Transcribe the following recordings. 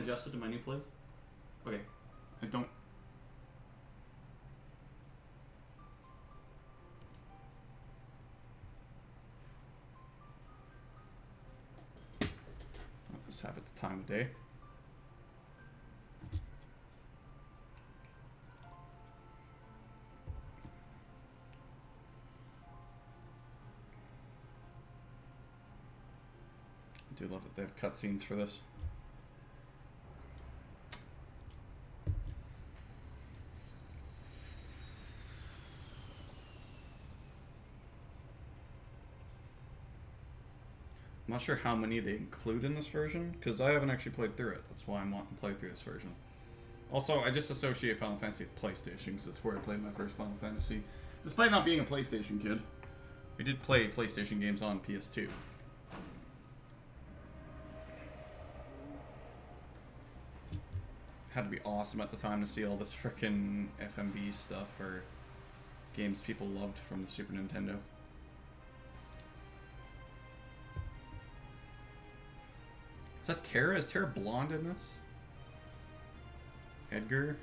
adjusted to my new plays? Okay. I don't... Let this have its time of day. I do love that they have cutscenes for this. I'm not sure how many they include in this version, because I haven't actually played through it. That's why I'm wanting to play through this version. Also, I just associate Final Fantasy with PlayStation, because it's where I played my first Final Fantasy. Despite not being a PlayStation kid, we did play PlayStation games on PS2. Had to be awesome at the time to see all this frickin' FMV stuff, or games people loved from the Super Nintendo. Is that Terra? Is Terra blonde in this? Edgar?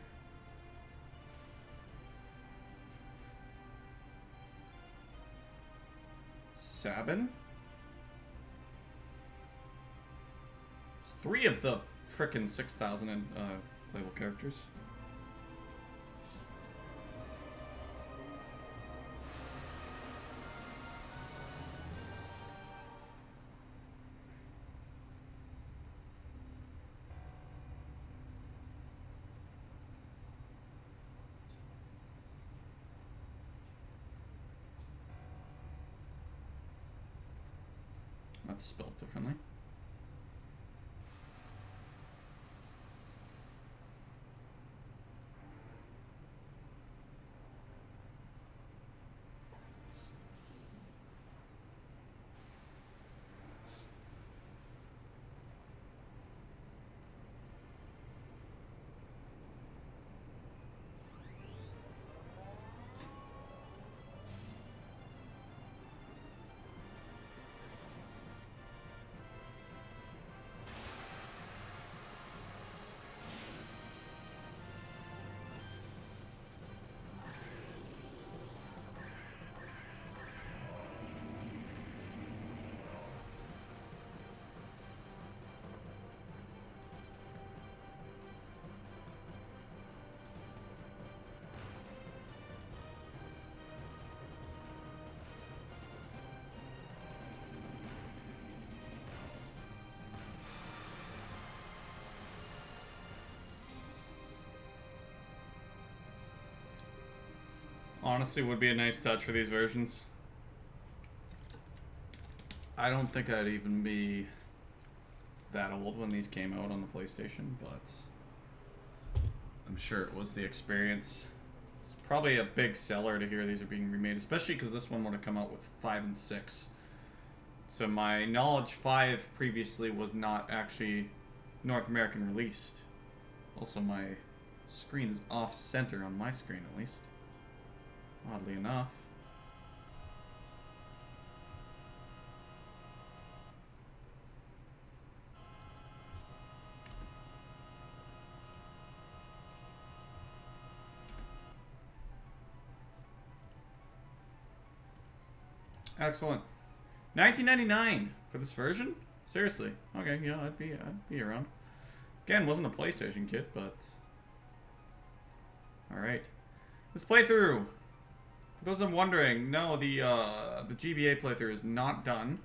Sabin? It's 3 of the frickin' 6,000 playable characters. That's spelled differently. Honestly, would be a nice touch for these versions. I don't think I'd even be that old when these came out on the PlayStation, but I'm sure it was the experience. It's probably a big seller to hear these are being remade, especially because this one would have come out with 5 and 6. So my knowledge, 5 previously was not actually North American released. Also, my screen is off-center on my screen, at least. Oddly enough. Excellent. $19.99 for this version? Seriously. Okay, yeah, I'd be around. Again, wasn't a PlayStation kit, but alright. This playthrough. For those I'm wondering, no, the GBA playthrough is not done.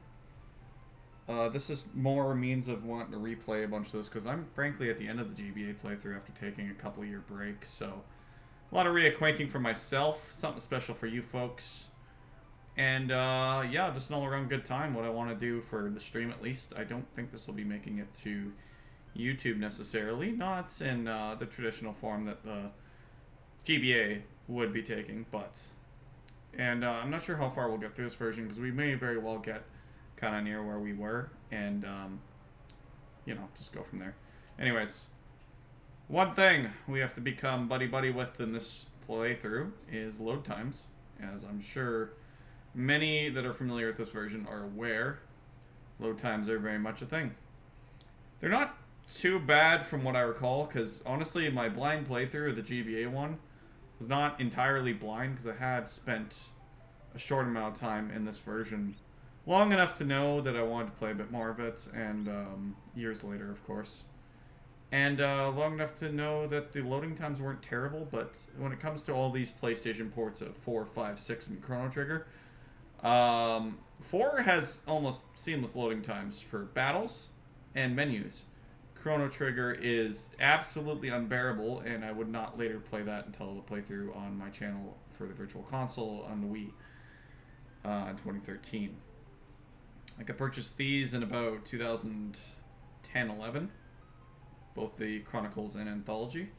This is more a means of wanting to replay a bunch of this, because I'm frankly at the end of the GBA playthrough after taking a couple-year break, so a lot of reacquainting for myself, something special for you folks, and yeah, just an all-around good time, what I want to do for the stream at least. I don't think this will be making it to YouTube necessarily, not in the traditional form that GBA would be taking, but... And I'm not sure how far we'll get through this version, because we may very well get kind of near where we were, and, you know, just go from there. Anyways, one thing we have to become buddy-buddy with in this playthrough is load times, as I'm sure many that are familiar with this version are aware. Load times are very much a thing. They're not too bad from what I recall, because honestly, my blind playthrough of the GBA one was not entirely blind, because I had spent a short amount of time in this version. Long enough to know that I wanted to play a bit more of it, and years later, of course. And long enough to know that the loading times weren't terrible, but when it comes to all these PlayStation ports of 4, 5, 6, and Chrono Trigger, 4 has almost seamless loading times for battles and menus. Chrono Trigger is absolutely unbearable, and I would not later play that until the playthrough on my channel for the Virtual Console on the Wii in 2013. I could purchase these in about 2010-11, both the Chronicles and Anthology.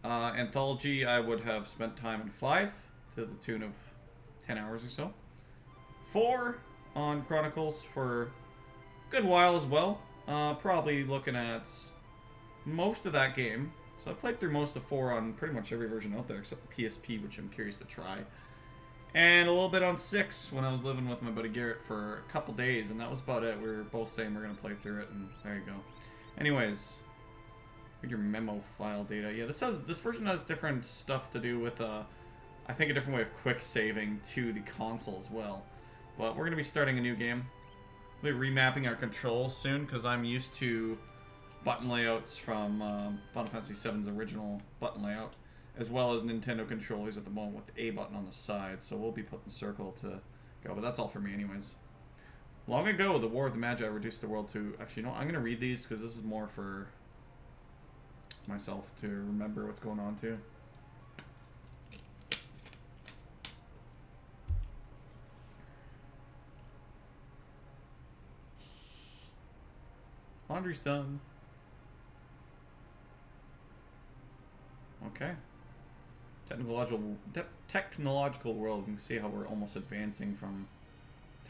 Anthology, I would have spent time in 5 to the tune of 10 hours or so. 4 on Chronicles for a good while as well. Probably looking at most of that game. So I played through most of 4 on pretty much every version out there except the PSP, which I'm curious to try. And a little bit on 6 when I was living with my buddy Garrett for a couple days, and that was about it. We were both saying we're going to play through it, and there you go. Anyways, read your memo file data. Yeah, this version has different stuff to do with, I think, a different way of quick saving to the console as well. But we're going to be starting a new game. We'll be remapping our controls soon, because I'm used to button layouts from Final Fantasy VII's original button layout, as well as Nintendo controllers at the moment with the A button on the side, so we'll be putting circle to go, but that's all for me anyways. Long ago, the War of the Magi reduced the world to... Actually, you know what? I'm going to read these because this is more for myself to remember what's going on too. Laundry's done. Okay. Technological world. You can see how we're almost advancing from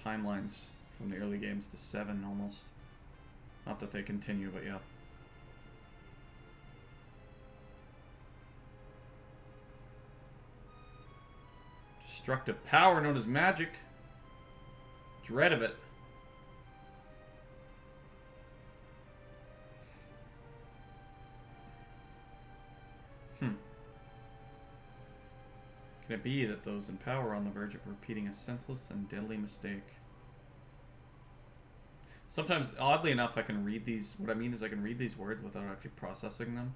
timelines from the early games to 7 almost. Not that they continue, but yeah. Destructive power known as magic. Dread of it. Can it be that those in power are on the verge of repeating a senseless and deadly mistake? Sometimes, oddly enough, I can read these... What I mean is I can read these words without actually processing them.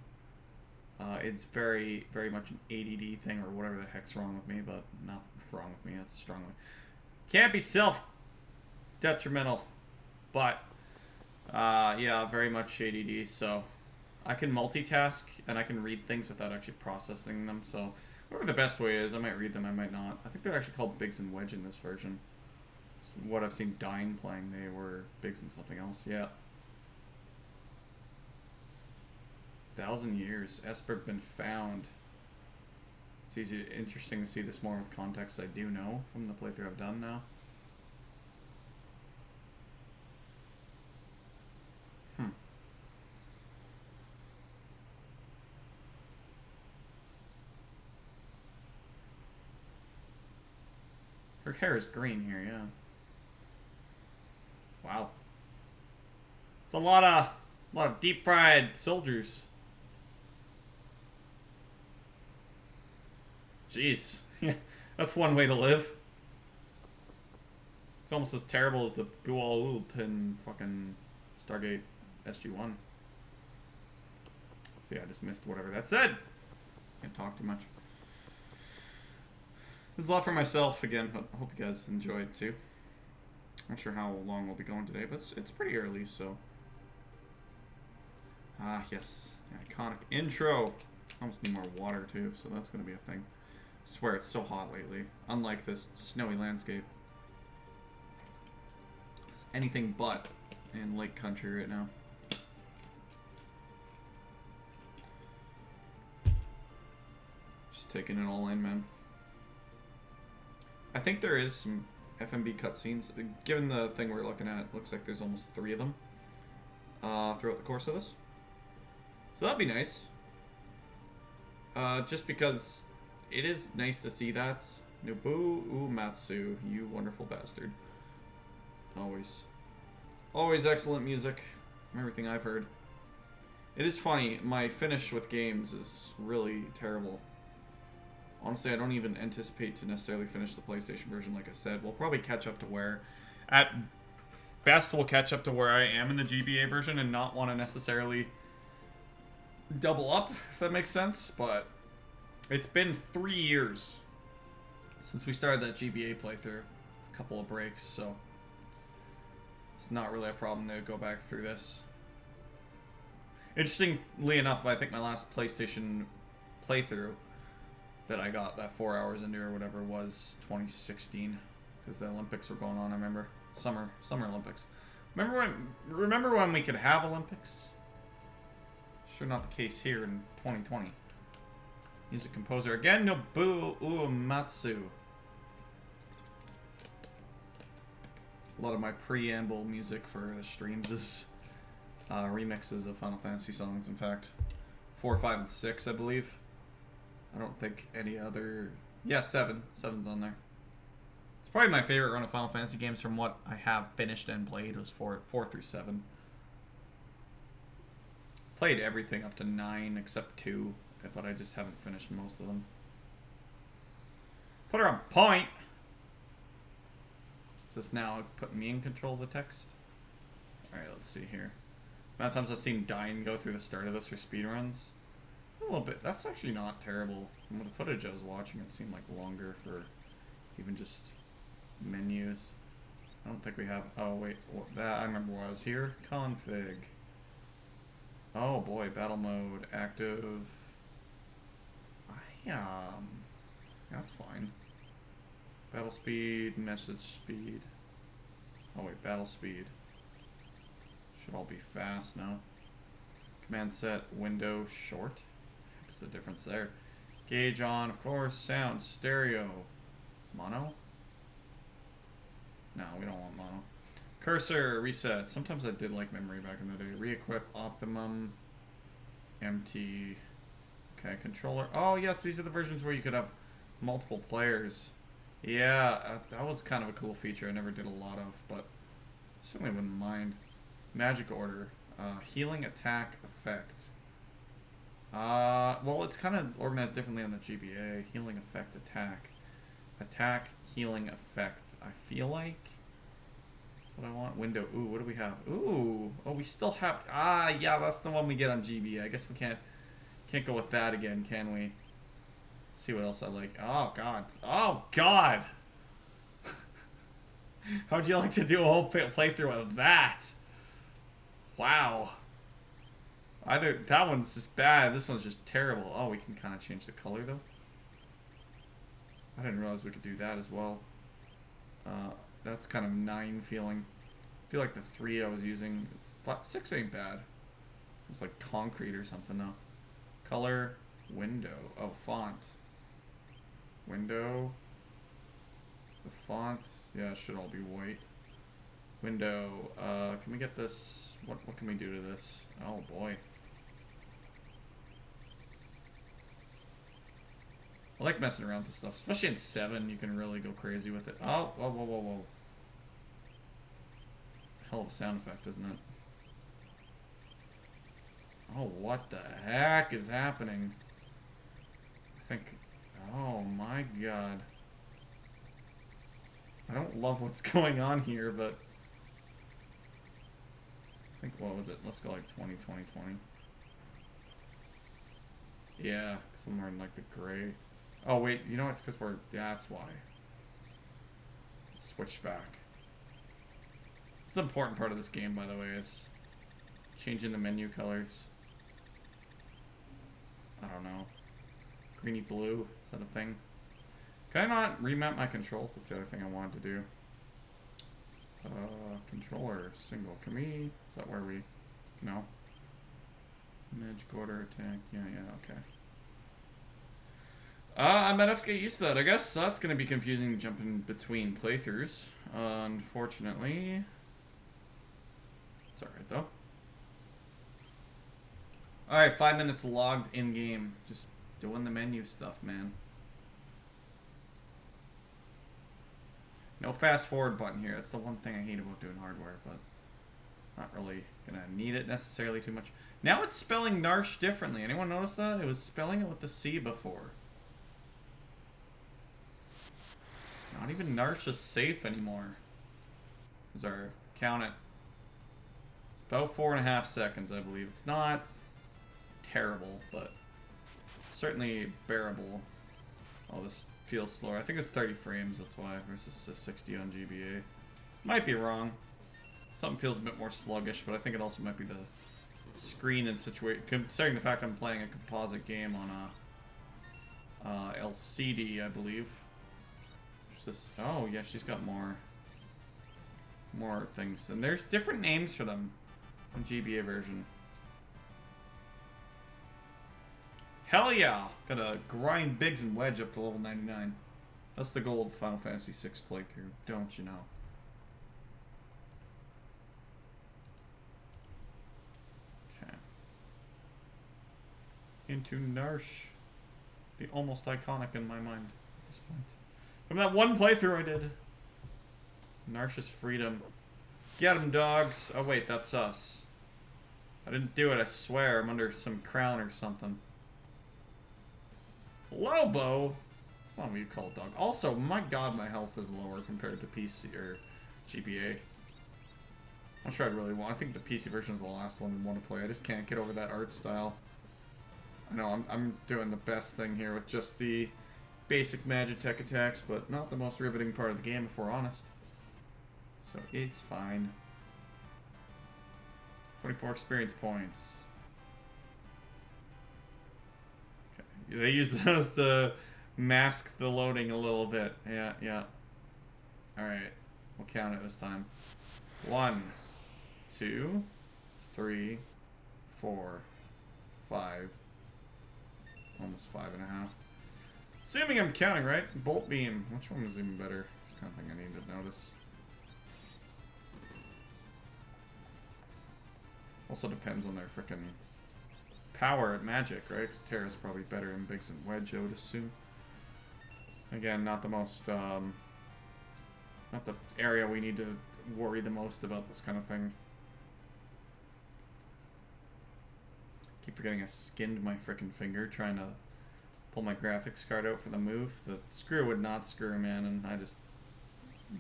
It's very, very much an ADD thing or whatever the heck's wrong with me, but not wrong with me. That's strongly. Can't be self-detrimental. But, yeah, very much ADD, so... I can multitask, and I can read things without actually processing them, so... Whatever the best way is, I might read them, I might not. I think they're actually called Biggs and Wedge in this version. It's what I've seen Dying playing, they were Biggs and something else, yeah. 1,000 years, Esper been found. It's interesting to see this more with context I do know from the playthrough I've done now. Her hair is green here, yeah. Wow. It's a lot of deep fried soldiers. Jeez. That's one way to live. It's almost as terrible as the Gua'uld in fucking Stargate SG-1. So yeah, I just missed whatever that said. Can't talk too much. This is a lot for myself again, but I hope you guys enjoyed too. Not sure how long we'll be going today, but it's pretty early, so. Ah, yes. Iconic intro. Almost need more water too, so that's going to be a thing. I swear it's so hot lately. Unlike this snowy landscape. It's anything but in Lake Country right now. Just taking it all in, man. I think there is some FMV cutscenes. Given the thing we're looking at, looks like there's almost 3 of them throughout the course of this. So that'd be nice. Just because it is nice to see that. Nobu Uematsu, you wonderful bastard. Always excellent music from everything I've heard. It is funny. My finish with games is really terrible. Honestly, I don't even anticipate to necessarily finish the PlayStation version, like I said. We'll probably catch up to where... At best, we'll catch up to where I am in the GBA version and not want to necessarily double up, if that makes sense. But it's been 3 years since we started that GBA playthrough. A couple of breaks, so it's not really a problem to go back through this. Interestingly enough, I think my last PlayStation playthrough that I got that 4 hours into or whatever was 2016, because the Olympics were going on. I remember summer Olympics. Remember when we could have Olympics? Sure, not the case here in 2020. Music composer again, Nobuo Uematsu. A lot of my preamble music for the streams is remixes of Final Fantasy songs. In fact, 4, 5, and 6, I believe. I don't think any other... Yeah, 7. 7's on there. It's probably my favorite run of Final Fantasy games from what I have finished and played was 4 through 7. Played everything up to 9 except 2, but I just haven't finished most of them. Put her on point! Is this now putting me in control of the text? Alright, let's see here. The amount of times I've seen Dyne go through the start of this for speedruns. A little bit. That's actually not terrible. From the footage I was watching, it seemed like longer for even just menus. I don't think we have... Oh, wait. That I remember where I was here. Config. Oh, boy. Battle mode. Active. That's fine. Battle speed. Message speed. Oh, wait. Battle speed. Should all be fast now. Command set. Window short. What's the difference there? Gauge on, of course. Sound, stereo. Mono? No, we don't want mono. Cursor, reset. Sometimes I did like memory back in the day. Re-equip, optimum, empty. Okay, controller. Oh, yes, these are the versions where you could have multiple players. Yeah, that was kind of a cool feature I never did a lot of, but certainly wouldn't mind. Magic order. Healing attack effect. Well, it's kind of organized differently on the GBA. Healing effect, attack. Attack, healing effect. I feel like that's what I want. Window. Ooh, what do we have? Ooh. Oh, we still have... yeah, that's the one we get on GBA. I guess we can't go with that again, can we? Let's see what else I like. Oh, God. Oh, God! How'd you like to do a whole playthrough of that? Wow. Either that one's just bad, this one's just terrible. Oh, we can kind of change the color though. I didn't realize we could do that as well. That's kind of 9 feeling. I feel like the 3 I was using. 6 ain't bad. It's like concrete or something though. Color, window. Oh, font. Window. The font. Yeah, it should all be white. Window. Can we get this? What can we do to this? Oh boy. I like messing around with this stuff, especially in 7. You can really go crazy with it. Oh, whoa, whoa, whoa, whoa! It's a hell of a sound effect, isn't it? Oh, what the heck is happening? I think. Oh my God! I don't love what's going on here, but I think what was it? Let's go like 20, 20, 20. Yeah, somewhere in like the gray. Oh wait, you know it's because we're... That's why. Let's switch back. It's the important part of this game, by the way, is changing the menu colors. I don't know. Greeny blue, is that a thing? Can I not remap my controls? That's the other thing I wanted to do. Controller, single. Can we... Is that where we... No. Magic order, attack. Yeah, okay. I might have to get used to that, I guess. That's going to be confusing jumping between playthroughs. Unfortunately. It's alright, though. Alright, 5 minutes logged in-game. Just doing the menu stuff, man. No fast forward button here. That's the one thing I hate about doing hardware, but Not really gonna need it necessarily too much. Now it's spelling Narsh differently. Anyone notice that? It was spelling it with the C before. Not even Narsh is safe anymore. Is our count it? It's about 4.5 seconds, I believe. It's not terrible, but certainly bearable. Oh, this feels slower. I think it's 30 frames, that's why, versus 60 on GBA. Might be wrong. Something feels a bit more sluggish, but I think it also might be the screen and situation. Considering the fact I'm playing a composite game on a LCD, I believe. This, oh yeah, she's got more things, and there's different names for them in GBA version. Hell yeah! Gotta grind Biggs and Wedge up to level 99. That's the goal of Final Fantasy VI playthrough, don't you know? Okay. Into Narsh. The almost iconic in my mind at this point. From that one playthrough I did. Narsh's Freedom. Get him, dogs. Oh wait, that's us. I didn't do it, I swear. I'm under some crown or something. Lobo? It's not what you call a dog. Also, my god, my health is lower compared to PC or GBA. I'm sure I'd really want. I think the PC version is the last one I want to play. I just can't get over that art style. I know I'm doing the best thing here with just the basic Magitech attacks, but not the most riveting part of the game, if we're honest. So it's fine. 24 experience points. Okay. They use those to mask the loading a little bit. Yeah, yeah. Alright. We'll count it this time. 1, 2, 3, 4, 5. Almost 5.5. Assuming I'm counting right. Bolt beam. Which one was even better? It's the kind of thing I need to notice. Also depends on their frickin' power at magic, right? Because Terra's probably better in Biggs and Wedge, I would assume. Again, not the most, not the area we need to worry the most about this kind of thing. Keep forgetting I skinned my frickin' finger trying to pull my graphics card out for the move. The screw would not screw, man, and I just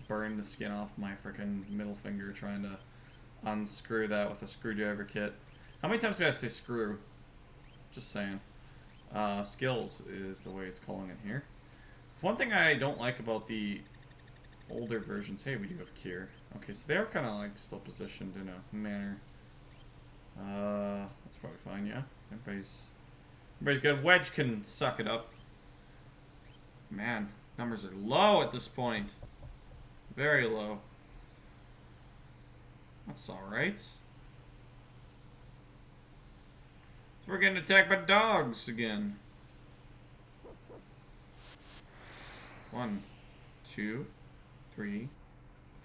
burned the skin off my frickin' middle finger trying to unscrew that with a screwdriver kit. How many times did I say screw? Just saying. Skills is the way it's calling it here. It's one thing I don't like about the older versions. Hey, we do have Cure. Okay, so they're kind of like still positioned in a manner. That's probably fine, yeah. Everybody's good. Wedge can suck it up. Man, numbers are low at this point. Very low. That's alright. So we're getting attacked by dogs again. 1, 2, 3,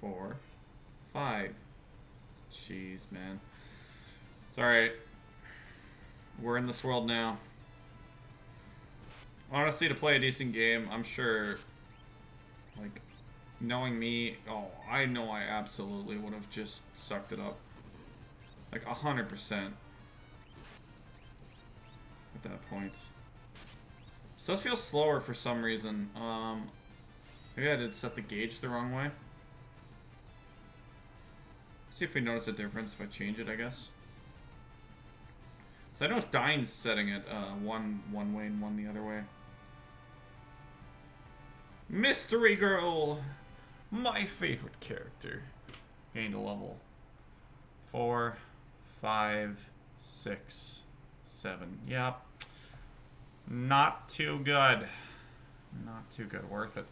4, 5. Jeez, man. It's alright. We're in this world now. Honestly, to play a decent game, I'm sure, like, knowing me, oh, I know I absolutely would have just sucked it up. Like, 100%. At that point. This does feel slower for some reason. Maybe I did set the gauge the wrong way. See if we notice a difference if I change it, I guess. So I know Dine's setting it one way and one the other way. Mystery Girl! My favorite character. Gained a level. 4, 5, 6, 7. Yep. Not too good. Not too good. Worth it.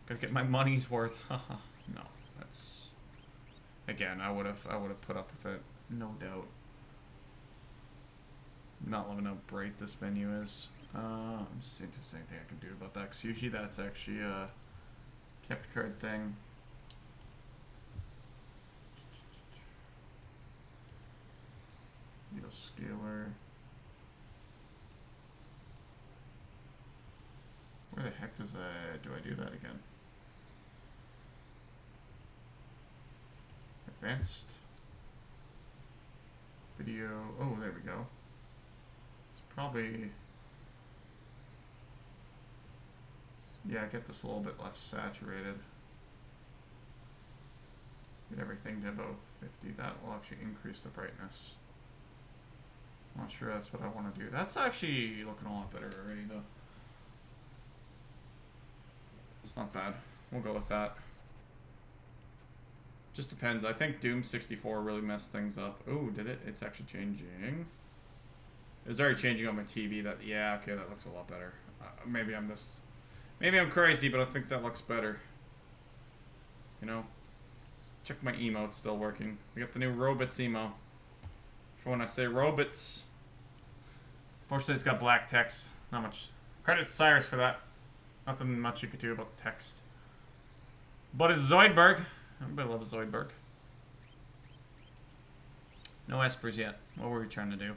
Gotta get my money's worth. No, that's... Again, I would have put up with it. No doubt. Not loving how bright this menu is. I'm just seeing if there's anything I can do about that, because usually that's actually a kept card thing. Needle scaler. Where the heck does do I do that again? Advanced. video. Oh, there we go. It's probably... Yeah, get this a little bit less saturated. Get everything to about 50. That will actually increase the brightness. Not sure that's what I want to do. That's actually looking a lot better already, though. It's not bad. We'll go with that. Just depends. I think Doom 64 really messed things up. Oh, did it? It's actually changing. It was already changing on my TV. That, yeah, okay, that looks a lot better. Maybe I'm just... Maybe I'm crazy, but I think that looks better. You know? Let's check my emotes still working. We got the new robots emo. For when I say robots. Fortunately, it's got black text. Not much. Credit to Cyrus for that. Nothing much you could do about the text. But it's Zoidberg. Everybody loves Zoidberg. No espers yet. What were we trying to do?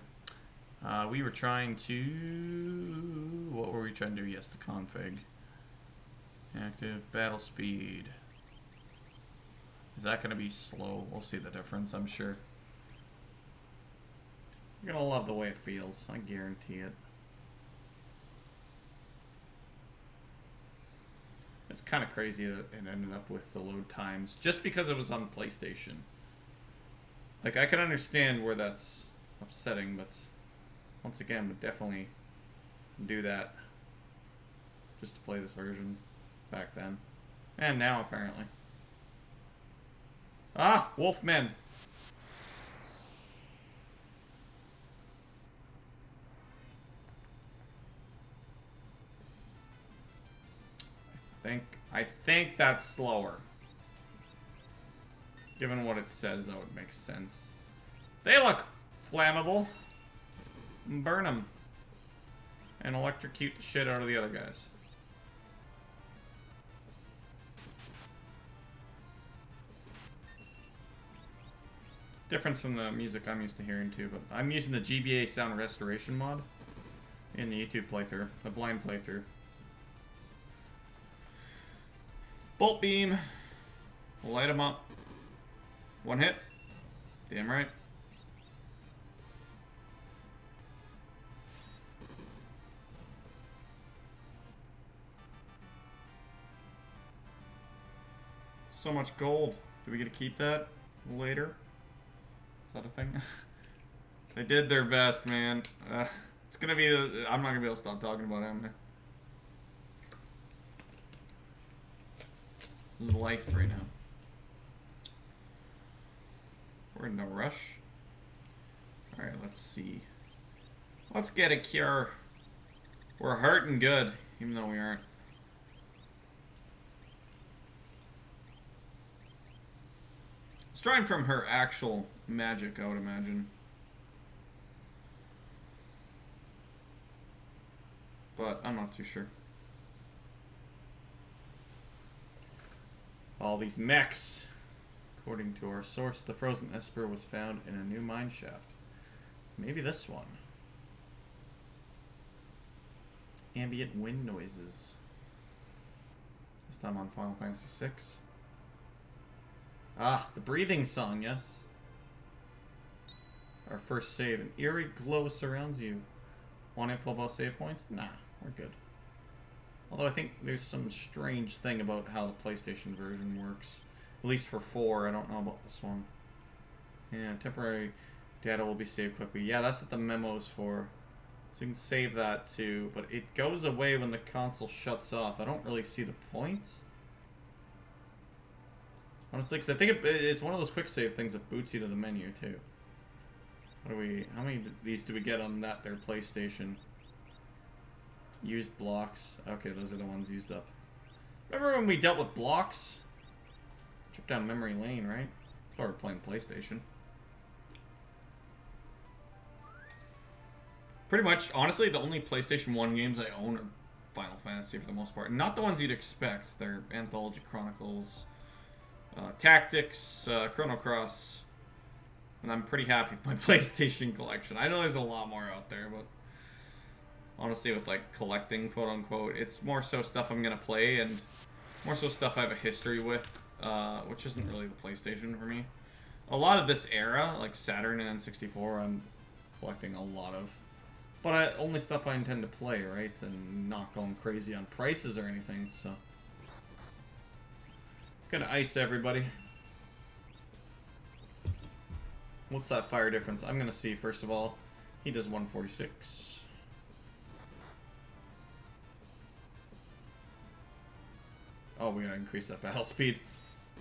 We were trying to... What were we trying to do? Yes, the config. Active battle speed. Is that going to be slow? We'll see the difference, I'm sure. You're going to love the way it feels. I guarantee it. It's kind of crazy that it ended up with the load times. Just because it was on PlayStation. Like, I can understand where that's upsetting, but... Once again, would definitely do that. Just to play this version. Back then. And now, apparently. Ah! Wolfmen! I think that's slower. Given what it says, though, it makes sense. They look flammable. Burn them. And electrocute the shit out of the other guys. Difference from the music I'm used to hearing too, but I'm using the GBA sound restoration mod in the YouTube playthrough, the blind playthrough. Bolt beam. Light them up. One hit. Damn right. So much gold. Do we get to keep that later? Is that a thing? They did their best, man. It's gonna be... I'm not gonna be able to stop talking about him. This is life right now. We're in no rush. Alright, let's see. Let's get a cure. We're hurting good, even though we aren't. It's drawing from her actual magic, I would imagine. But I'm not too sure. All these mechs. According to our source, the frozen Esper was found in a new mine shaft. Maybe this one. Ambient wind noises. This time on Final Fantasy VI. Ah, the breathing song, yes. Our first save. An eerie glow surrounds you. Want info about save points? Nah, we're good. Although I think there's some strange thing about how the PlayStation version works. At least for 4, I don't know about this one. Yeah, temporary data will be saved quickly. Yeah, that's what the memo is for. So you can save that too, but it goes away when the console shuts off. I don't really see the point. Honestly, because I think it's one of those quick save things that boots you to the menu too. How many of these do we get on their PlayStation? Used blocks. Okay, those are the ones used up. Remember when we dealt with blocks? Trip down memory lane, right? That's why we're playing PlayStation. Pretty much, honestly, the only PlayStation 1 games I own are Final Fantasy for the most part. Not the ones you'd expect. They're Anthology Chronicles, Tactics, Chrono Cross. And I'm pretty happy with my PlayStation collection. I know there's a lot more out there, but honestly, with like collecting, quote unquote, it's more so stuff I'm gonna play and more so stuff I have a history with, which isn't really the PlayStation for me. A lot of this era, like Saturn and N64, I'm collecting a lot of. But only stuff I intend to play, right? And not going crazy on prices or anything, so. Gonna ice everybody. What's that fire difference? I'm gonna see, first of all. He does 146. Oh, we gotta increase that battle speed.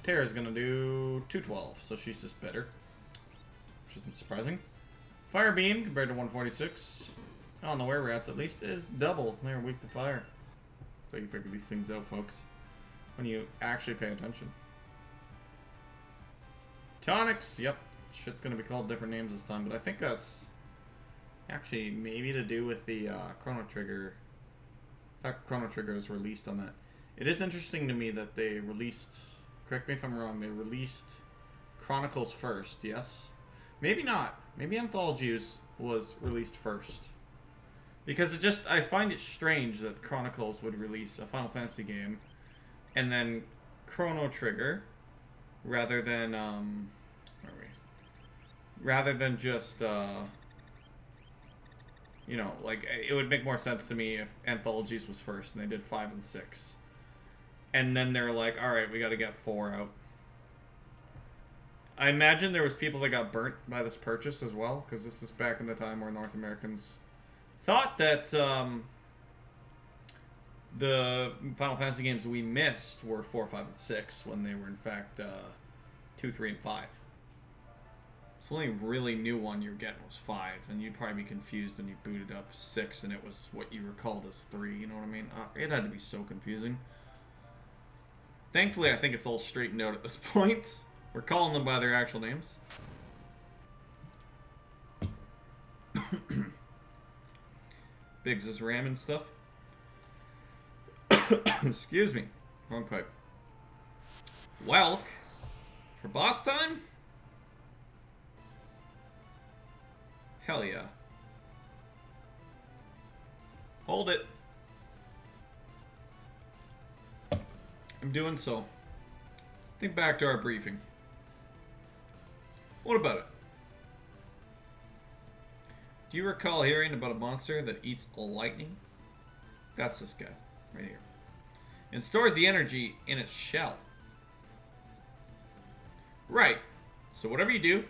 Tara's gonna do 212, so she's just better. Which isn't surprising. Fire beam compared to 146. I don't know where rats at least is double. They're weak to fire. So you figure these things out, folks. When you actually pay attention. Tonics, yep. Shit's gonna be called different names this time, but I think that's actually maybe to do with the Chrono Trigger. In fact, Chrono Trigger was released on that. It is interesting to me that they released, correct me if I'm wrong, they released Chronicles first, yes? Maybe not. Maybe Anthologies was released first. Because it just, I find it strange that Chronicles would release a Final Fantasy game and then Chrono Trigger rather than, where are we? Rather than just, you know, like, it would make more sense to me if Anthologies was first and they did 5 and 6. And then they're like, alright, we gotta get 4 out. I imagine there was people that got burnt by this purchase as well, because this is back in the time where North Americans thought that the Final Fantasy games we missed were 4, 5, and 6, when they were in fact 2, 3, and 5. So the only really new one you were getting was 5, and you'd probably be confused when you booted up 6 and it was what you recalled as 3, you know what I mean? It had to be so confusing. Thankfully, I think it's all straightened out at this point. We're calling them by their actual names. Biggs is ramming stuff. Excuse me. Wrong pipe. Welk. For boss time? Hell yeah. Hold it. I'm doing so. Think back to our briefing. What about it? Do you recall hearing about a monster that eats lightning? That's this guy, right here. And stores the energy in its shell. Right. So whatever you do,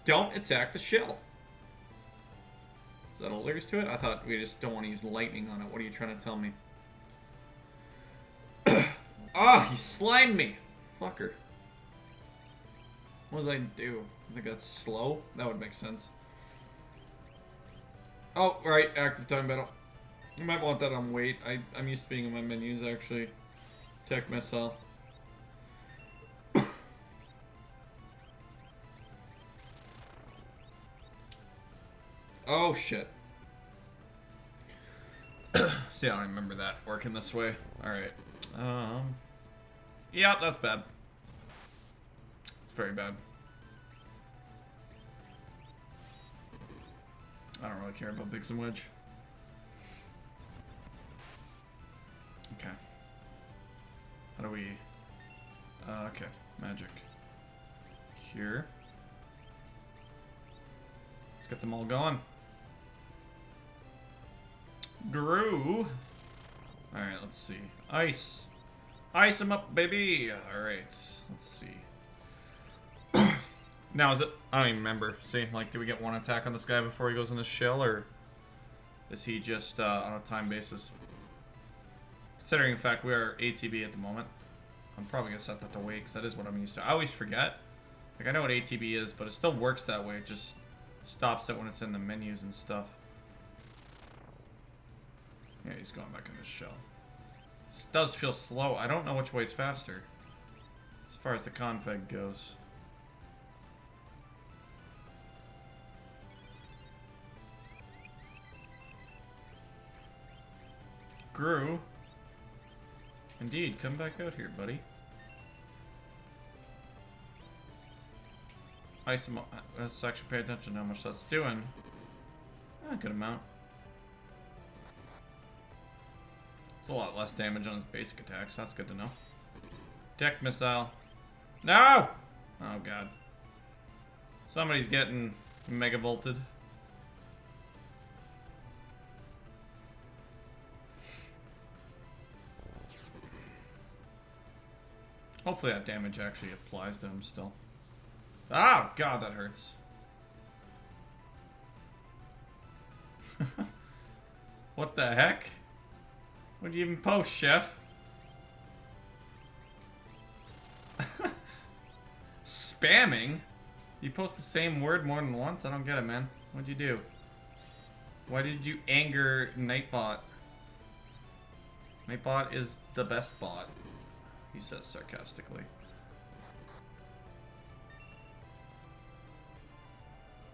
don't attack the shell. Is that all there is to it? I thought we just don't want to use lightning on it. What are you trying to tell me? Ah, he slimed me. Fucker. What was I do? I think that's slow? That would make sense. Oh, right. Active time battle. You might want that on wait. I'm used to being in my menus, actually. Tech missile. Oh, shit. See, I don't remember that working this way. Alright. Yeah, that's bad. It's very bad. I don't really care about Biggs and Wedge. Okay. How do we... okay. Magic. Here. Let's get them all going. Gru. Alright, let's see. Ice. Ice him up, baby! Alright, let's see. Now, is it... I don't even remember. See, like, do we get one attack on this guy before he goes in his shell, or is he just on a time basis? Considering the fact we are ATB at the moment, I'm probably going to set that to wait, because that is what I'm used to. I always forget. Like, I know what ATB is, but it still works that way. It just stops it when it's in the menus and stuff. Yeah, he's going back in his shell. This does feel slow. I don't know which way is faster, as far as the config goes. Gru. Indeed, come back out here, buddy. Ice him up. Let's actually pay attention to how much that's doing. A good amount. It's a lot less damage on his basic attacks. That's good to know. Tech missile. No! Oh, God. Somebody's getting megavolted. Hopefully that damage actually applies to him still. Oh, God, that hurts. What the heck? What do you even post, Chef? Spamming? You post the same word more than once? I don't get it, man. What'd you do? Why did you anger Nightbot? Nightbot is the best bot, he says sarcastically.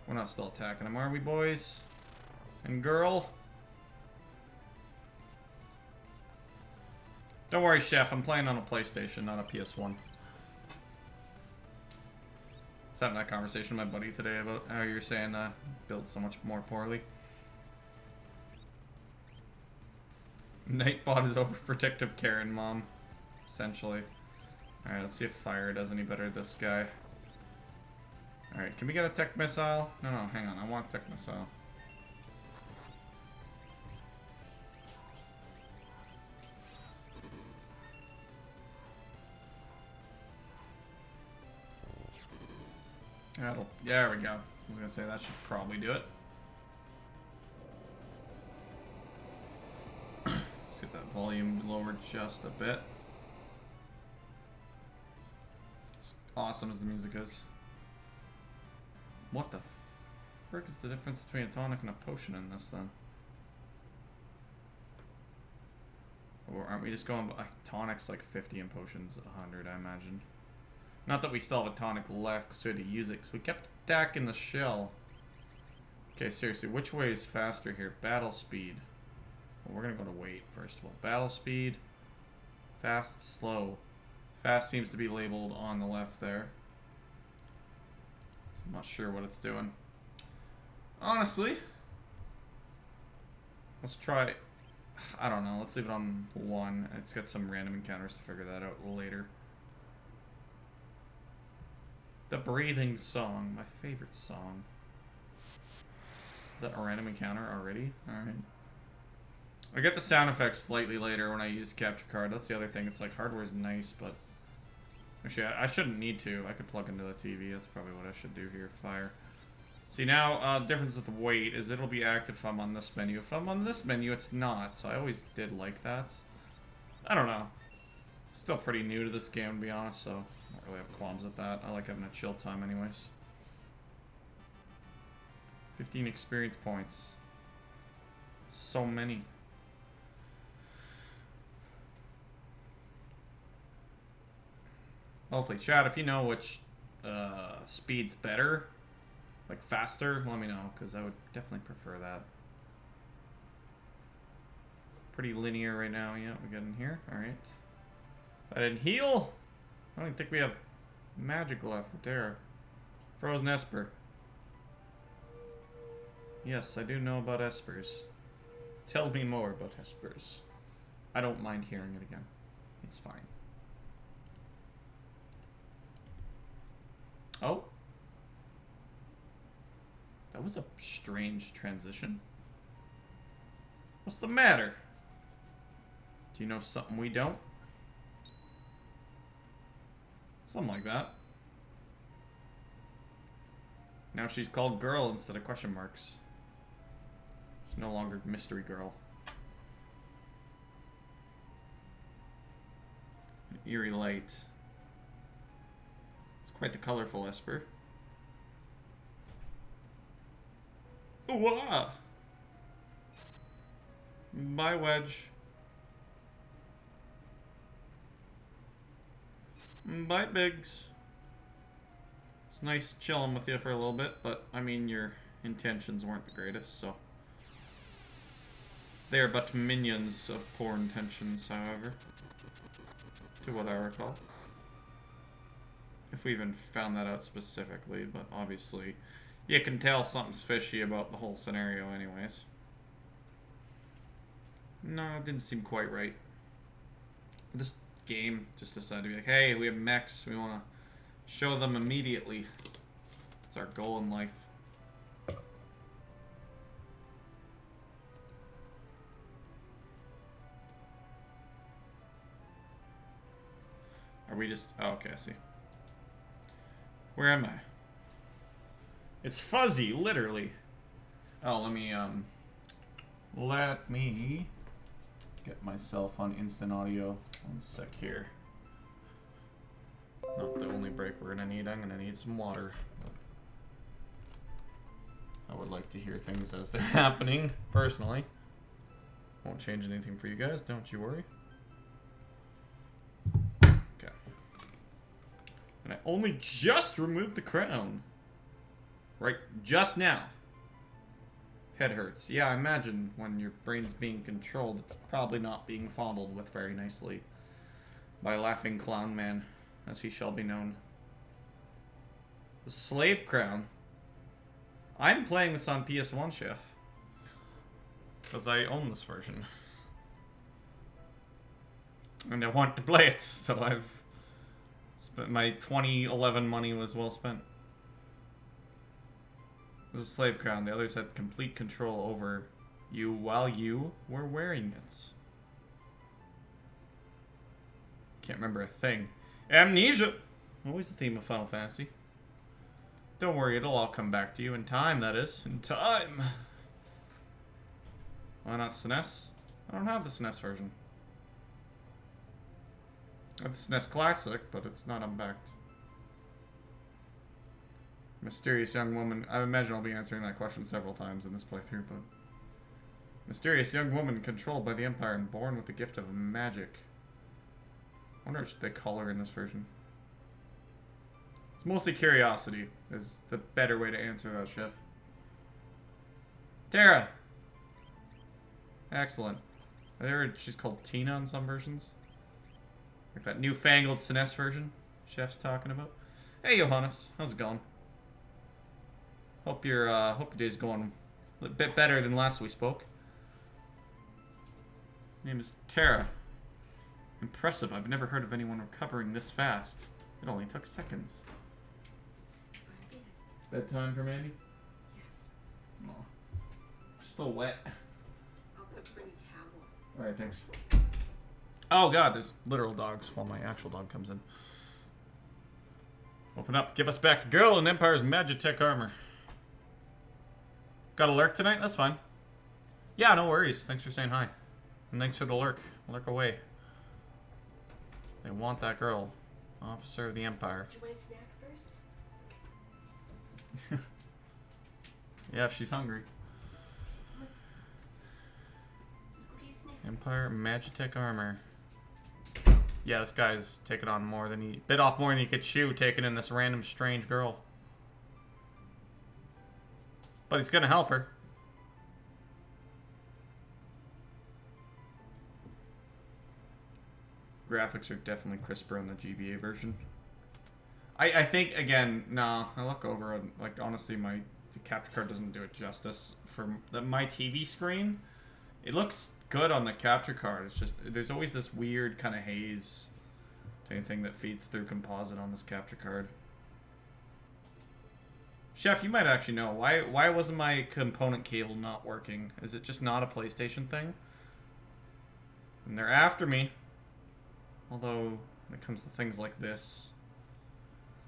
We're not still attacking him, are we, boys? And girl? Don't worry, Chef. I'm playing on a PlayStation, not a PS1. I was having that conversation with my buddy today about how you're saying build so much more poorly. Nightbot is overprotective Karen mom, essentially. Alright, let's see if fire does any better to this guy. Alright, can we get a tech missile? No, hang on. I want tech missile. There we go. I was gonna say that should probably do it. Let's get that volume lowered just a bit. As awesome as the music is. What the frick is the difference between a tonic and a potion in this then? Or aren't we just going by tonics like 50 and potions 100, I imagine. Not that we still have a tonic left because we had to use it because we kept attacking the shell. Okay, seriously, which way is faster here? Battle speed. Well, we're going to go to weight first of all. Battle speed. Fast, slow. Fast seems to be labeled on the left there. I'm not sure what it's doing. Honestly. Let's try... I don't know. Let's leave it on 1. It's got some random encounters to figure that out later. The breathing song, my favorite song. Is that a random encounter already? Alright. I get the sound effects slightly later when I use capture card. That's the other thing. It's like hardware's nice, but actually I shouldn't need to. I could plug into the TV. That's probably what I should do here. Fire. See now, the difference with the weight is it'll be active if I'm on this menu. If I'm on this menu, it's not. So I always did like that. I don't know. Still pretty new to this game, to be honest, so I don't really have qualms with that. I like having a chill time anyways. 15 experience points. So many. Hopefully, chat, if you know which speed's better, like faster, let me know, because I would definitely prefer that. Pretty linear right now. Yeah, we got in here. Alright. I didn't heal. I don't think we have magic left for Terra. Frozen Esper. Yes, I do know about Espers. Tell me more about Espers. I don't mind hearing it again. It's fine. Oh. That was a strange transition. What's the matter? Do you know something we don't? Something like that. Now she's called Girl instead of question marks. She's no longer Mystery Girl. An eerie light. It's quite the colorful Esper. Ooh, ah! Bye, Wedge. Bye, Biggs. It's nice chilling with you for a little bit, but, I mean, your intentions weren't the greatest, so... They are but minions of poor intentions, however. To what I recall. If we even found that out specifically, but obviously... You can tell something's fishy about the whole scenario anyways. No, it didn't seem quite right. This game just decided to be like, hey, we have mechs, we want to show them immediately. It's our goal in life. Are we just... Oh, okay, I see. Where am I? It's fuzzy, literally. Oh, let me get myself on instant audio. 1 sec here. Not the only break we're gonna need. I'm gonna need some water. I would like to hear things as they're happening, personally. Won't change anything for you guys, don't you worry. Okay. And I only just removed the crown. Right, just now. Head hurts. Yeah, I imagine when your brain's being controlled, it's probably not being fondled with very nicely by Laughing Clown Man, as he shall be known. The Slave Crown. I'm playing this on PS1, Chef. Because I own this version. And I want to play it, so I've spent my 2011 money was well spent. It was a slave crown. The others had complete control over you while you were wearing it. Can't remember a thing. Amnesia! Always the theme of Final Fantasy. Don't worry, it'll all come back to you. In time, that is. In time! Why not SNES? I don't have the SNES version. I have the SNES Classic, but it's not unbacked. Mysterious young woman. I imagine I'll be answering that question several times in this playthrough, but... Mysterious young woman controlled by the Empire and born with the gift of magic. I wonder what they call her in this version. It's mostly curiosity is the better way to answer that, Chef. Tara! Excellent. I heard she's called Tina in some versions. Like that newfangled SNES version Chef's talking about. Hey, Johannes. How's it going? Hope your day's going a bit better than last we spoke. Name is Tara. Impressive. I've never heard of anyone recovering this fast. It only took seconds. Bedtime for Mandy? Yeah. Oh. Still wet. I'll put a pretty towel. Alright, thanks. Oh god, there's literal dogs while my actual dog comes in. Open up. Give us back the girl in Empire's Magitech armor. Got a lurk tonight? That's fine. Yeah, no worries. Thanks for saying hi. And thanks for the lurk. Lurk away. They want that girl. Officer of the Empire. Did you want a snack first? Yeah, if she's hungry. Okay, snack. Empire Magitech armor. Yeah, this guy's taking on more than he... Bit off more than he could chew, taking in this random strange girl. But he's gonna help her. Graphics are definitely crisper on the GBA version. I think, again, nah, I look over and, like, honestly, the capture card doesn't do it justice. For my TV screen, it looks good on the capture card. It's just, there's always this weird kind of haze to anything that feeds through composite on this capture card. Chef, you might actually know. Why wasn't my component cable not working? Is it just not a PlayStation thing? And they're after me. Although, when it comes to things like this,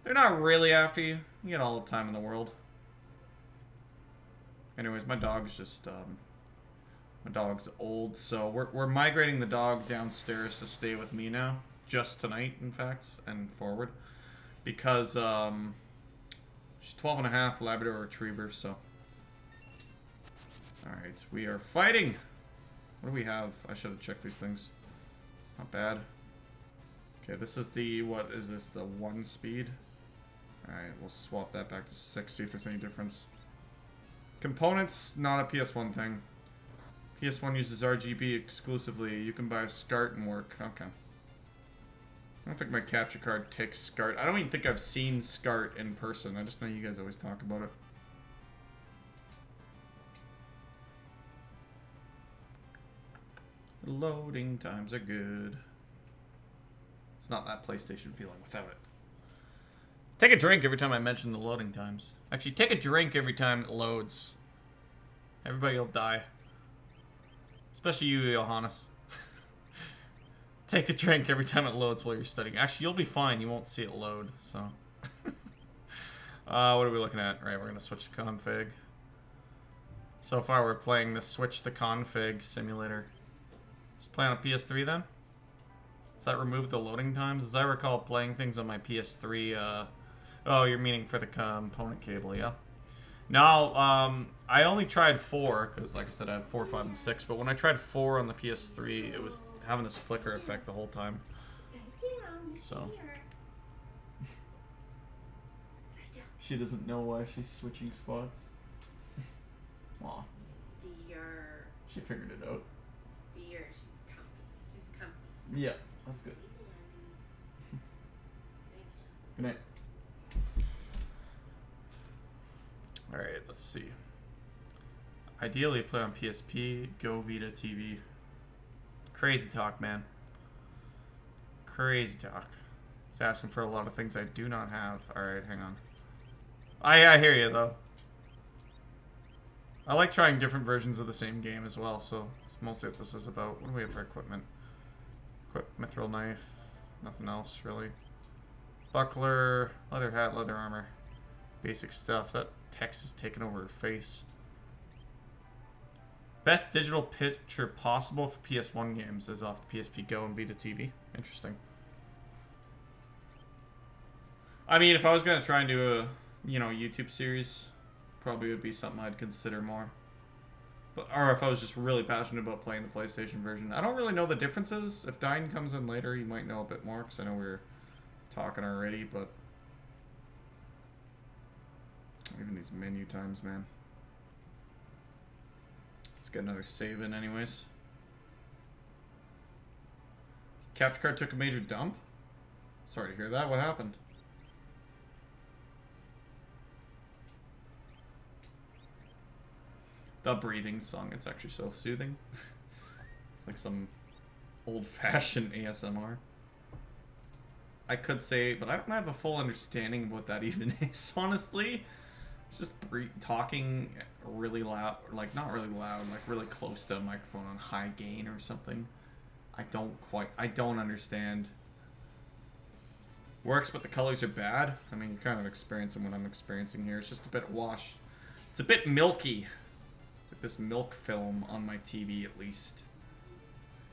they're not really after you. You get all the time in the world. Anyways, my dog's just, my dog's old, so we're migrating the dog downstairs to stay with me now. Just tonight, in fact, and forward. Because, she's 12 and a half, Labrador Retriever, so. Alright, we are fighting! What do we have? I should have checked these things. Not bad. Okay, this is the, what is this, the 1 speed? Alright, we'll swap that back to 6, see if there's any difference. Components, not a PS1 thing. PS1 uses RGB exclusively. You can buy a SCART and work. Okay. I don't think my capture card takes SCART. I don't even think I've seen SCART in person. I just know you guys always talk about it. Loading times are good. It's not that PlayStation feeling without it. Take a drink every time I mention the loading times. Actually, take a drink every time it loads. Everybody will die. Especially you, Johannes. Take a drink every time it loads while you're studying. Actually, you'll be fine. You won't see it load, so. What are we looking at? Right, we're going to switch to config. So far, we're playing the switch to config simulator. Just play on a PS3 then? Does that remove the loading times? As I recall playing things on my PS3, oh, you're meaning for the component cable, yeah? No, I only tried 4, because like I said, I have 4, 5, and 6, but when I tried 4 on the PS3, it was having this flicker effect the whole time. So. She doesn't know why she's switching spots. Aw. Dear. She figured it out. Dear, she's comfy. She's comfy. Yeah, that's good. Good night. Alright, let's see. Ideally play on PSP, Go Vita TV. Crazy talk, man. Crazy talk. It's asking for a lot of things I do not have. Alright, hang on. I hear you, though. I like trying different versions of the same game as well, so it's mostly what this is about. What do we have for equipment? Mithril knife. Nothing else, really. Buckler, leather hat, leather armor. Basic stuff. That text is taking over her face. Best digital picture possible for PS1 games is off the PSP Go and Vita TV. Interesting. I mean, if I was going to try and do a, YouTube series, probably would be something I'd consider more. Or if I was just really passionate about playing the PlayStation version. I don't really know the differences. If Dine comes in later, you might know a bit more, because I know we were talking already, but even these menu times, man. Let's get another save in anyways. Capture card took a major dump? Sorry to hear that. What happened? The breathing song, it's actually so soothing. It's like some old-fashioned ASMR. I could say, but I don't have a full understanding of what that even is, honestly. It's just talking really loud, like not really loud, like really close to a microphone on high gain or something. I don't understand. Works, but the colors are bad. I mean, you're kind of experiencing what I'm experiencing here. It's just a bit washed. It's a bit milky. It's like this milk film on my TV, at least.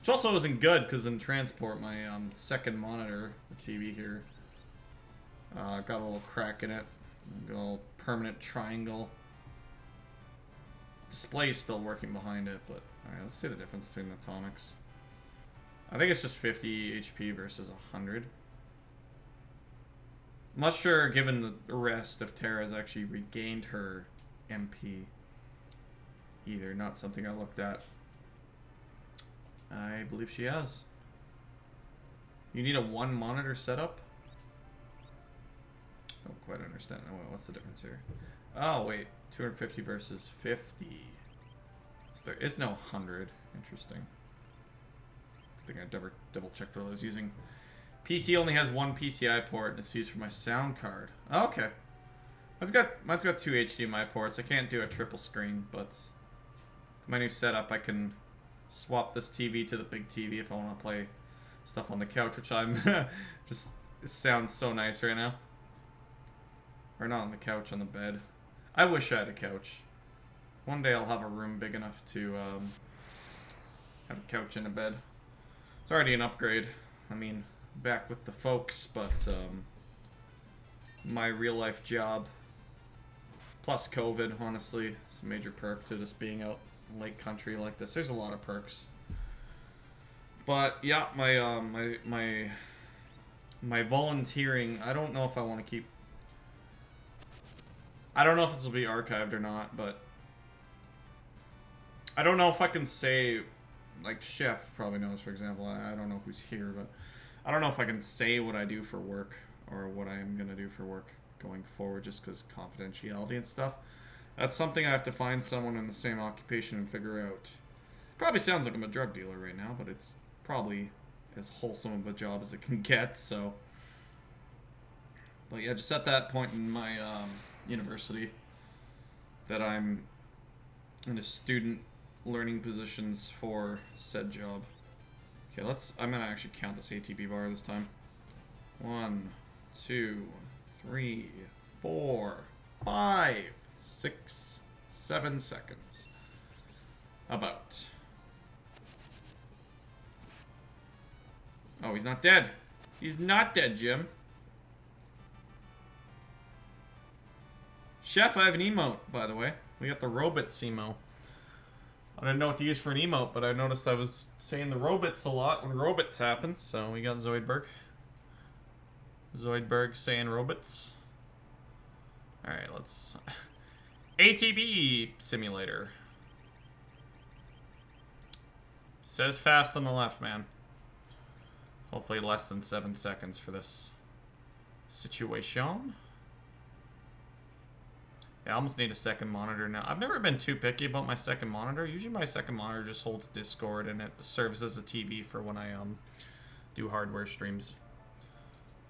Which also isn't good, because in transport, my second monitor, the TV here, got a little crack in it. Got a little permanent triangle. Display's still working behind it, but alright, let's see the difference between the atomics. I think it's just 50 HP versus 100. I'm not sure, given the rest, if Tara's actually regained her MP. Either, not something I looked at. I believe she has. You need a one monitor setup? I don't quite understand. Oh, wait, what's the difference here? Oh, wait. 250 versus 50. So there is no 100. Interesting. I think I double checked what I was using. PC only has one PCI port, and it's used for my sound card. Oh, okay. Mine's got two HDMI ports. I can't do a triple screen, but my new setup, I can swap this TV to the big TV if I want to play stuff on the couch, which I'm just, it sounds so nice right now. Or not on the couch, on the bed. I wish I had a couch. One day I'll have a room big enough to have a couch and a bed. It's already an upgrade. I mean, back with the folks, but my real life job plus COVID, honestly, it's a major perk to just being out in lake country like this. There's a lot of perks. But yeah, my volunteering, I don't know if I want to keep. I don't know if this will be archived or not, but I don't know if I can say, like Chef probably knows, for example. I don't know who's here, but I don't know if I can say what I do for work or what I am going to do for work going forward, just because confidentiality and stuff. That's something I have to find someone in the same occupation and figure out. Probably sounds like I'm a drug dealer right now, but it's probably as wholesome of a job as it can get, so. But yeah, just at that point in my university that I'm in a student learning positions for said job. Okay, I'm gonna actually count this ATB bar this time. 1, 2, 3, 4, 5, 6, 7 seconds. About. Oh, he's not dead. He's not dead, Jim. Chef, I have an emote, by the way. We got the robots emo. I didn't know what to use for an emote, but I noticed I was saying the robots a lot when robots happen, so we got Zoidberg. Zoidberg saying robots. Alright, let's... ATB simulator. Says fast on the left, man. Hopefully less than 7 seconds for this situation. Yeah, I almost need a second monitor now. I've never been too picky about my second monitor. Usually my second monitor just holds Discord and it serves as a TV for when I do hardware streams.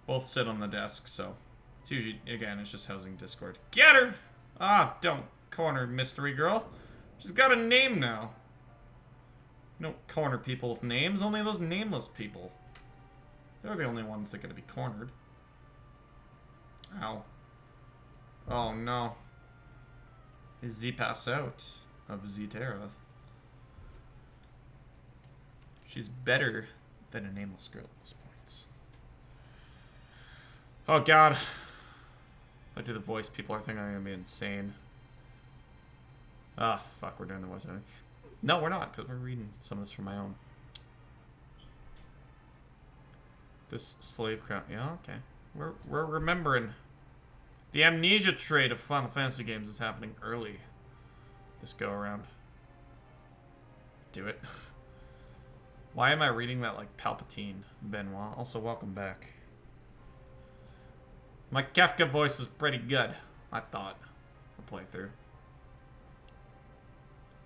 Both sit on the desk, so it's usually, again, it's just housing Discord. Get her! Ah, don't corner mystery girl. She's got a name now. You don't corner people with names, only those nameless people. They're the only ones that get to be cornered. Ow. Oh no. Is Z pass out of Zterra? She's better than a nameless girl at this point. Oh god. If I do the voice, people are thinking I'm gonna be insane. Ah, fuck, we're doing the voice. No, we're not, because we're reading some of this from my own. This slave crown. Yeah, okay. We're remembering. The amnesia trait of Final Fantasy games is happening early. This go around. Do it. Why am I reading that like Palpatine, Benoit? Also, welcome back. My Kefka voice is pretty good, I thought. A playthrough.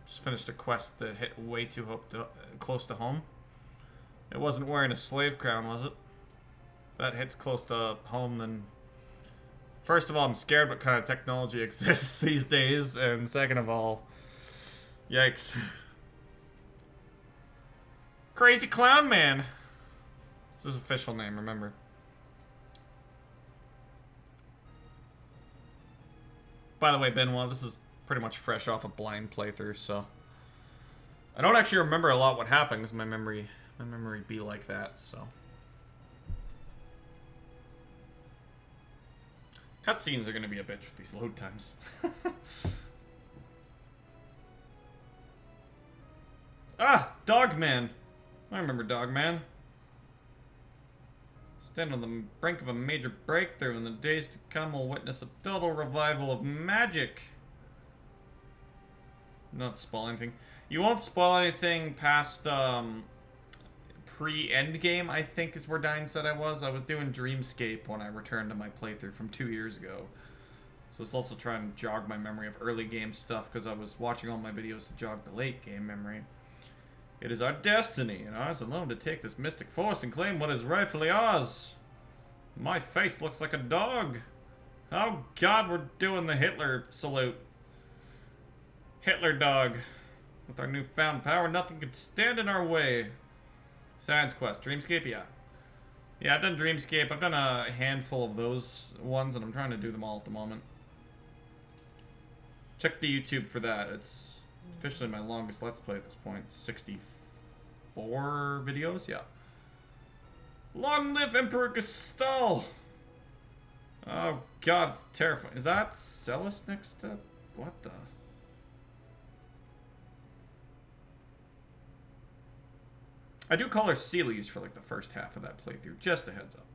Just finished a quest that hit way too close to home. It wasn't wearing a slave crown, was it? If that hits close to home, then... First of all, I'm scared what kind of technology exists these days, and second of all... Yikes. Crazy Clown Man! This is his official name, remember. By the way, Benoit, this is pretty much fresh off a blind playthrough, so... I don't actually remember a lot what happened, because my memory be like that, so... Cutscenes are going to be a bitch with these load times. Ah! Dogman! I remember Dogman. Stand on the brink of a major breakthrough. In the days to come, we'll witness a total revival of magic. Not spoil anything. You won't spoil anything past, pre-endgame, I think is where Dyne said I was. I was doing Dreamscape when I returned to my playthrough from 2 years ago. So it's also trying to jog my memory of early game stuff, because I was watching all my videos to jog the late game memory. It is our destiny, and ours alone, to take this mystic force and claim what is rightfully ours. My face looks like a dog. Oh god, we're doing the Hitler salute. Hitler dog. With our newfound power, nothing can stand in our way. Science Quest. Dreamscape, yeah. Yeah, I've done Dreamscape. I've done a handful of those ones, and I'm trying to do them all at the moment. Check the YouTube for that. It's officially my longest Let's Play at this point. 64 videos? Yeah. Long live Emperor Gestal! Oh god, it's terrifying. Is that Celis next to... What the... I do call her Celes for like the first half of that playthrough, just a heads up.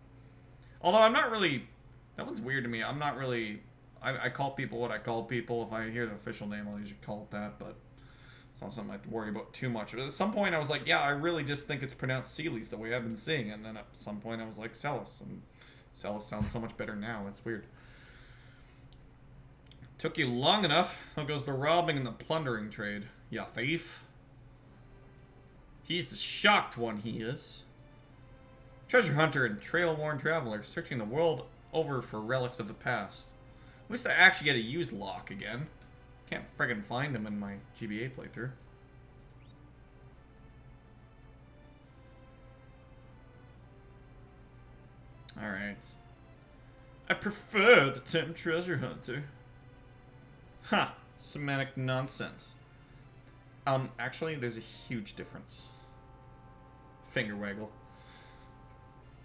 Although I'm not really, that one's weird to me. I'm not really, I call people what I call people. If I hear the official name, I'll usually call it that, but it's not something I have to worry about too much. But at some point I was like, yeah, I really just think it's pronounced Celes the way I've been seeing it. And then at some point I was like, Celis, and Celis sounds so much better now. It's weird. Took you long enough. How goes the robbing and the plundering trade? Ya thief. He's the shocked one, he is. Treasure hunter and trail-worn traveler, searching the world over for relics of the past. At least I actually get to use Locke again. Can't friggin' find him in my GBA playthrough. Alright. I prefer the term treasure hunter. Ha! Semantic nonsense. Actually, there's a huge difference. Finger waggle.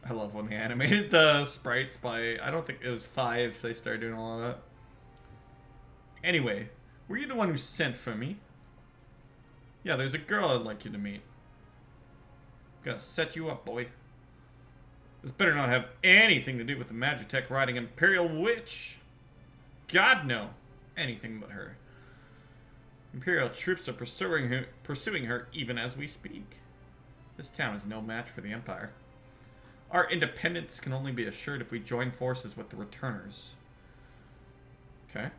I love when they animated the sprites by, I don't think it was 5, they started doing all of that. Anyway, were you the one who sent for me? Yeah, there's a girl I'd like you to meet. Gotta set you up, boy. This better not have anything to do with the Magitech riding Imperial Witch. God, no. Anything but her. Imperial troops are pursuing her even as we speak. This town is no match for the Empire. Our independence can only be assured if we join forces with the returners. Okay.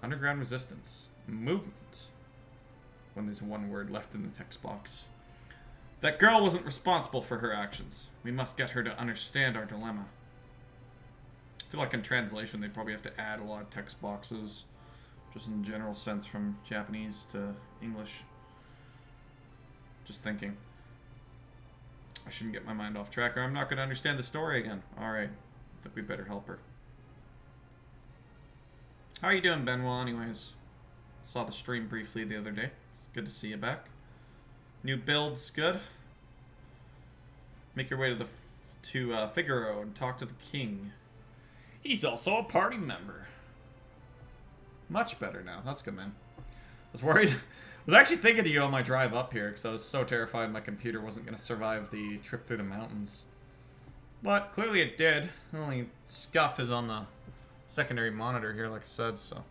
Underground resistance. Movement. When there's one word left in the text box. That girl wasn't responsible for her actions. We must get her to understand our dilemma. I feel like in translation they'd probably have to add a lot of text boxes. Just in general sense from Japanese to English. Just thinking. I shouldn't get my mind off track or I'm not going to understand the story again. Alright. I think we better help her. How are you doing, Benoit, anyways? Saw the stream briefly the other day. It's good to see you back. New build's good. Make your way to Figaro and talk to the king. He's also a party member. Much better now. That's good, man. I was worried. I was actually thinking of you on my drive up here because I was so terrified my computer wasn't going to survive the trip through the mountains. But clearly it did. The only scuff is on the secondary monitor here, like I said, so.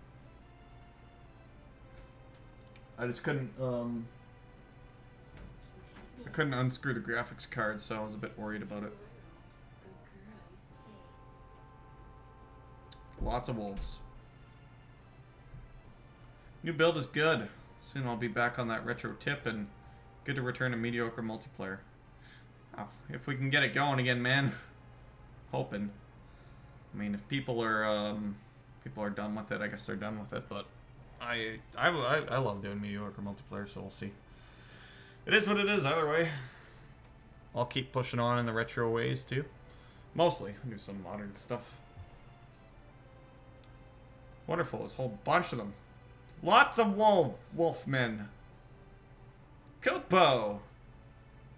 I just couldn't, I couldn't unscrew the graphics card, so I was a bit worried about it. Lots of wolves. New build is good. Soon I'll be back on that retro tip and good to return to mediocre multiplayer. If we can get it going again, man. Hoping. I mean, if people are done with it, I guess they're done with it. But I love doing mediocre multiplayer, so we'll see. It is what it is either way. I'll keep pushing on in the retro ways too. Mostly, I do some modern stuff. Wonderful, there's a whole bunch of them. Lots of wolfmen. Kupo.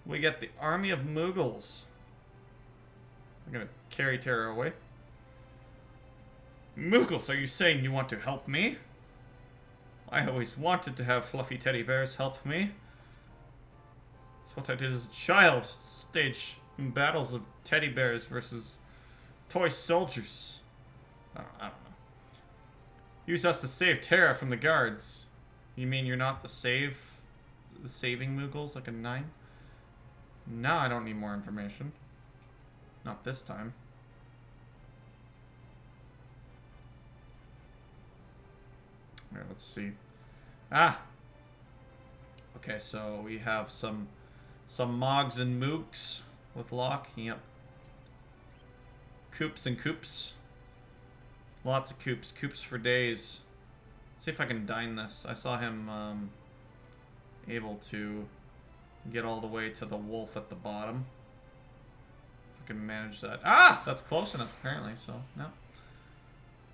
We get the army of Mughals. I'm gonna carry Terra away. Mughals, are you saying you want to help me? I always wanted to have fluffy teddy bears help me. It's what I did as a child. Stage battles of teddy bears versus toy soldiers. I don't know. Use us to save Terra from the guards. You mean you're not the saving Mughals like a 9? No, I don't need more information. Not this time. Alright, let's see. Ah! Okay, so we have some Mogs and Mooks with Locke. Yep. Coops and Coops. Lots of Coops. Coops for days. Let's see if I can dine this. I saw him able to get all the way to the wolf at the bottom. If I can manage that. Ah! That's close enough, apparently, so, no.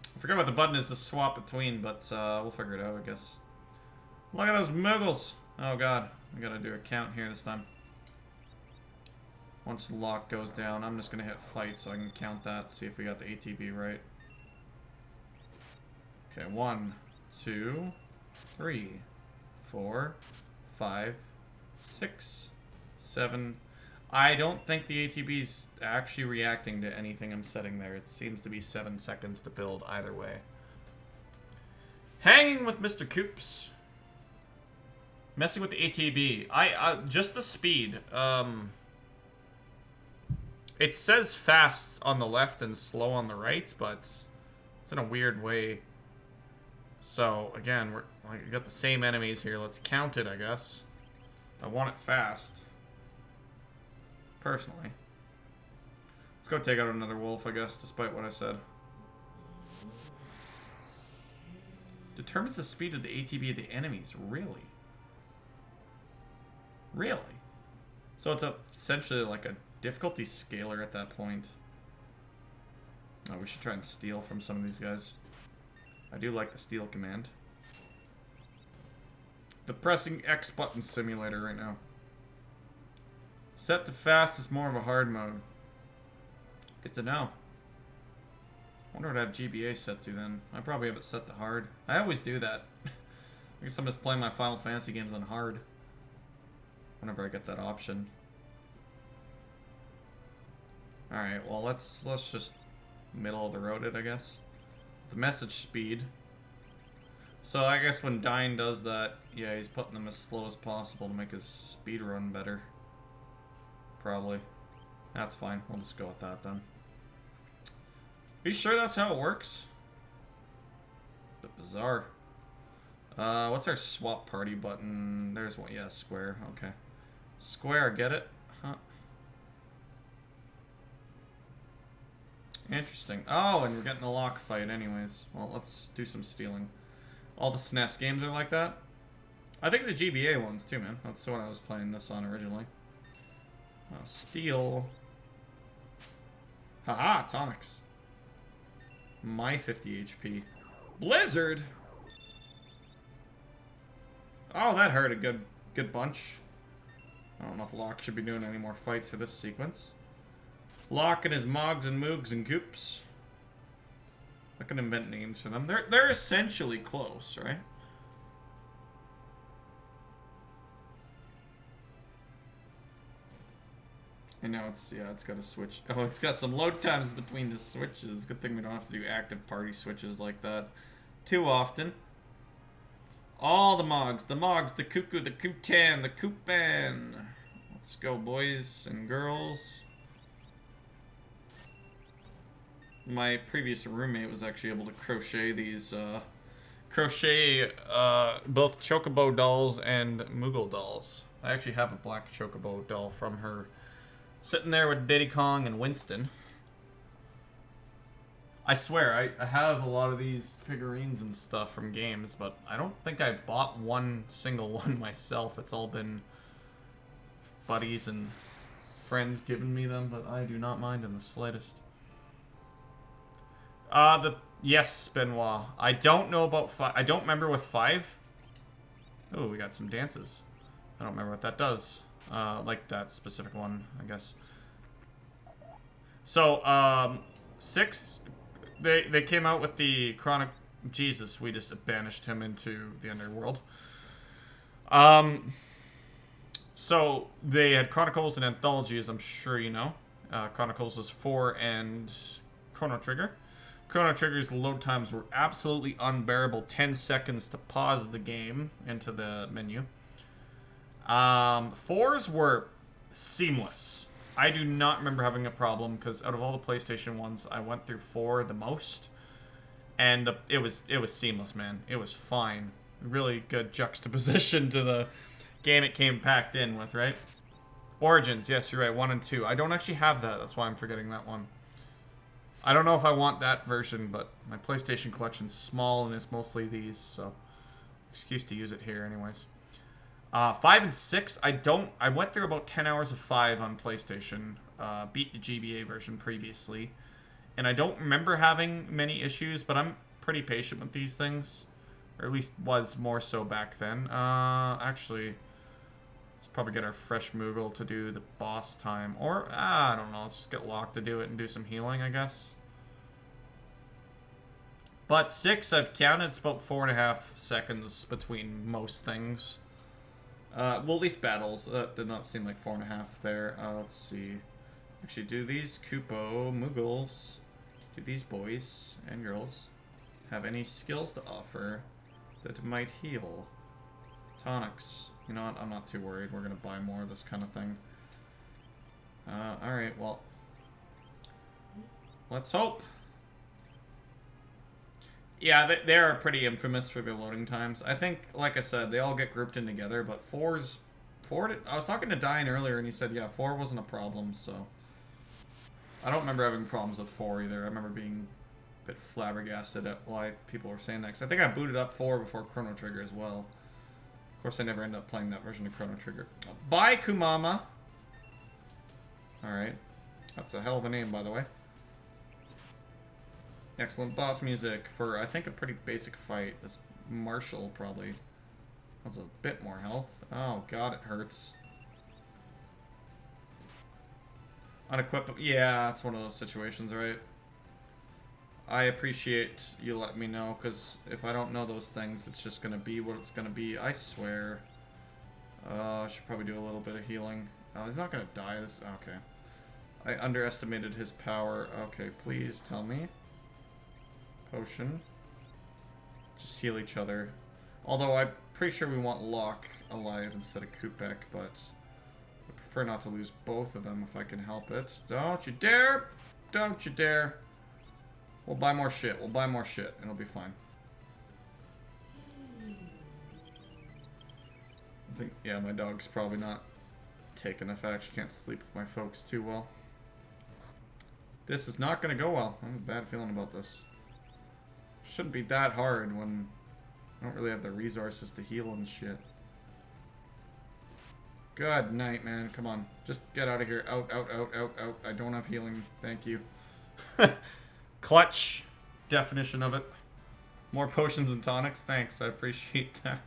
I forget what the button is to swap between, but we'll figure it out, I guess. Look at those Mughals! Oh god, I gotta do a count here this time. Once the lock goes down, I'm just gonna hit fight so I can count that, see if we got the ATB right. Okay, 1, 2, 3, 4, 5, 6, 7. I don't think the ATB's actually reacting to anything I'm setting there. It seems to be 7 seconds to build either way. Hanging with Mr. Coops. Messing with the ATB. Just the speed. It says fast on the left and slow on the right, but it's in a weird way. So, again, we got the same enemies here. Let's count it, I guess. I want it fast. Personally. Let's go take out another wolf, I guess, despite what I said. Determines the speed of the ATB of the enemies. Really? Really? So it's essentially like a difficulty scaler at that point. Oh, we should try and steal from some of these guys. I do like the steal command. The pressing X button simulator right now. Set to fast is more of a hard mode. Good to know. Wonder what I have GBA set to then. I probably have it set to hard. I always do that. I guess I'm just playing my Final Fantasy games on hard. Whenever I get that option. Alright, well let's just middle of the road it, I guess. The message speed. So I guess when Dyne does that, yeah, he's putting them as slow as possible to make his speed run better. Probably. That's fine. We'll just go with that then. Are you sure that's how it works? Bit bizarre. What's our swap party button? There's one. Yeah, square. Okay. Square, get it? Huh. Interesting. Oh, and we're getting a lock fight anyways. Well, let's do some stealing. All the SNES games are like that. I think the GBA ones too, man. That's what I was playing this on originally. Steal. Haha, tonics. My 50 HP. Blizzard! Oh, that hurt a good bunch. I don't know if Locke should be doing any more fights for this sequence. Locke and his Mogs and Moogs and Goops. I can invent names for them. They're essentially close, right? And now it's got a switch. Oh, it's got some load times between the switches. Good thing we don't have to do active party switches like that too often. All the Mogs, the Cuckoo, the Cootan, the Coopan. Let's go, boys and girls. My previous roommate was actually able to crochet these, both Chocobo dolls and Moogle dolls. I actually have a black Chocobo doll from her sitting there with Diddy Kong and Winston. I swear, I have a lot of these figurines and stuff from games, but I don't think I bought one single one myself. It's all been buddies and friends giving me them, but I do not mind in the slightest. Yes, Benoit. I don't know about 5. I don't remember with 5. Oh, we got some dances. I don't remember what that does. Like that specific one, I guess. So, 6, they came out with the Chronic... Jesus, we just banished him into the underworld. So, they had Chronicles and Anthology, as I'm sure you know. Chronicles was 4 and Chrono Trigger. Chrono Trigger's load times were absolutely unbearable. 10 seconds to pause the game into the menu. 4s were seamless. I do not remember having a problem because out of all the PlayStation ones, I went through 4 the most, and it was seamless, man. It was fine. Really good juxtaposition to the game it came packed in with, right? Origins, yes, you're right. 1 and 2. I don't actually have that. That's why I'm forgetting that one. I don't know if I want that version, but my PlayStation collection's small and it's mostly these, so excuse to use it here anyways. 5 and 6, I went through about 10 hours of 5 on PlayStation, beat the GBA version previously, and I don't remember having many issues, but I'm pretty patient with these things, or at least was more so back then. Actually, let's probably get our fresh Moogle to do the boss time, or, I don't know, let's just get Locke to do it and do some healing, I guess. But 6, I've counted, it's about 4.5 seconds between most things. Well, at least battles. That did not seem like 4.5 there. Let's see. Actually, do these Koopo Moogles, do these boys and girls have any skills to offer that might heal? Tonics. You know what? I'm not too worried. We're going to buy more of this kind of thing. Alright, well. Let's hope. Yeah, they are pretty infamous for their loading times. I think, like I said, they all get grouped in together, but 4's... I was talking to Diane earlier, and he said, yeah, 4 wasn't a problem, so... I don't remember having problems with 4 either. I remember being a bit flabbergasted at why people were saying that. Because I think I booted up 4 before Chrono Trigger as well. Of course, I never ended up playing that version of Chrono Trigger. Bye, Kumama! Alright. That's a hell of a name, by the way. Excellent boss music for, I think, a pretty basic fight. This Marshall probably has a bit more health. Oh, God, it hurts. Unequipped. Yeah, it's one of those situations, right? I appreciate you letting me know, because if I don't know those things, it's just going to be what it's going to be. I swear. I should probably do a little bit of healing. He's not going to die this... Okay. I underestimated his power. Okay, please tell me. Potion. Just heal each other. Although I'm pretty sure we want Locke alive instead of Kupek, but I prefer not to lose both of them if I can help it. Don't you dare! Don't you dare! We'll buy more shit. We'll buy more shit, and it'll be fine. I think, yeah, my dog's probably not taking the fact she can't sleep with my folks too well. This is not going to go well. I have a bad feeling about this. Shouldn't be that hard when I don't really have the resources to heal and shit. Good night, man. Come on. Just get out of here. Out, out, out, out, out. I don't have healing. Thank you. Clutch. Definition of it. More potions and tonics. Thanks. I appreciate that.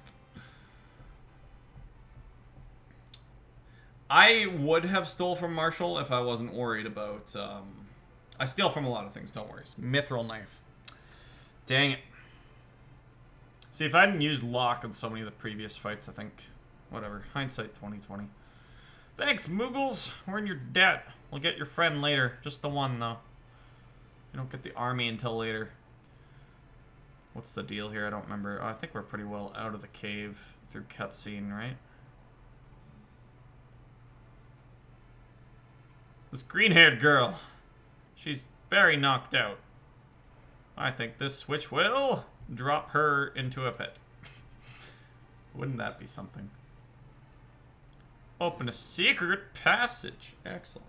I would have stole from Marshall if I wasn't worried about... I steal from a lot of things, don't worry. Mithril knife. Dang it. See, if I hadn't used Locke in so many of the previous fights, I think... Whatever. Hindsight 2020. Thanks, Moogles. We're in your debt. We'll get your friend later. Just the one, though. You don't get the army until later. What's the deal here? I don't remember. Oh, I think we're pretty well out of the cave through cutscene, right? This green-haired girl. She's very knocked out. I think this switch will drop her into a pit. Wouldn't that be something? Open a secret passage. Excellent.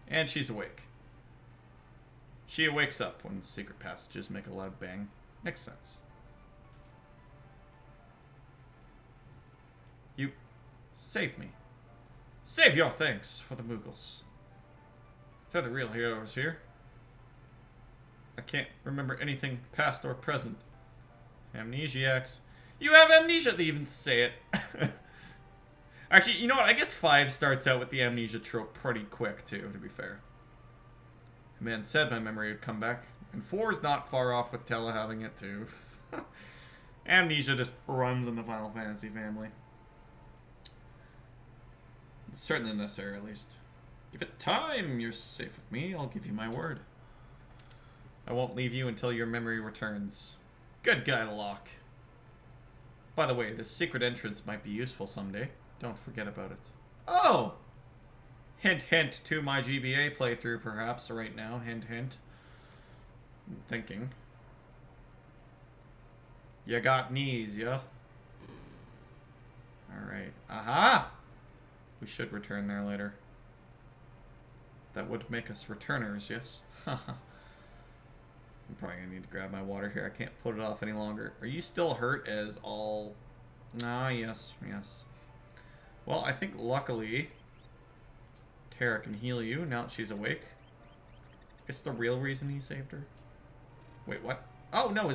And she's awake. She wakes up when secret passages make a loud bang. Makes sense. You save me. Save your thanks for the Moogles. They're the real heroes here. I can't remember anything past or present. Amnesiacs. You have amnesia! They even say it. Actually, you know what? I guess 5 starts out with the amnesia trope pretty quick, too, to be fair. The man said my memory would come back. And 4 is not far off with Tella having it, too. Amnesia just runs in the Final Fantasy family. Certainly in this era, at least. Give it time. You're safe with me. I'll give you my word. I won't leave you until your memory returns. Good guy, Locke. By the way, this secret entrance might be useful someday. Don't forget about it. Oh! Hint, hint to my GBA playthrough, perhaps, right now. Hint, hint. I'm thinking. You got knees, yeah? Alright. Aha! We should return there later. That would make us returners, yes? I'm probably gonna need to grab my water here. I can't put it off any longer. Are you still hurt as all... Ah, yes, yes. Well, I think luckily Terra can heal you now that she's awake. It's the real reason he saved her. Wait, what? Oh, no,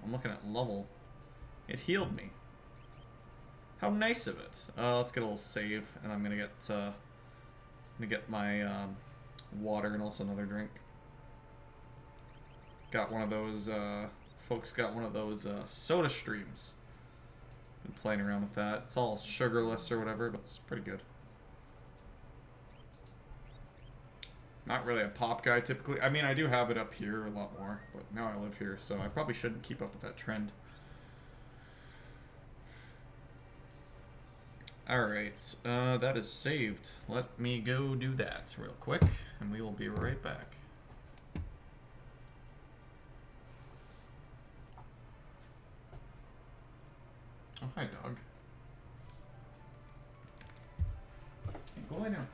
I'm looking at level. It healed me. How nice of it. Let's get a little save, and I'm gonna get my water and also another drink. Got one of those, folks got one of those soda streams. Been playing around with that. It's all sugarless or whatever, but it's pretty good. Not really a pop guy typically. I mean, I do have it up here a lot more, but now I live here, so I probably shouldn't keep up with that trend. Alright, that is saved. Let me go do that real quick, and we will be right back. Oh, hi, dog. Hey, go lie down.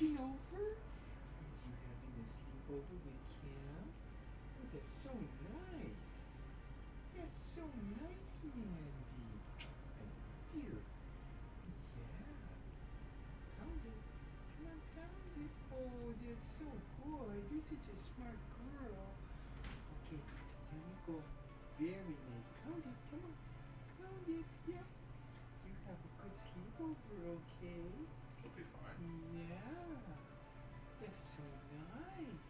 sleeping over? Are you having a sleepover with Kim? Oh, that's so nice. That's so nice, Mandy. I love you. Yeah. Pound it. Come on, pound it. Oh, that's so good. You're such a smart girl. Okay, there you go. Very nice. Pound it. Come on. Pound it. Yeah. You have a good sleepover, okay? It'll be fine. Yeah. That's so nice.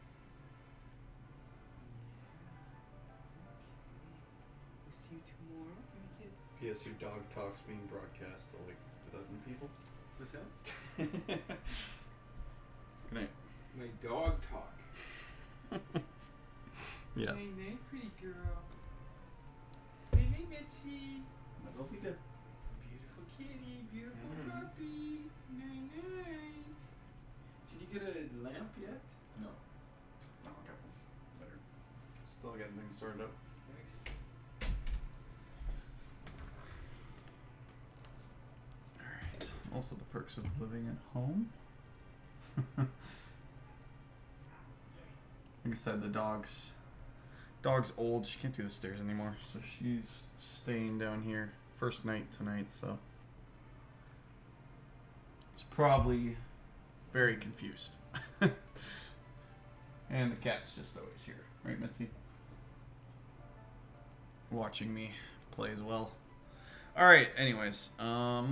Yeah. Okay. We'll see you tomorrow. Give me a kiss. P.S. Your dog talks being broadcast to like a dozen people. What's that? Good night. My dog talk. Yes. Night, night, pretty girl. Night, night, Mitzi. That'll be good. Beautiful kitty, beautiful Mm. puppy. Night, night. Did you get a lamp yet? No. No, I'll get them later. Still getting things sorted out. Alright. Also the perks of living at home. Like I said, the dog's old. She can't do the stairs anymore, so she's staying down here. First night tonight, so it's probably very confused. And the cat's just always here, right, Mitzi? Watching me play as well. All right. Anyways, I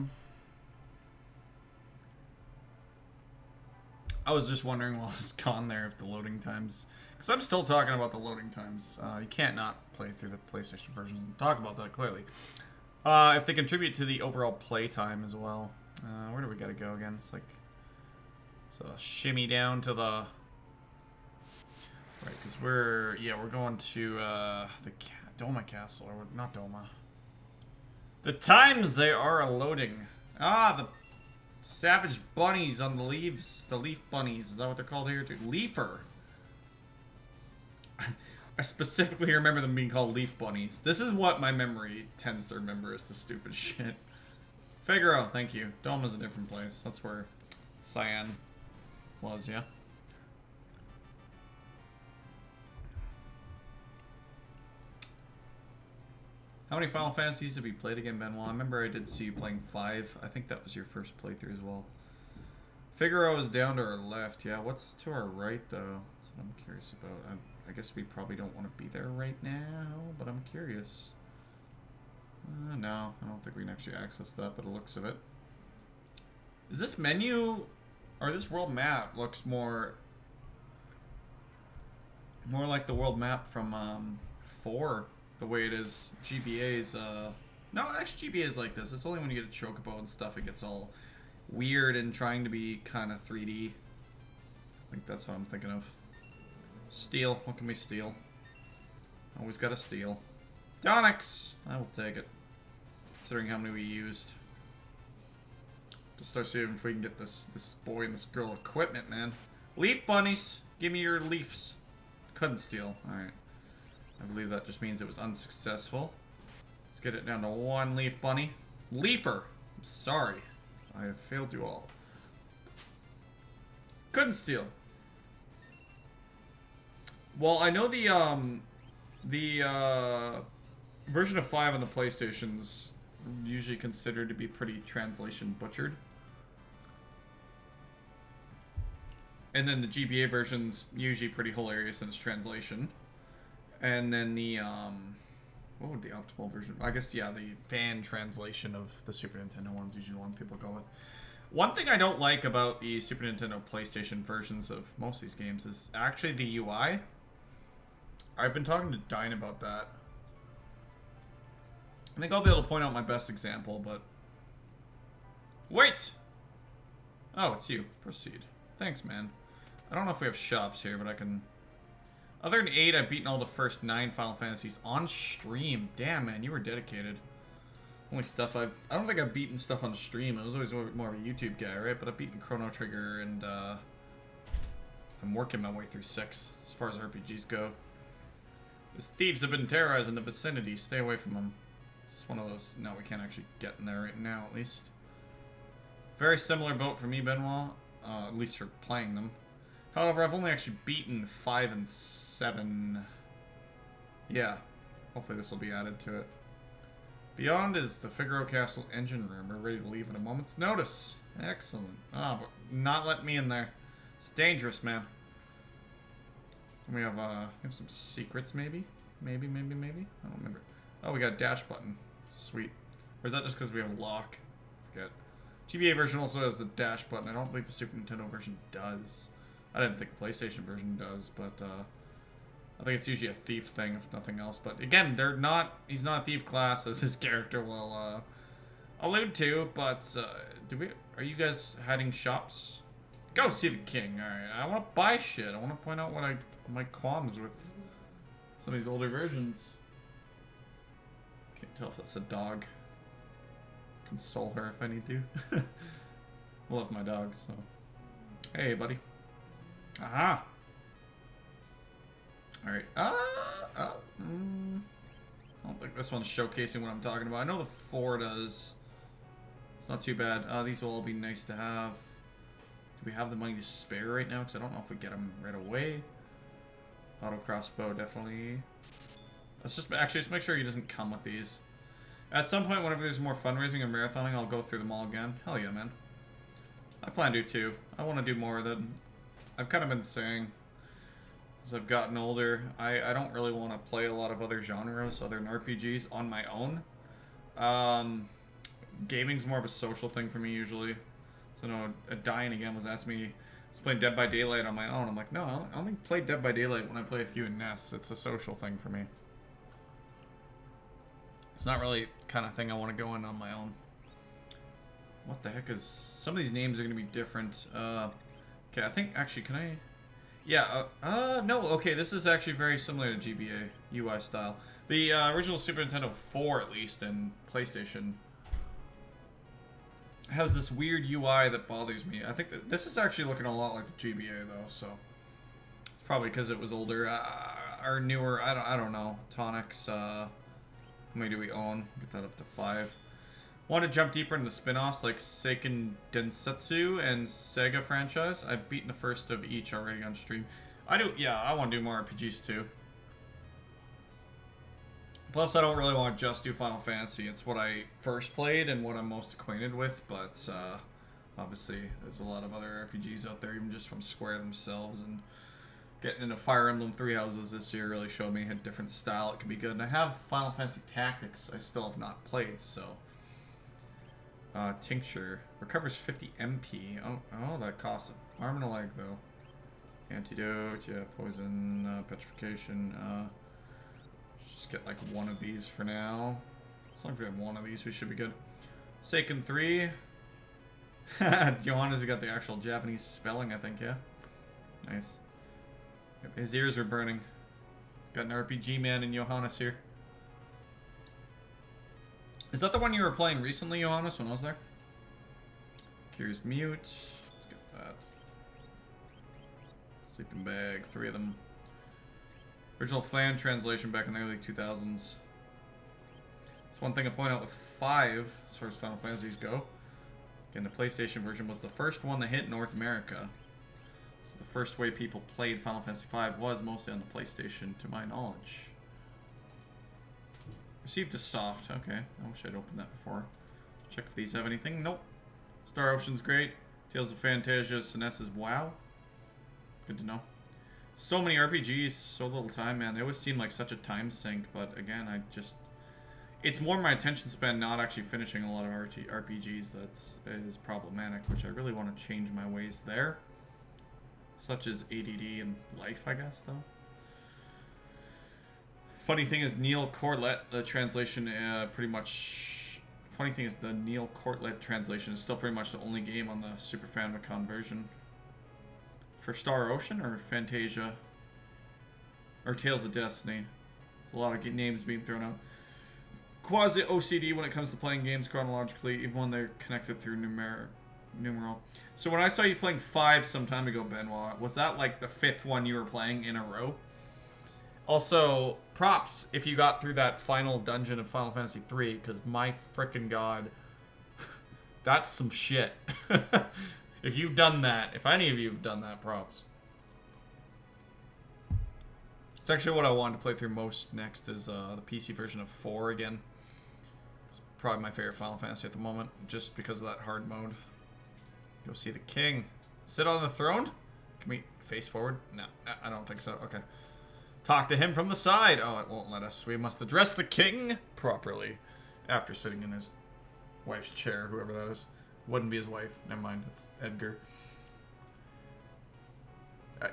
was just wondering while I was gone there if the loading times, because I'm still talking about the loading times. You can't not play through the PlayStation versions and talk about that clearly. If they contribute to the overall play time as well. Where do we gotta go again? It's like, so shimmy down to the, right, because we're going to the Doma Castle, or not Doma. The times they are loading. The savage bunnies on the leaves, the leaf bunnies. Is that what they're called here? Leafer. I specifically remember them being called leaf bunnies. This is what my memory tends to remember, is the stupid shit. Figaro, thank you. Doma's a different place. That's where Cyan was, yeah? How many Final Fantasies have you played again, Benoit? I remember I did see you playing 5. I think that was your first playthrough as well. Figaro is down to our left. Yeah, what's to our right, though? That's what I'm curious about. I guess we probably don't want to be there right now, but I'm curious. No, I don't think we can actually access that, but it looks of it. Is this menu, or this world map looks more like the world map from 4, the way it is. GBA's, no, actually GBA is like this. It's only when you get a chocobo and stuff it gets all weird and trying to be kind of 3D. I think that's what I'm thinking of. Steal. What can we steal? Always gotta steal. Tonics! I will take it. Considering how many we used. To start seeing if we can get this boy and this girl equipment, man. Leaf bunnies! Give me your leaves. Couldn't steal. Alright. I believe that just means it was unsuccessful. Let's get it down to 1 leaf bunny. Leafer! I'm sorry. I have failed you all. Couldn't steal. Well, I know the version of 5 on the PlayStation's usually considered to be pretty translation butchered. And then the GBA version's usually pretty hilarious in its translation. And then the, what would the optimal version? I guess, yeah, the fan translation of the Super Nintendo one's usually the one people go with. One thing I don't like about the Super Nintendo PlayStation versions of most of these games is actually the UI. I've been talking to Dine about that. I think I'll be able to point out my best example, but... Wait! Oh, it's you. Proceed. Thanks, man. I don't know if we have shops here, but I can... Other than 8, I've beaten all the first 9 Final Fantasies on stream. Damn, man, you were dedicated. Only stuff I don't think I've beaten stuff on stream. I was always more of a YouTube guy, right? But I've beaten Chrono Trigger, and I'm working my way through 6 as far as RPGs go. These thieves have been terrorizing the vicinity. Stay away from them. It's one of those... No, we can't actually get in there right now, at least. Very similar boat for me, Benoit. at least for playing them. However, I've only actually beaten 5 and 7. Yeah, hopefully this will be added to it. Beyond is the Figaro Castle engine room. We're ready to leave at a moment's notice. Excellent. Ah, but not letting me in there. It's dangerous, man. We have some secrets, maybe? Maybe. I don't remember. Oh, we got a dash button. Sweet. Or is that just because we have a lock? Forget. GBA version also has the dash button. I don't believe the Super Nintendo version does. I didn't think the PlayStation version does, but I think it's usually a thief thing, if nothing else. But again, they're not. He's not a thief class, as his character will allude to. But are you guys hiding shops? Go see the king. All right. I want to buy shit. I want to point out what my qualms with some of these older versions. Can't tell if that's a dog. Console her if I need to. Love my dogs. So, hey, buddy. Aha. All right. I don't think this one's showcasing what I'm talking about. I know the 4 does. It's not too bad. These will all be nice to have. Do we have the money to spare right now? Because I don't know if we get them right away. Auto crossbow, definitely. Let's make sure he doesn't come with these. At some point, whenever there's more fundraising and marathoning, I'll go through them all again. Hell yeah, man. I plan to too. I want to do more of them. I've kind of been saying, as I've gotten older, I don't really want to play a lot of other genres other than RPGs on my own. Gaming's more of a social thing for me usually. So no, Dying again was asking me, I was playing Dead by Daylight on my own. I'm like, no, I only play Dead by Daylight when I play with you and Ness. It's a social thing for me. It's not really the kind of thing I want to go in on my own. What the heck is... Some of these names are going to be different. Okay, I think... Actually, can I... Yeah, no, okay, this is actually very similar to GBA UI style. The original Super Nintendo 4, at least, and PlayStation, has this weird UI that bothers me. I think that this is actually looking a lot like the GBA, though, so... It's probably because it was older. Or newer, I don't know. Tonics, how many do we own? Get that up to 5. Want to jump deeper into the spin-offs like Seiken Densetsu and Sega franchise. I've beaten the first of each already on stream. I want to do more RPGs too. Plus, I don't really want to just do Final Fantasy. It's what I first played and what I'm most acquainted with, but obviously there's a lot of other RPGs out there, even just from Square themselves, and getting into Fire Emblem Three Houses this year really showed me a different style it could be good. And I have Final Fantasy Tactics I still have not played, so... Tincture. Recovers 50 MP. Oh, that costs an arm and a leg, though. Antidote, yeah, poison, petrification. Let's just get, like, one of these for now. As long as we have one of these, we should be good. Seiken 3. Johannes got the actual Japanese spelling, I think, yeah? Nice. His ears are burning. He's got an RPG man in Johannes here. Is that the one you were playing recently, Johannes, when I was there? Curious Mute. Let's get that. Sleeping Bag. 3 of them. Original fan translation back in the early 2000s. That's one thing to point out with 5, as far as Final Fantasies go. Again, the PlayStation version was the first one that hit North America. So the first way people played Final Fantasy V was mostly on the PlayStation, to my knowledge. Received a soft. Okay. I wish I'd opened that before. Check if these have anything. Nope. Star Ocean's great. Tales of Phantasia, Senes's wow. Good to know. So many RPGs, so little time, man. They always seem like such a time sink, but again, it's more my attention span not actually finishing a lot of RPGs that is problematic, which I really want to change my ways there. Such as ADD and life, I guess, though. Funny thing is, Neil Corlett, the translation, Funny thing is, the Neil Corlett translation is still pretty much the only game on the Super Famicom version. For Star Ocean or Fantasia? Or Tales of Destiny. There's a lot of names being thrown out. Quasi OCD when it comes to playing games chronologically, even when they're connected through numeral. So when I saw you playing 5 some time ago, Benoit, was that like the 5th one you were playing in a row? Also, props if you got through that final dungeon of Final Fantasy III, because my frickin' god, that's some shit. If you've done that, if any of you have done that, props. It's actually what I wanted to play through most next is the PC version of 4 again. It's probably my favorite Final Fantasy at the moment, just because of that hard mode. Go see the king. Sit on the throne? Can we face forward? No, I don't think so. Okay. Talk to him from the side. Oh, it won't let us. We must address the king properly. After sitting in his wife's chair, whoever that is. Wouldn't be his wife. Never mind. It's Edgar.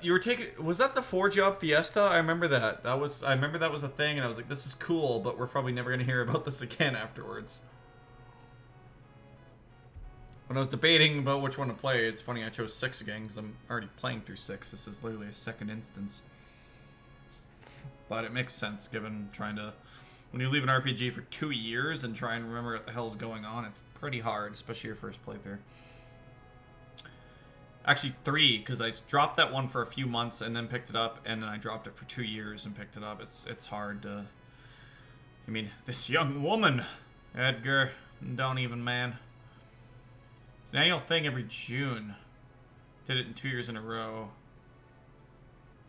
You were taking... Was that the 4-job Fiesta? I remember that. I remember that was a thing, and I was like, this is cool, but we're probably never going to hear about this again afterwards. When I was debating about which one to play, it's funny I chose 6 again, because I'm already playing through 6. This is literally a second instance. But it makes sense, given trying to... When you leave an RPG for 2 years and try and remember what the hell's going on, it's pretty hard, especially your first playthrough. Actually, 3, because I dropped that one for a few months and then picked it up, and then I dropped it for 2 years and picked it up. It's hard to... I mean, this young woman, Edgar, don't even, man. It's an annual thing every June. Did it in 2 years in a row.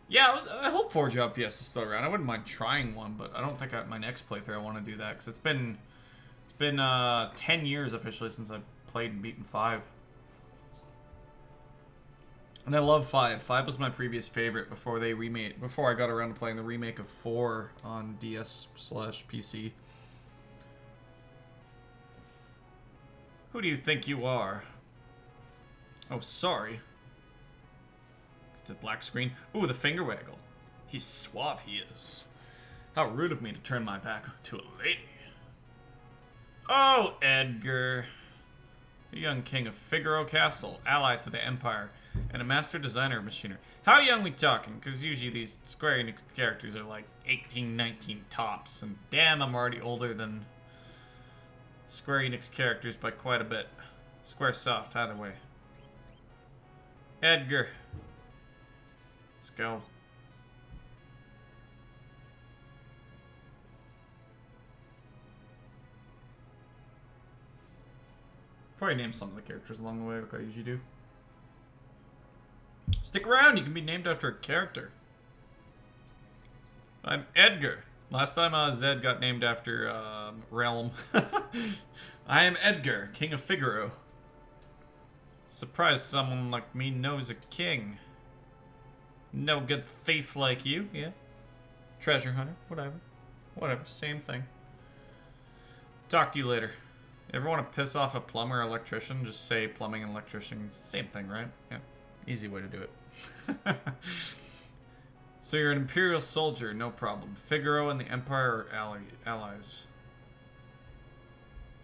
Yeah, I hope 4-job Fiesta's still around. I wouldn't mind trying one, but I don't think my next playthrough I want to do that, because it's been 10 years officially since I played and beaten 5. And I love 5. 5 was my previous favorite before I got around to playing the remake of 4 on DS/PC. Who do you think you are? Oh, sorry. The black screen. Ooh, the finger waggle. He's suave, he is. How rude of me to turn my back to a lady. Oh, Edgar. The young king of Figaro Castle, ally to the Empire, and a master designer of machinery. How young we talking? Because usually these Square Enix characters are like 18, 19 tops. And damn, I'm already older than Square Enix characters by quite a bit. Squaresoft, either way. Edgar. Let's go. Probably name some of the characters along the way, like I usually do. Stick around, you can be named after a character. I'm Edgar. Last time Zed got named after Realm. I am Edgar, King of Figaro. Surprised someone like me knows a king. No good thief like you, yeah. Treasure hunter, whatever. Whatever, same thing. Talk to you later. Ever want to piss off a plumber or electrician? Just say plumbing and electrician. Same thing, right? Yeah. Easy way to do it. So you're an Imperial soldier, no problem. Figaro and the Empire are allies.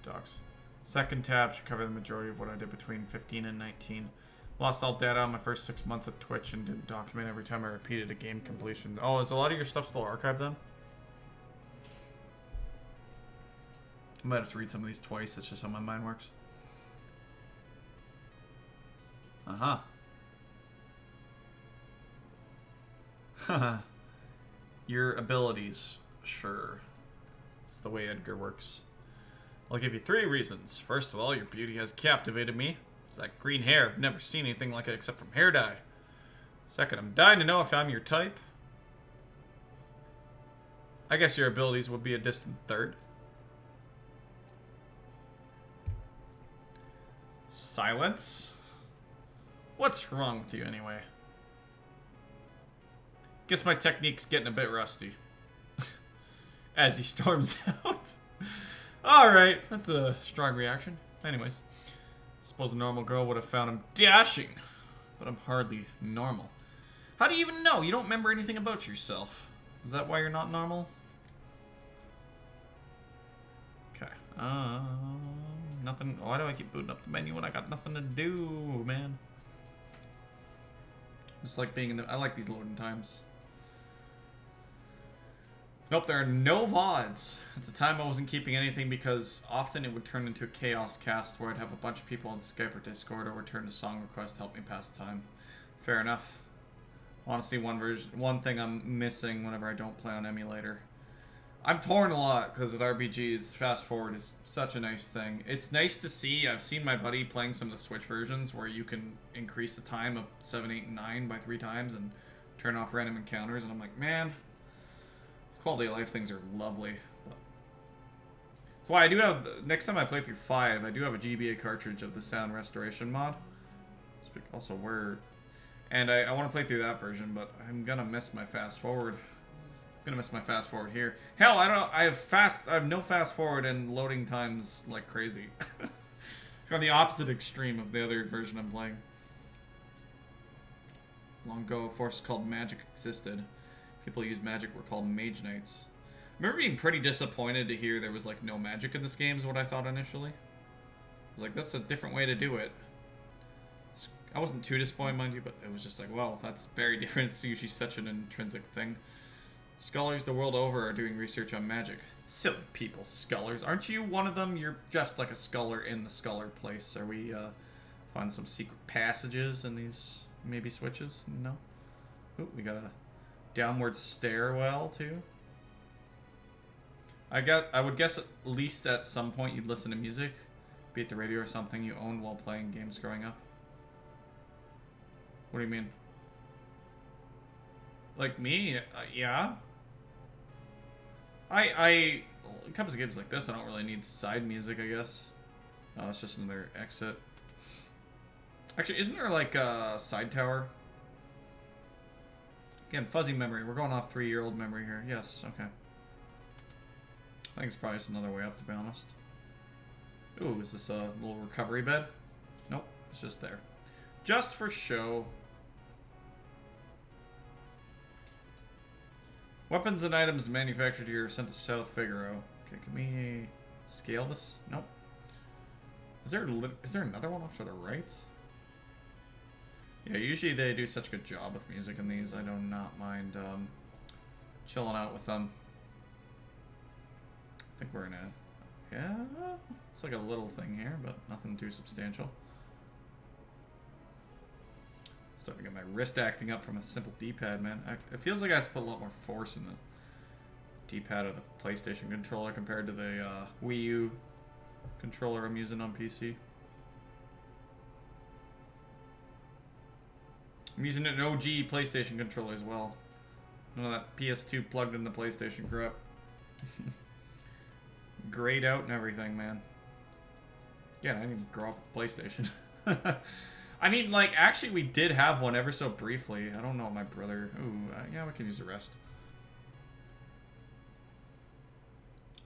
Docs. Second tab should cover the majority of what I did between 15 and 19. Lost all data on my first 6 months of Twitch and didn't document every time I repeated a game completion. Oh, is a lot of your stuff still archived then? I might have to read some of these twice. That's just how my mind works. Uh-huh. Haha. Your abilities. Sure. It's the way Edgar works. I'll give you 3 reasons. First of all, your beauty has captivated me. It's that green hair. I've never seen anything like it except from hair dye. Second, I'm dying to know if I'm your type. I guess your abilities would be a distant third. Silence? What's wrong with you anyway? Guess my technique's getting a bit rusty. As he storms out. Alright, that's a strong reaction. Anyways. Suppose a normal girl would have found him dashing. But I'm hardly normal. How do you even know? You don't remember anything about yourself. Is that why you're not normal? Okay. Nothing. Why do I keep booting up the menu when I got nothing to do, man? Just like being in the... I like these loading times. Nope, there are no VODs. At the time, I wasn't keeping anything because often it would turn into a chaos cast where I'd have a bunch of people on Skype or Discord or return to song request to help me pass time. Fair enough. Honestly, one thing I'm missing whenever I don't play on emulator. I'm torn a lot because with RPGs, fast forward is such a nice thing. It's nice to see. I've seen my buddy playing some of the Switch versions where you can increase the time of 7, 8, and 9 by 3 times and turn off random encounters, and I'm like, man, these quality of life things are lovely. That's why I do have, next time I play through 5, I do have a GBA cartridge of the sound restoration mod. Also, where... And I want to play through that version, but I'm gonna miss my fast forward. I'm gonna miss my fast forward here. Hell, I have no fast forward and loading times like crazy. On the opposite extreme of the other version I'm playing. Long ago, a force called magic existed. People who used magic were called mage knights. I remember being pretty disappointed to hear there was like no magic in this game is what I thought initially. I was like, that's a different way to do it. I wasn't too disappointed, mind you, but it was just like, well, that's very different. It's usually such an intrinsic thing. Scholars the world over are doing research on magic. Silly people, scholars. Aren't you one of them? You're just like a scholar in the scholar place. Are we, find some secret passages in these, maybe switches? No? Ooh, we got a downward stairwell, too. I would guess at least at some point you'd listen to music. Be it the radio or something you owned while playing games growing up. What do you mean? Like me? Yeah. When it comes to games like this, I don't really need side music, I guess. Oh, it's just another exit. Actually, isn't there like a side tower? Again, fuzzy memory. We're going off 3-year-old memory here. Yes, okay. I think it's probably just another way up, to be honest. Ooh, is this a little recovery bed? Nope, it's just there. Just for show. Weapons and items manufactured here are sent to South Figaro. Okay, can we scale this? Nope. Is there another one off to the right? Yeah, usually they do such a good job with music in these. I do not mind chilling out with them. I think we're in a... Yeah? It's like a little thing here, but nothing too substantial. Starting to get my wrist acting up from a simple D-pad, man. It feels like I have to put a lot more force in the D-pad of the PlayStation controller compared to the Wii U controller I'm using on PC. I'm using an OG PlayStation controller as well. None of that PS2 plugged into PlayStation crap. Grayed out and everything, man. Again, I didn't even grow up with PlayStation. I mean, like, actually, we did have one ever so briefly. I don't know, my brother. Ooh, yeah, we can use the rest.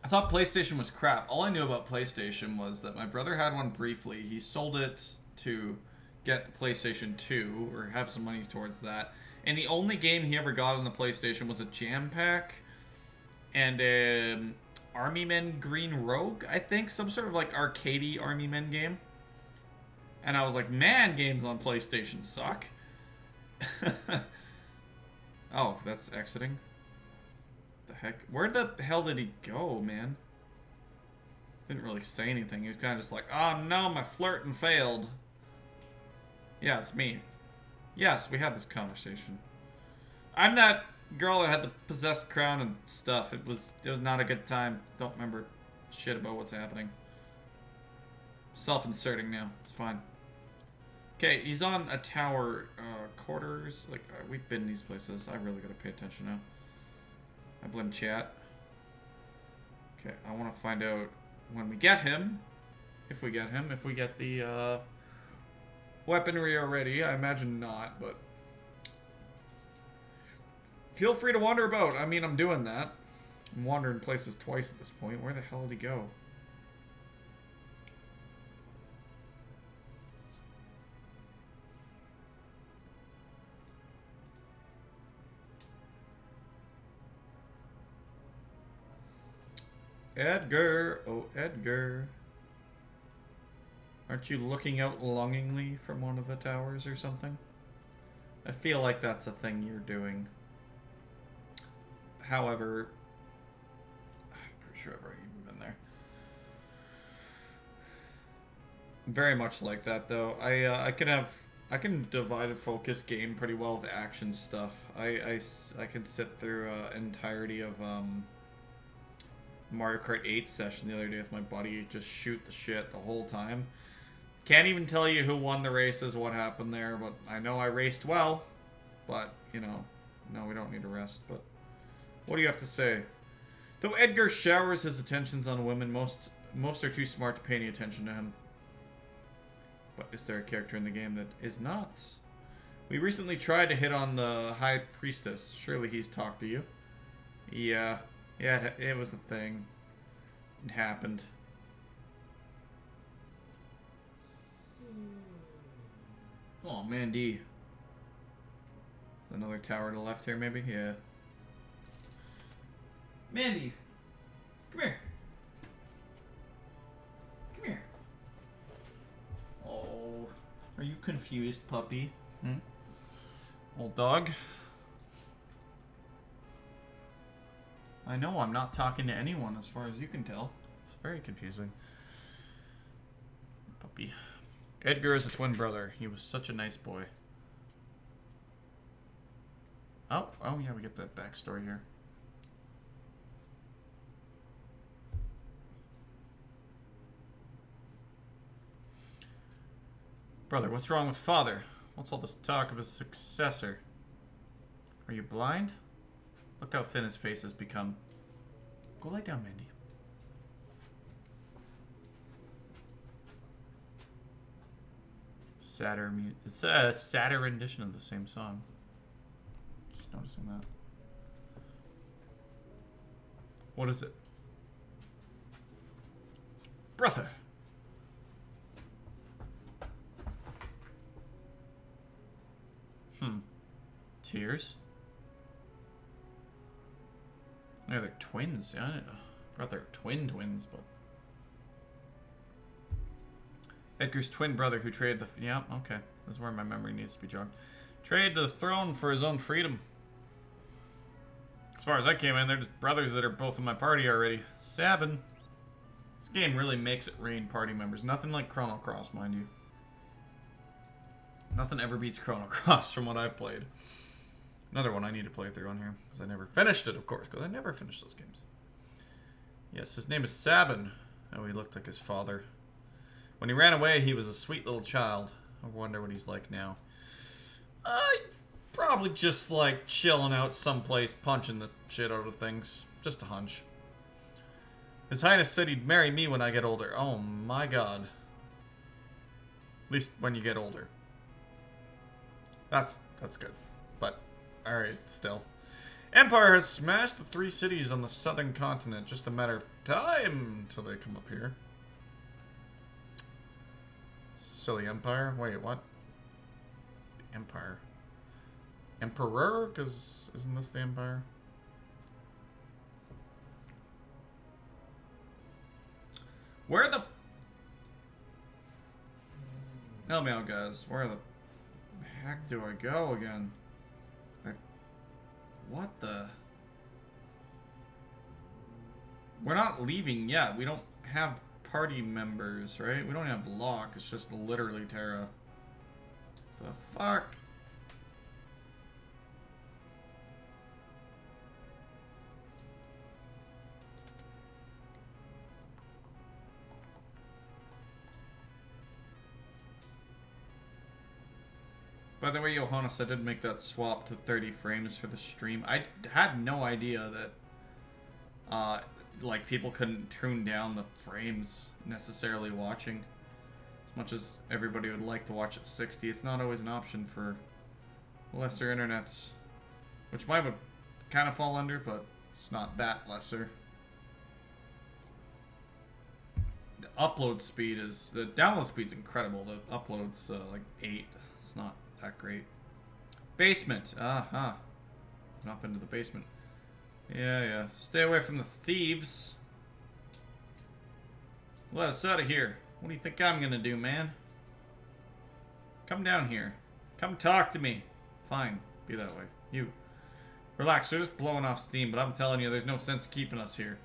I thought PlayStation was crap. All I knew about PlayStation was that my brother had one briefly. He sold it to get the PlayStation 2, or have some money towards that. And the only game he ever got on the PlayStation was a Jam Pack and Army Men Green Rogue, I think. Some sort of, like, arcadey Army Men game. And I was like, man, games on PlayStation suck. Oh, that's exiting. The heck? Where the hell did he go, man? Didn't really say anything. He was kind of just like, oh no, my flirting failed. Yeah, it's me. Yes, we had this conversation. I'm that girl that had the possessed crown and stuff. It was not a good time. Don't remember shit about what's happening. Self-inserting now. It's fine. Okay, he's on a tower. Quarters. Like, we've been in these places. I really gotta pay attention now. I blame chat. Okay, I want to find out when we get him. If we get him. If we get the weaponry already. I imagine not, but... Feel free to wander about. I mean, I'm doing that. I'm wandering places twice at this point. Where the hell did he go? Edgar! Oh, Edgar. Aren't you looking out longingly from one of the towers or something? I feel like that's a thing you're doing. However, I'm pretty sure I've already been there. Very much like that, though. I can divide a focus game pretty well with action stuff. I can sit through entirety of Mario Kart 8 session the other day with my buddy. Just shoot the shit the whole time. Can't even tell you who won the races, what happened there, but I know I raced well. But, you know, no, we don't need to rest, but what do you have to say? Though Edgar showers his attentions on women, most are too smart to pay any attention to him. But is there a character in the game that is not? We recently tried to hit on the High Priestess. Surely he's talked to you. Yeah, it was a thing. It happened. Oh, Mandy. Another tower to the left here, maybe? Yeah. Mandy! Come here! Come here. Oh, are you confused, puppy? Hmm? Old dog? I know, I'm not talking to anyone as far as you can tell. It's very confusing. Puppy. Edgar is a twin brother. He was such a nice boy. Oh yeah, we get that backstory here. Brother, what's wrong with father? What's all this talk of his successor? Are you blind? Look how thin his face has become. Go lie down, Mandy. It's a sadder rendition of the same song. Just noticing that. What is it? Brother! Tears? Yeah, they're twins. Yeah, I thought they were twins, but... Edgar's twin brother who traded the... Yeah, okay. This is where my memory needs to be jogged. Traded the throne for his own freedom. As far as I came in, they're just brothers that are both in my party already. Sabin. This game really makes it rain party members. Nothing like Chrono Cross, mind you. Nothing ever beats Chrono Cross from what I've played. Another one I need to play through on here. Because I never finished it, of course. Because I never finished those games. Yes, his name is Sabin. Oh, he looked like his father. When he ran away, he was a sweet little child. I wonder what he's like now. Probably just like chilling out someplace, punching the shit out of things. Just a hunch. His Highness said he'd marry me when I get older. Oh my god. At least when you get older. That's good. But, alright, still. Empire has smashed the 3 cities on the southern continent. Just a matter of time till they come up here. Silly Empire? Wait, what? Empire. Emperor? Because isn't this the Empire? Where the... Help me out, guys. Where the heck do I go again? What the... We're not leaving yet. We don't have party members, right? We don't have Locke. It's just literally Terra. The fuck? By the way, Johannes, I did make that swap to 30 frames for the stream. I had no idea that, like, people couldn't tune down the frames necessarily watching. As much as everybody would like to watch at 60, it's not always an option for lesser internets. Which mine would kind of fall under, but it's not that lesser. The upload speed is... The download speed's incredible. The upload's, like, 8. It's not that great. Basement. Uh-huh. Not been to the basement. Yeah. Stay away from the thieves. Let us out of here. What do you think I'm gonna do, man? Come down here. Come talk to me. Fine. Be that way. You. Relax. They're just blowing off steam, but I'm telling you, there's no sense keeping us here.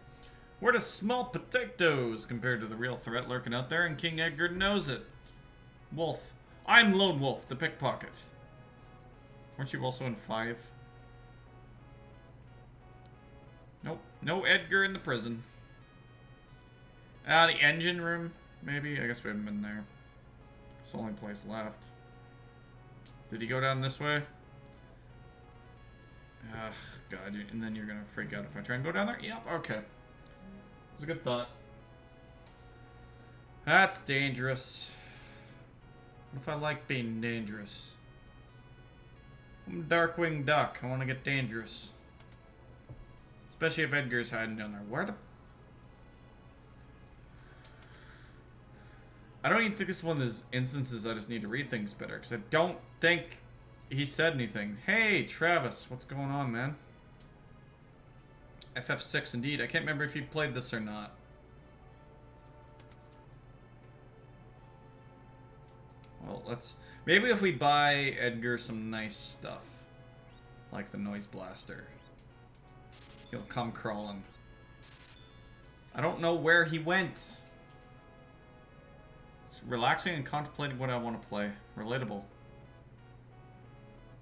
We're the small potatoes compared to the real threat lurking out there, and King Edgar knows it. Wolf. I'm Lone Wolf, the pickpocket. Weren't you also in 5? Nope. No Edgar in the prison. The engine room, maybe? I guess we haven't been there. It's the only place left. Did he go down this way? Ugh, God, and then you're gonna freak out if I try and go down there? Yep, okay. It's a good thought. That's dangerous. What if I like being dangerous? I'm a Darkwing Duck. I want to get dangerous. Especially if Edgar's hiding down there. Where the... I don't even think this is one of those instances I just need to read things better. Because I don't think he said anything. Hey, Travis. What's going on, man? FF6 indeed. I can't remember if you played this or not. Well, let's... Maybe if we buy Edgar some nice stuff. Like the Noise Blaster. He'll come crawling. I don't know where he went. It's relaxing and contemplating what I want to play. Relatable.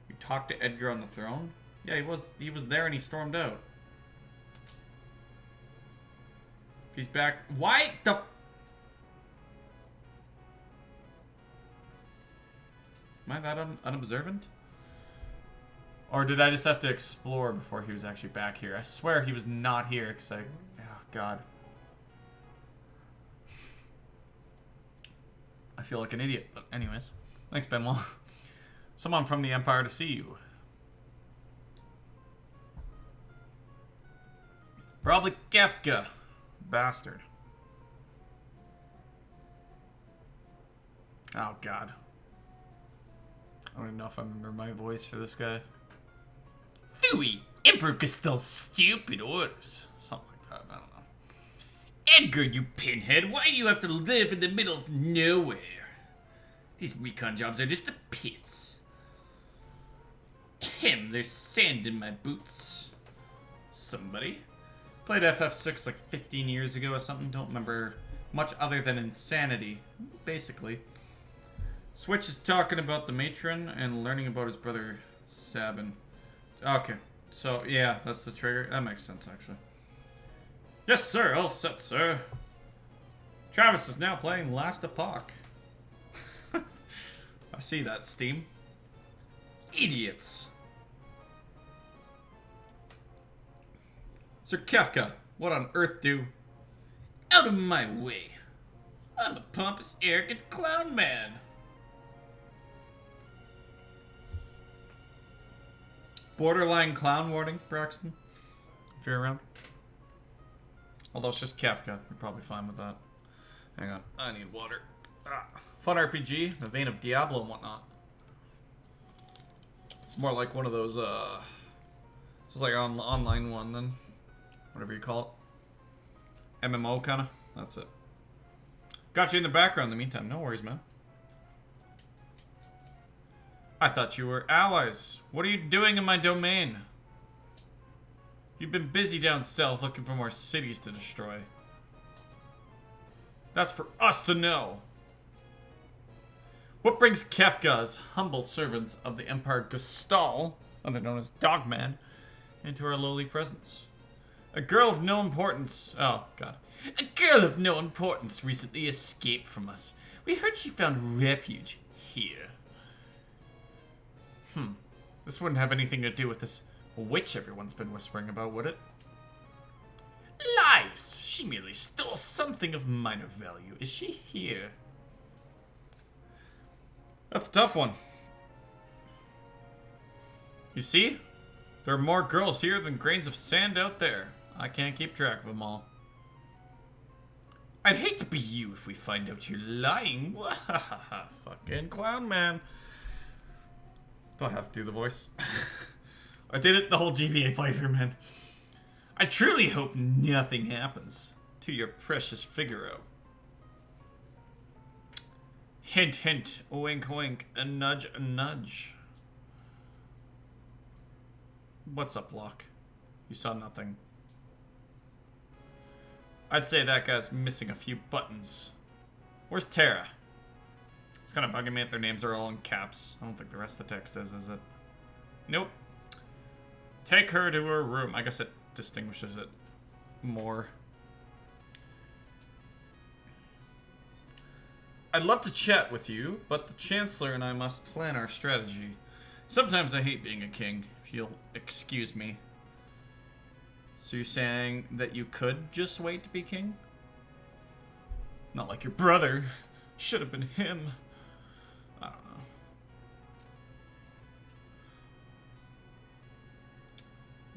You talked to Edgar on the throne? Yeah, he was there and he stormed out. If he's back... Why the... Am I that unobservant? Or did I just have to explore before he was actually back here? I swear he was not here because I... Oh, God. I feel like an idiot. But anyways. Thanks, Benoit. Someone from the Empire to see you. Probably Kefka. Bastard. Oh, God. I don't even know if I remember my voice for this guy. Phooey! Emperor Castell's stupid orders. Something like that, I don't know. Edgar, you pinhead, why do you have to live in the middle of nowhere? These recon jobs are just the pits. There's sand in my boots. Somebody? Played FF6 like 15 years ago or something, don't remember much other than insanity, basically. Switch is talking about the matron and learning about his brother Sabin. Okay, so yeah, that's the trigger. That makes sense, actually. Yes, sir. All set, sir. Travis is now playing Last Epoch. I see that, Steam. Idiots. Sir Kefka, what on earth do? Out of my way. I'm a pompous, arrogant clown man. Borderline clown warning, Braxton. If you're around. Although it's just Kefka. You're probably fine with that. Hang on. I need water. Fun RPG. The vein of Diablo and whatnot. It's more like one of those, This is like an online one then. Whatever you call it. MMO kinda. That's it. Got you in the background in the meantime. No worries, man. I thought you were allies. What are you doing in my domain? You've been busy down south looking for more cities to destroy. That's for us to know. What brings Kefka, as humble servants of the Empire Gestalt, other known as Dogman, into our lowly presence? A girl of no importance. Oh, God. A girl of no importance recently escaped from us. We heard she found refuge here. This wouldn't have anything to do with this witch everyone's been whispering about, would it? Lies! She merely stole something of minor value. Is she here? That's a tough one. You see? There are more girls here than grains of sand out there. I can't keep track of them all. I'd hate to be you if we find out you're lying. Fucking clown man. Do I have to do the voice? I did it the whole GBA playthrough, man. I truly hope nothing happens to your precious Figaro. Hint, hint, wink, wink, a nudge, a nudge. What's up, Locke? You saw nothing. I'd say that guy's missing a few buttons. Where's Tara? It's kind of bugging me that their names are all in caps. I don't think the rest of the text is it? Nope. Take her to her room. I guess it distinguishes it more. I'd love to chat with you, but the Chancellor and I must plan our strategy. Sometimes I hate being a king, if you'll excuse me. So you're saying that you could just wait to be king? Not like your brother. Should have been him. I don't know.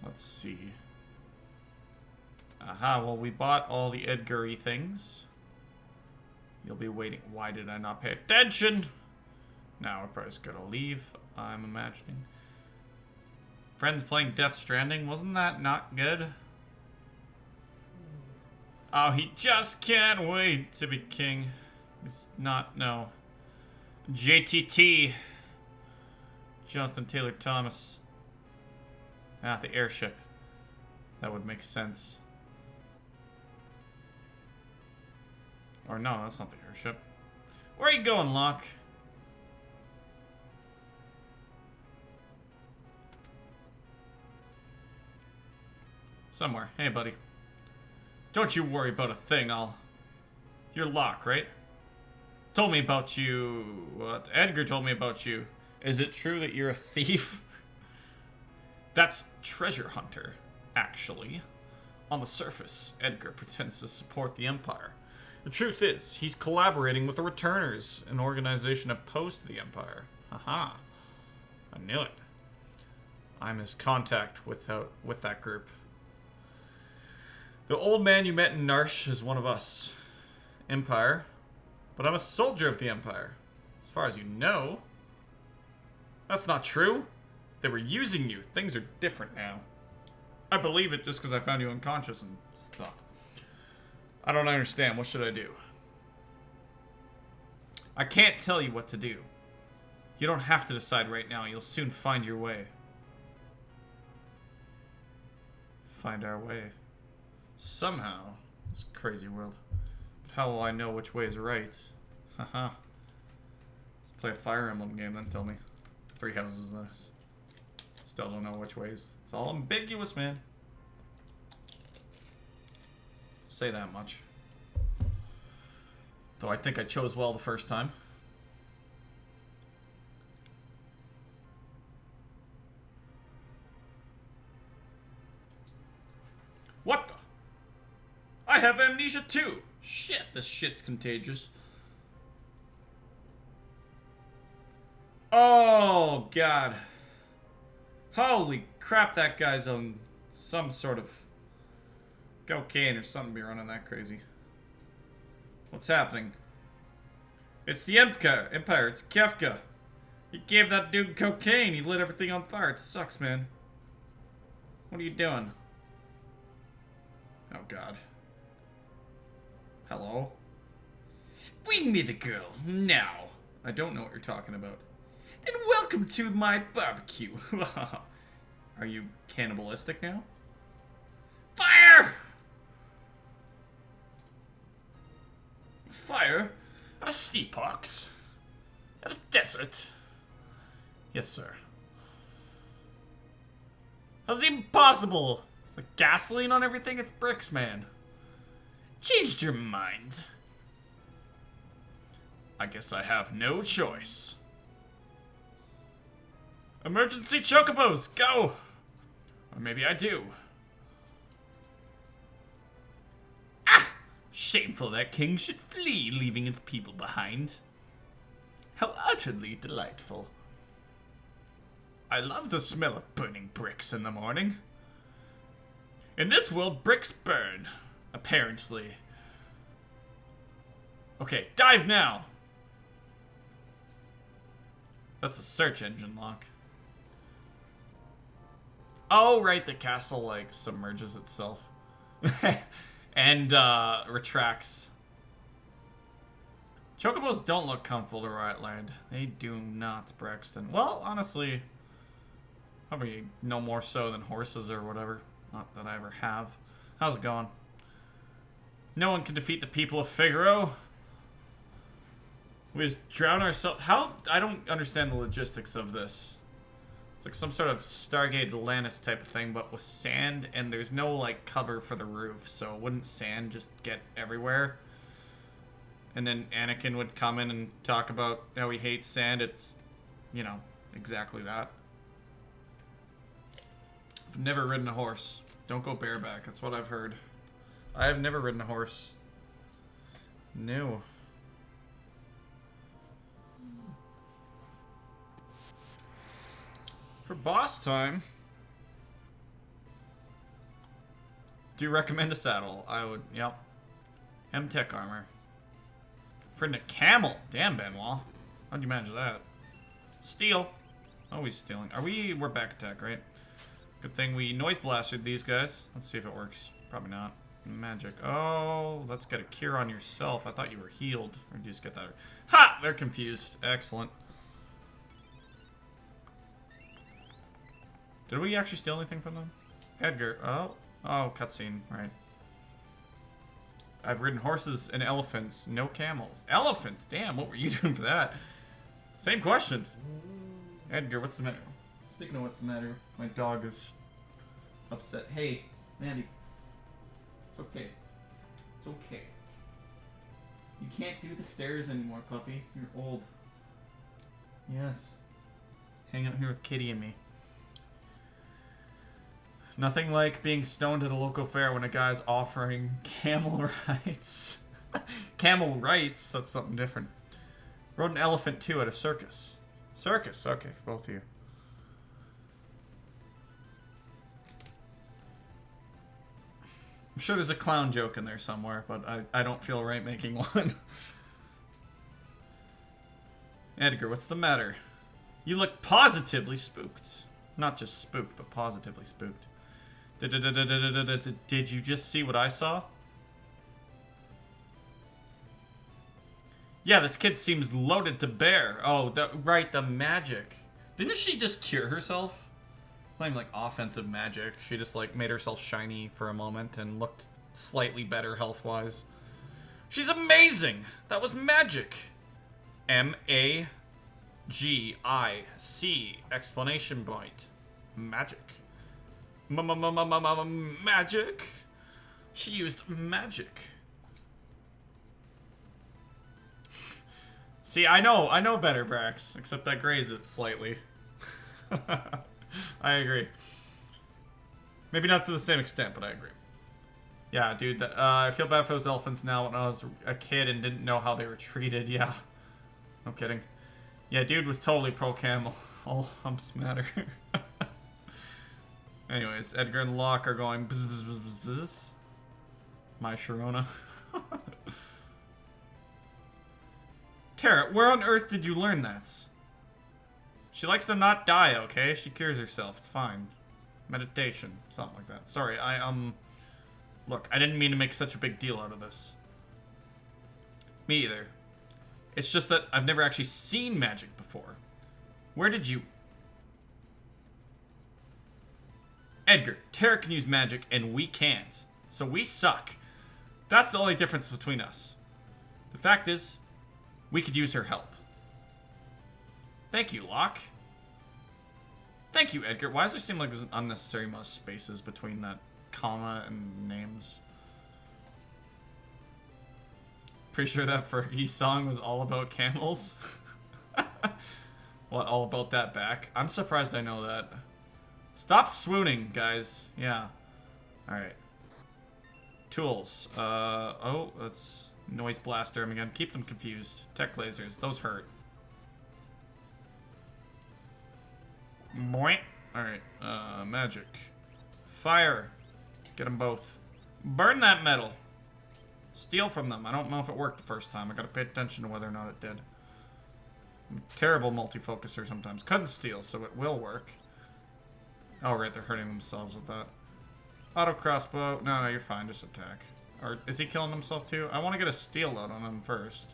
Let's see. Aha, well, we bought all the Edgar-y things. You'll be waiting. Why did I not pay attention? Now we're probably just gonna leave, I'm imagining. Friends playing Death Stranding. Wasn't that not good? Oh, he just can't wait to be king. It's not, no. JTT. Jonathan Taylor Thomas. Ah, the airship. That would make sense. Or no, that's not the airship. Where are you going, Locke? Somewhere. Hey, buddy. Don't you worry about a thing, You're Locke, right? Told me about you... What? Edgar told me about you. Is it true that you're a thief? That's treasure hunter, actually. On the surface, Edgar pretends to support the Empire. The truth is, he's collaborating with the Returners, an organization opposed to the Empire. Haha. I knew it. I'm his contact with that group. The old man you met in Narsh is one of us. Empire. But I'm a soldier of the Empire. As far as you know. That's not true. They were using you. Things are different now. I believe it just because I found you unconscious and stuff. I don't understand. What should I do? I can't tell you what to do. You don't have to decide right now. You'll soon find your way. Find our way. Somehow. This crazy world. But how will I know which way is right? Haha. Let's play a Fire Emblem game then, tell me. 3 houses, this. Still don't know which ways. It's all ambiguous, man. Say that much. Though I think I chose well the first time. What the? I have amnesia too! Shit, this shit's contagious. Oh, God. Holy crap, that guy's on some sort of cocaine or something be running that crazy. What's happening? It's the Empire. It's Kefka. He gave that dude cocaine. He lit everything on fire. It sucks, man. What are you doing? Oh, God. Hello? Bring me the girl, now. I don't know what you're talking about. Then welcome to my barbecue. Are you cannibalistic now? Fire! Fire? At a seapox? At a desert? Yes, sir. How's it even possible? It's like gasoline on everything? It's bricks, man. Changed your mind. I guess I have no choice. Emergency chocobos, go! Or maybe I do. Ah! Shameful that king should flee, leaving its people behind. How utterly delightful. I love the smell of burning bricks in the morning. In this world, bricks burn. Apparently. Okay, dive now! That's a search engine lock. Oh, right, the castle, like, submerges itself. And, retracts. Chocobos don't look comfortable to Riot Land. They do not, Braxton. Well, honestly, probably no more so than horses or whatever. Not that I ever have. How's it going? No one can defeat the people of Figaro. We just drown ourselves. How? I don't understand the logistics of this. It's like some sort of Stargate Atlantis type of thing, but with sand, and there's no, like, cover for the roof, so wouldn't sand just get everywhere? And then Anakin would come in and talk about how he hates sand. It's, you know, exactly that. I've never ridden a horse. Don't go bareback. That's what I've heard. I have never ridden a horse. No. For boss time, do you recommend a saddle? I would, yep. M-Tech armor. For a camel. Damn, Benoit. How'd you manage that? Steal. Always stealing. We're back attack, right? Good thing we noise blasted these guys. Let's see if it works. Probably not. Magic. Oh, let's get a cure on yourself. I thought you were healed. Or did you just get that? Ha! They're confused. Excellent. Did we actually steal anything from them? Edgar. Oh, cutscene. Right. I've ridden horses and elephants. No camels. Elephants? Damn, what were you doing for that? Same question. Edgar, what's the matter? Speaking of what's the matter, my dog is upset. Hey, Mandy. It's okay. It's okay. You can't do the stairs anymore, puppy. You're old. Yes. Hang out here with Kitty and me. Nothing like being stoned at a local fair when a guy's offering camel rides. Camel rights? That's something different. Rode an elephant too at a circus. Circus? Okay, for both of you. I'm sure there's a clown joke in there somewhere, but I don't feel right making one. Edgar, what's the matter? You look positively spooked. Not just spooked, but positively spooked. Did you just see what I saw? Yeah, this kid seems loaded to bear. Oh, right, the magic. Didn't she just cure herself? It's not even like offensive magic. She just like made herself shiny for a moment and looked slightly better health-wise. She's amazing! That was magic! M-A-G-I-C! Explanation point. Magic. Magic? She used magic. See, I know better, Brax. Except I graze it slightly. I agree. Maybe not to the same extent, but I agree. Yeah, dude, I feel bad for those elephants now when I was a kid and didn't know how they were treated. Yeah. No kidding. Yeah, dude was totally pro-camel. All humps matter. Anyways, Edgar and Locke are going bzz bzz bzz bzz bzz. My Sharona. Tara, where on earth did you learn that? She likes to not die, okay? She cures herself. It's fine. Meditation. Something like that. Sorry, Look, I didn't mean to make such a big deal out of this. Me either. It's just that I've never actually seen magic before. Where did you... Edgar, Tara can use magic and we can't. So we suck. That's the only difference between us. The fact is, we could use her help. Thank you, Locke. Thank you, Edgar. Why does there seem like there's an unnecessary amount of spaces between that comma and names? Pretty sure that Fergie song was all about camels. What, all about that back? I'm surprised I know that. Stop swooning, guys. Yeah. Alright. Tools. Oh, let's noise blaster them again. Keep them confused. Tech lasers. Those hurt. Boink. Alright. Magic. Fire. Get them both. Burn that metal. Steal from them. I don't know if it worked the first time. I gotta pay attention to whether or not it did. I'm a terrible multifocuser sometimes. Cut and steal, so it will work. Oh, right, they're hurting themselves with that. Auto crossbow. No, you're fine. Just attack. Or is he killing himself too? I want to get a steal out on him first.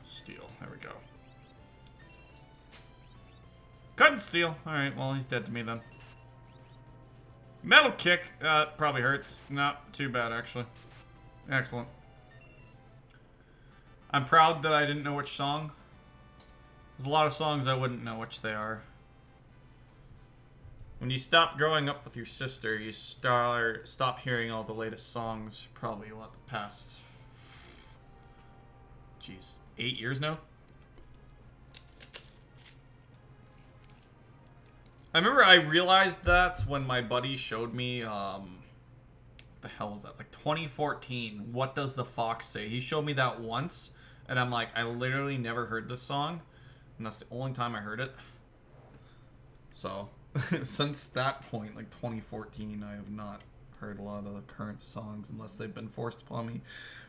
Steal. There we go. Cut and steal. Alright, well, he's dead to me then. Metal kick. Probably hurts. Not too bad, actually. Excellent. I'm proud that I didn't know which song. There's a lot of songs I wouldn't know which they are. When you stop growing up with your sister, you stop hearing all the latest songs. Probably what, the past, jeez, 8 years now. I remember I realized that when my buddy showed me, what the hell was that? Like 2014. What Does the Fox Say? He showed me that once, and I'm like, I literally never heard this song, and that's the only time I heard it. So. Since that point, like 2014, I have not heard a lot of the current songs unless they've been forced upon me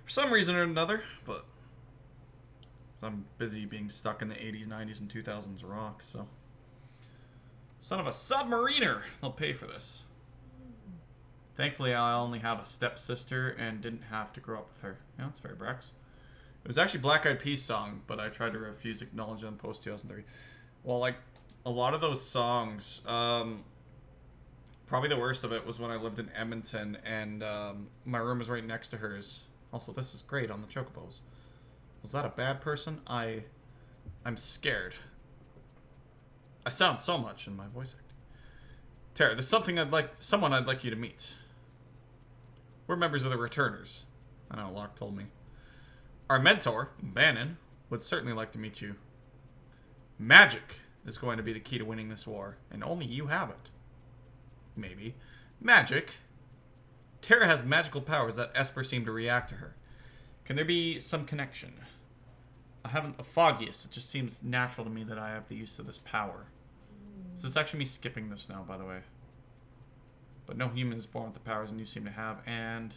for some reason or another, but I'm busy being stuck in the 80s, 90s, and 2000s rock, so. Son of a submariner! They'll pay for this. Thankfully, I only have a stepsister and didn't have to grow up with her. Yeah, that's fair, Brax. It was actually Black Eyed Peas song, but I tried to refuse acknowledge it on post 2003. Well, like, a lot of those songs, probably the worst of it was when I lived in Edmonton and my room was right next to hers. Also, this is great on the Chocobos. Was that a bad person? I'm scared. I sound so much in my voice acting. Tara, there's someone I'd like you to meet. We're members of the Returners. I know, Locke told me. Our mentor, Bannon, would certainly like to meet you. Magic is going to be the key to winning this war, and only you have it. Maybe. Magic. Tara has magical powers that Esper seem to react to her. Can there be some connection? I haven't the foggiest. It just seems natural to me that I have the use of this power. So this is actually me skipping this now, by the way. But no human is born with the powers and you seem to have, and...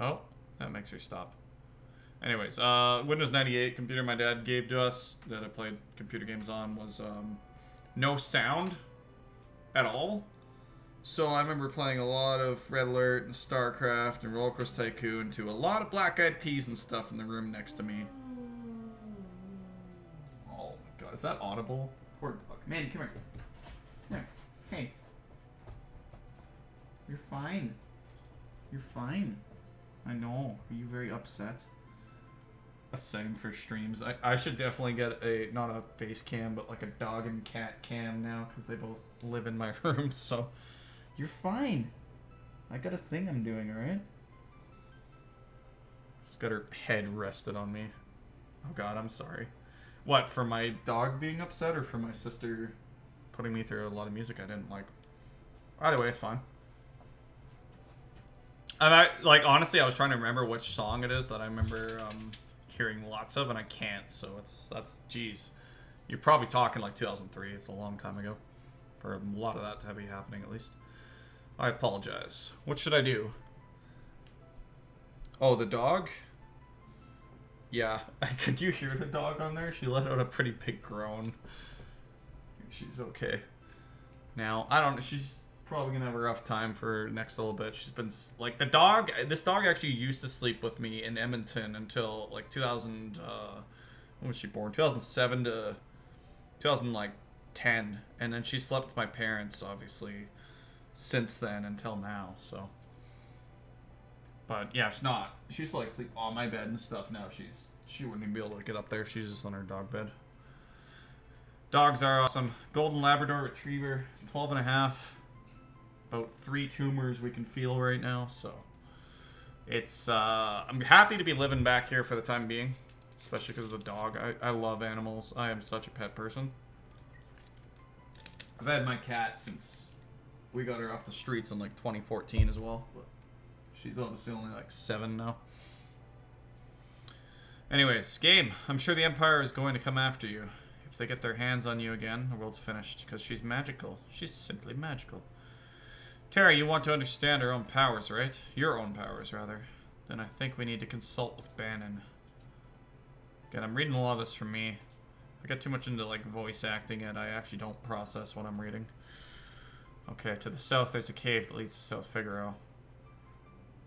Oh, that makes her stop. Anyways, Windows 98 computer my dad gave to us that I played computer games on was no sound at all. So I remember playing a lot of Red Alert and StarCraft and Roller Coaster Tycoon to a lot of Black Eyed Peas and stuff in the room next to me. Oh my god, is that audible? Poor fuck. Manny, come here. Come here. Hey. You're fine. You're fine. I know. Are you very upset? A setting for streams. I should definitely get a, not a face cam, but like a dog and cat cam now, because they both live in my room, so. You're fine. I got a thing I'm doing, alright? She's got her head rested on me. Oh god, I'm sorry. What, for my dog being upset, or for my sister putting me through a lot of music I didn't like? Either way, it's fine. Like, honestly, I was trying to remember which song it is that I remember, hearing lots of, and I can't, so that's geez. You're probably talking like 2003, it's a long time ago. For a lot of that to be happening, at least. I apologize. What should I do? Oh, the dog? Yeah. Could you hear the dog on there? She let out a pretty big groan. I think she's okay. Now, I don't know, she's probably gonna have a rough time for next little bit. She's been like this dog actually used to sleep with me in Edmonton until like 2000 when was she born? 2007 to 2010, and then she slept with my parents obviously since then until now. So, but yeah, she used to like sleep on my bed and stuff. Now she wouldn't even be able to get up there. She's just on her dog bed. Dogs are awesome. Golden Labrador Retriever, 12 and a half. About 3 tumors we can feel right now, so it's I'm happy to be living back here for the time being, especially because of the dog. I love animals. I am such a pet person. I've had my cat since we got her off the streets in like 2014 as well, but she's obviously only like 7 now. Anyways, game. I'm sure the Empire is going to come after you. If they get their hands on you again, the world's finished, because she's magical. She's simply magical. Tara, you want to understand our own powers, right? Your own powers, rather. Then I think we need to consult with Bannon. Again, I'm reading a lot of this from me. If I get too much into, like, voice acting it, I actually don't process what I'm reading. Okay, to the south, there's a cave that leads to South Figaro.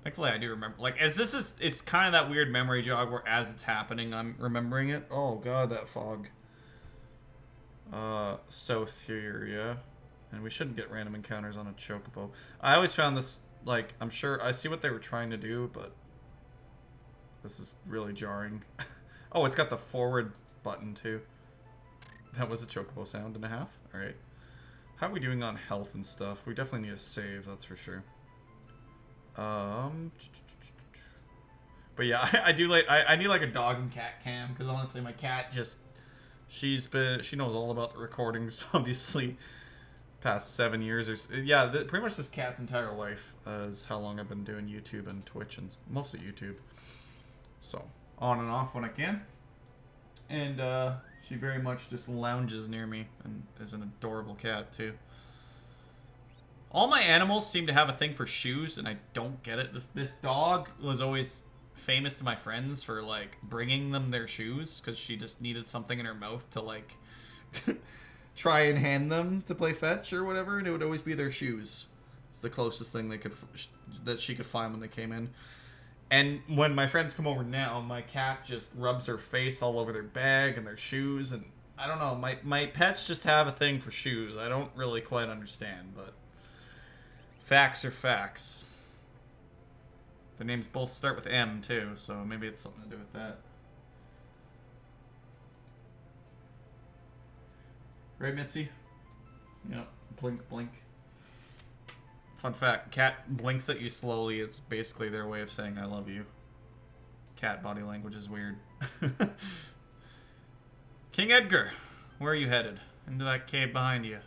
Thankfully, I do remember. Like, it's kind of that weird memory jog where as it's happening, I'm remembering it. Oh, God, that fog. South here, yeah. And we shouldn't get random encounters on a chocobo. I always found this, like, I'm sure, I see what they were trying to do, but this is really jarring. Oh, it's got the forward button, too. That was a chocobo sound and a half. Alright. How are we doing on health and stuff? We definitely need a save, that's for sure. But yeah, I do like I need like a dog and cat cam because honestly my cat just she knows all about the recordings obviously past 7 years or yeah pretty much this cat's entire life is how long I've been doing YouTube and Twitch and mostly YouTube, so on and off when I can, and she very much just lounges near me and is an adorable cat too. All my animals seem to have a thing for shoes, and I don't get it. This dog was always famous to my friends for, like, bringing them their shoes, because she just needed something in her mouth to, like, try and hand them to play fetch or whatever, and it would always be their shoes. It's the closest thing that she could find when they came in. And when my friends come over now, my cat just rubs her face all over their bag and their shoes, and I don't know, my pets just have a thing for shoes. I don't really quite understand, but facts are facts. Their names both start with M, too, so maybe it's something to do with that. Right, Mitzi? Yep. Blink, blink. Fun fact, cat blinks at you slowly. It's basically their way of saying I love you. Cat body language is weird. King Edgar, where are you headed? Into that cave behind you.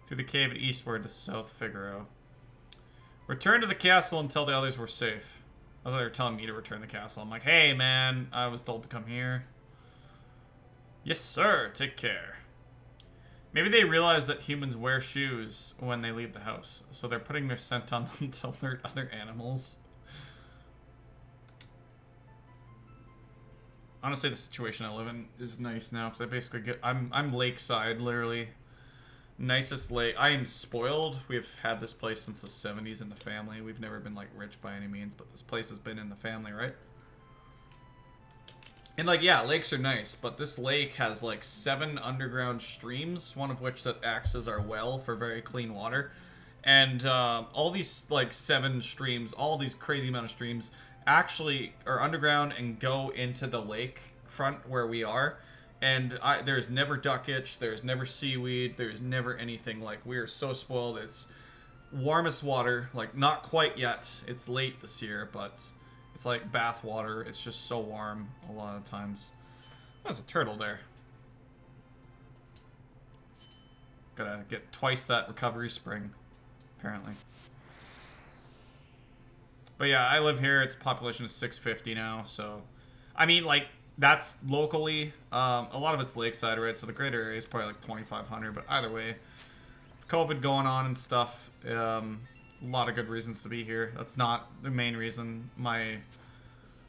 Through the cave eastward to South Figaro. Return to the castle until the others were safe. I thought they were telling me to return to the castle. I'm like, hey man, I was told to come here. Yes sir, take care. Maybe they realize that humans wear shoes when they leave the house, so they're putting their scent on them to alert other animals. Honestly, the situation I live in is nice now, because I basically get... I'm lakeside, literally. Nicest lake. I am spoiled. We've had this place since the 70s in the family. We've never been, like, rich by any means, but this place has been in the family, right? And, like, yeah, lakes are nice, but this lake has, like, 7 underground streams, one of which that acts as our well for very clean water. And all these, like, 7 streams, all these crazy amount of streams, actually are underground and go into the lake front where we are. And there's never duckage, there's never seaweed, there's never anything. Like, we are so spoiled. It's warmest water, like, not quite yet. It's late this year, but it's like bath water. It's just so warm a lot of times. There's a turtle there. Gotta get twice that recovery spring, apparently. But yeah, I live here. Its population is 650 now, so... I mean, like... That's locally. A lot of it's lakeside, right? So the greater area is probably like 2,500. But either way, COVID going on and stuff. A lot of good reasons to be here. That's not the main reason. My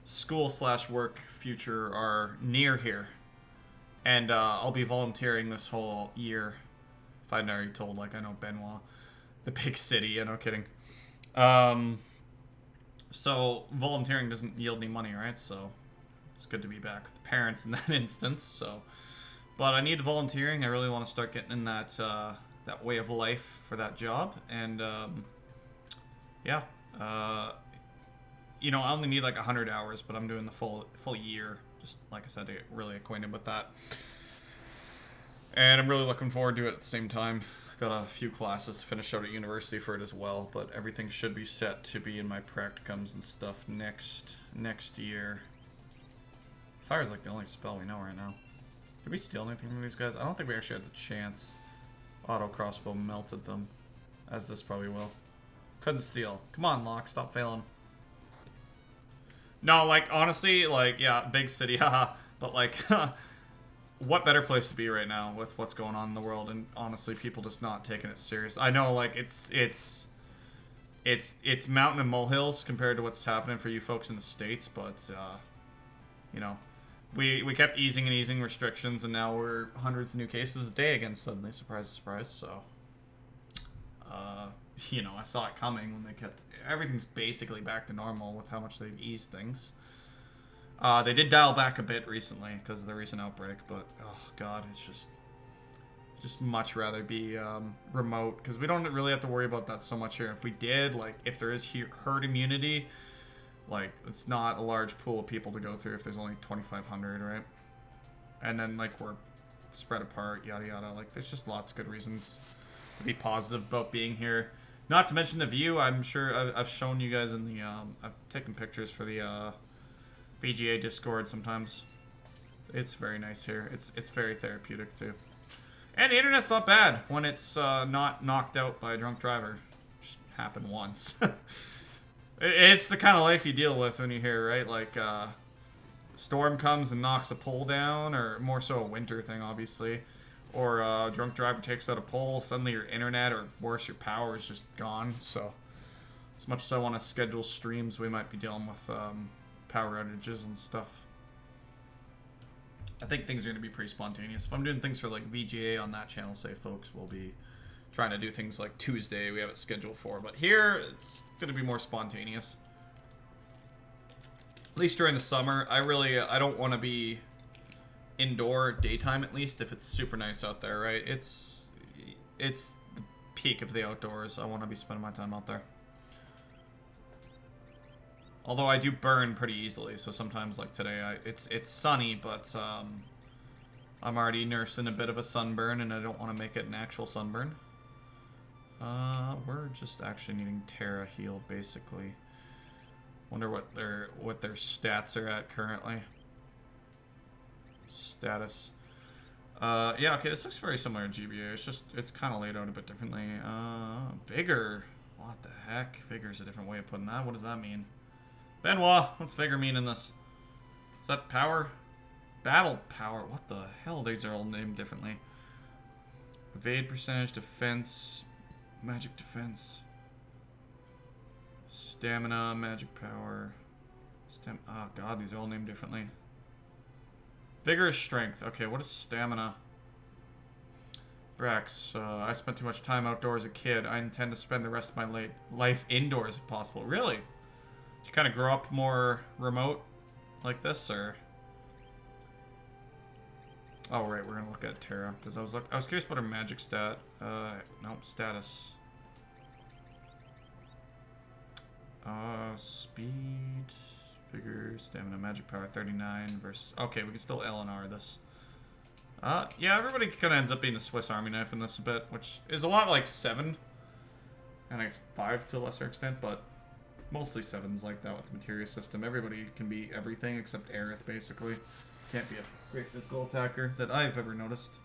school/work future are near here. And I'll be volunteering this whole year. If I hadn't already told, like, I know Benoit. The big city, you know, kidding. So volunteering doesn't yield any money, right? So... it's good to be back with the parents in that instance. So, but I need volunteering. I really want to start getting in that that way of life for that job. And yeah, you know, I only need like 100 hours, but I'm doing the full year. Just like I said, to get really acquainted with that. And I'm really looking forward to it at the same time. Got a few classes to finish out at university for it as well, but everything should be set to be in my practicums and stuff next year. Fire's like the only spell we know right now. Did we steal anything from these guys? I don't think we actually had the chance. Auto crossbow melted them. As this probably will. Couldn't steal. Come on, Locke. Stop failing. No, like, honestly, like, yeah, big city, haha. But, like, what better place to be right now with what's going on in the world? And, honestly, people just not taking it serious. I know, like, it's mountain and molehills compared to what's happening for you folks in the States, but, you know... We kept easing and easing restrictions, and now we're hundreds of new cases a day again suddenly. Surprise, surprise. So, you know, I saw it coming when they kept... everything's basically back to normal with how much they've eased things. They did dial back a bit recently because of the recent outbreak, but, oh, God, it's just much rather be remote, because we don't really have to worry about that so much here. If we did, like, if there is herd immunity... like, it's not a large pool of people to go through if there's only 2,500, right? And then, like, we're spread apart, yada yada. Like, there's just lots of good reasons. be positive about being here. Not to mention the view. I'm sure I've shown you guys in the I've taken pictures for the VGA Discord sometimes. It's very nice here. It's very therapeutic too. And the internet's not bad when it's not knocked out by a drunk driver. Just happened once. It's the kind of life you deal with when you're here, right? Like, storm comes and knocks a pole down, or more so a winter thing, obviously. Or a drunk driver takes out a pole, suddenly your internet, or worse, your power is just gone. So, as much as I want to schedule streams, we might be dealing with power outages and stuff. I think things are going to be pretty spontaneous. If I'm doing things for like VGA on that channel, say, folks, we'll be trying to do things like Tuesday, we have it scheduled for. But here, it's going to be more spontaneous. At least during the summer. I don't want to be indoor daytime, at least, if it's super nice out there, right? It's the peak of the outdoors. I want to be spending my time out there. Although I do burn pretty easily, so sometimes, like today, it's sunny, but I'm already nursing a bit of a sunburn, and I don't want to make it an actual sunburn. We're just actually needing Terra healed, basically. Wonder what their stats are at currently. Status. Yeah, okay, this looks very similar to GBA. It's kind of laid out a bit differently. Vigor. What the heck? Vigor's a different way of putting that. What does that mean? Benoit, what's Vigor mean in this? Is that power? Battle power. What the hell? These are all named differently. Evade percentage, defense, magic defense, stamina, magic power. Oh god, these are all named differently. Vigor is strength. Okay, what is stamina? Brax, I spent too much time outdoors as a kid. I intend to spend the rest of my life indoors if possible. Really? Did you kind of grow up more remote like this, or? Oh right, we're gonna look at Terra because I was curious about her magic stat. Nope, status. Speed, vigor, stamina, magic power, 39 versus. Okay, we can still L and R this. Yeah, everybody kind of ends up being a Swiss Army knife in this a bit, which is a lot like 7, and I guess 5 to a lesser extent, but mostly 7's like that with the materia system. Everybody can be everything except Aerith, basically. Can't be a great physical attacker that I've ever noticed.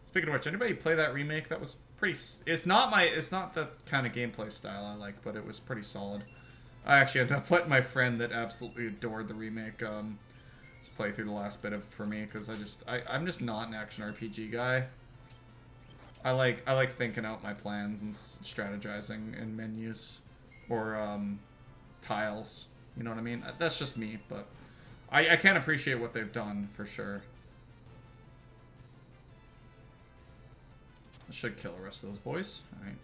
Speaking of which, anybody play that remake? That was pretty. It's not the kind of gameplay style I like, but it was pretty solid. I actually ended up letting my friend that absolutely adored the remake just play through the last bit of it for me because I'm just not an action RPG guy. I like thinking out my plans and strategizing in menus or tiles. You know what I mean? That's just me, but I can appreciate what they've done for sure. I should kill the rest of those boys. Alright.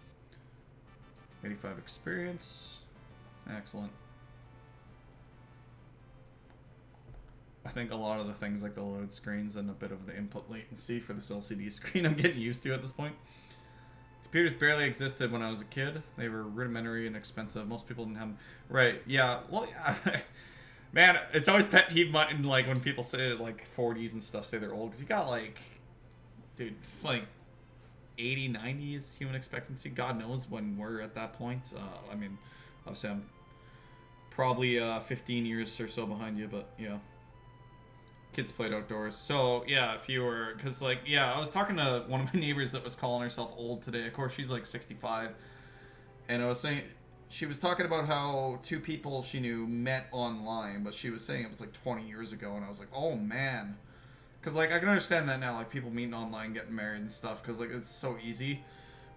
85 experience. Excellent. I think a lot of the things like the load screens and a bit of the input latency for this LCD screen I'm getting used to at this point. Computers barely existed when I was a kid. They were rudimentary and expensive. Most people didn't have them. Right, yeah. Well, yeah. Man, it's always pet peeve like when people say like 40s and stuff say they're old. Because you got like, dude, it's like 80, 90 is human expectancy. God knows when we're at that point. I mean, obviously I'm probably 15 years or so behind you, but yeah. Kids played outdoors. So, yeah, if you were... Because, like, yeah, I was talking to one of my neighbors that was calling herself old today. Of course, she's, like, 65. And I was saying... She was talking about how 2 people she knew met online, but she was saying it was, like, 20 years ago. And I was like, oh, man. Because, like, I can understand that now, like, people meeting online, getting married and stuff, because, like, it's so easy.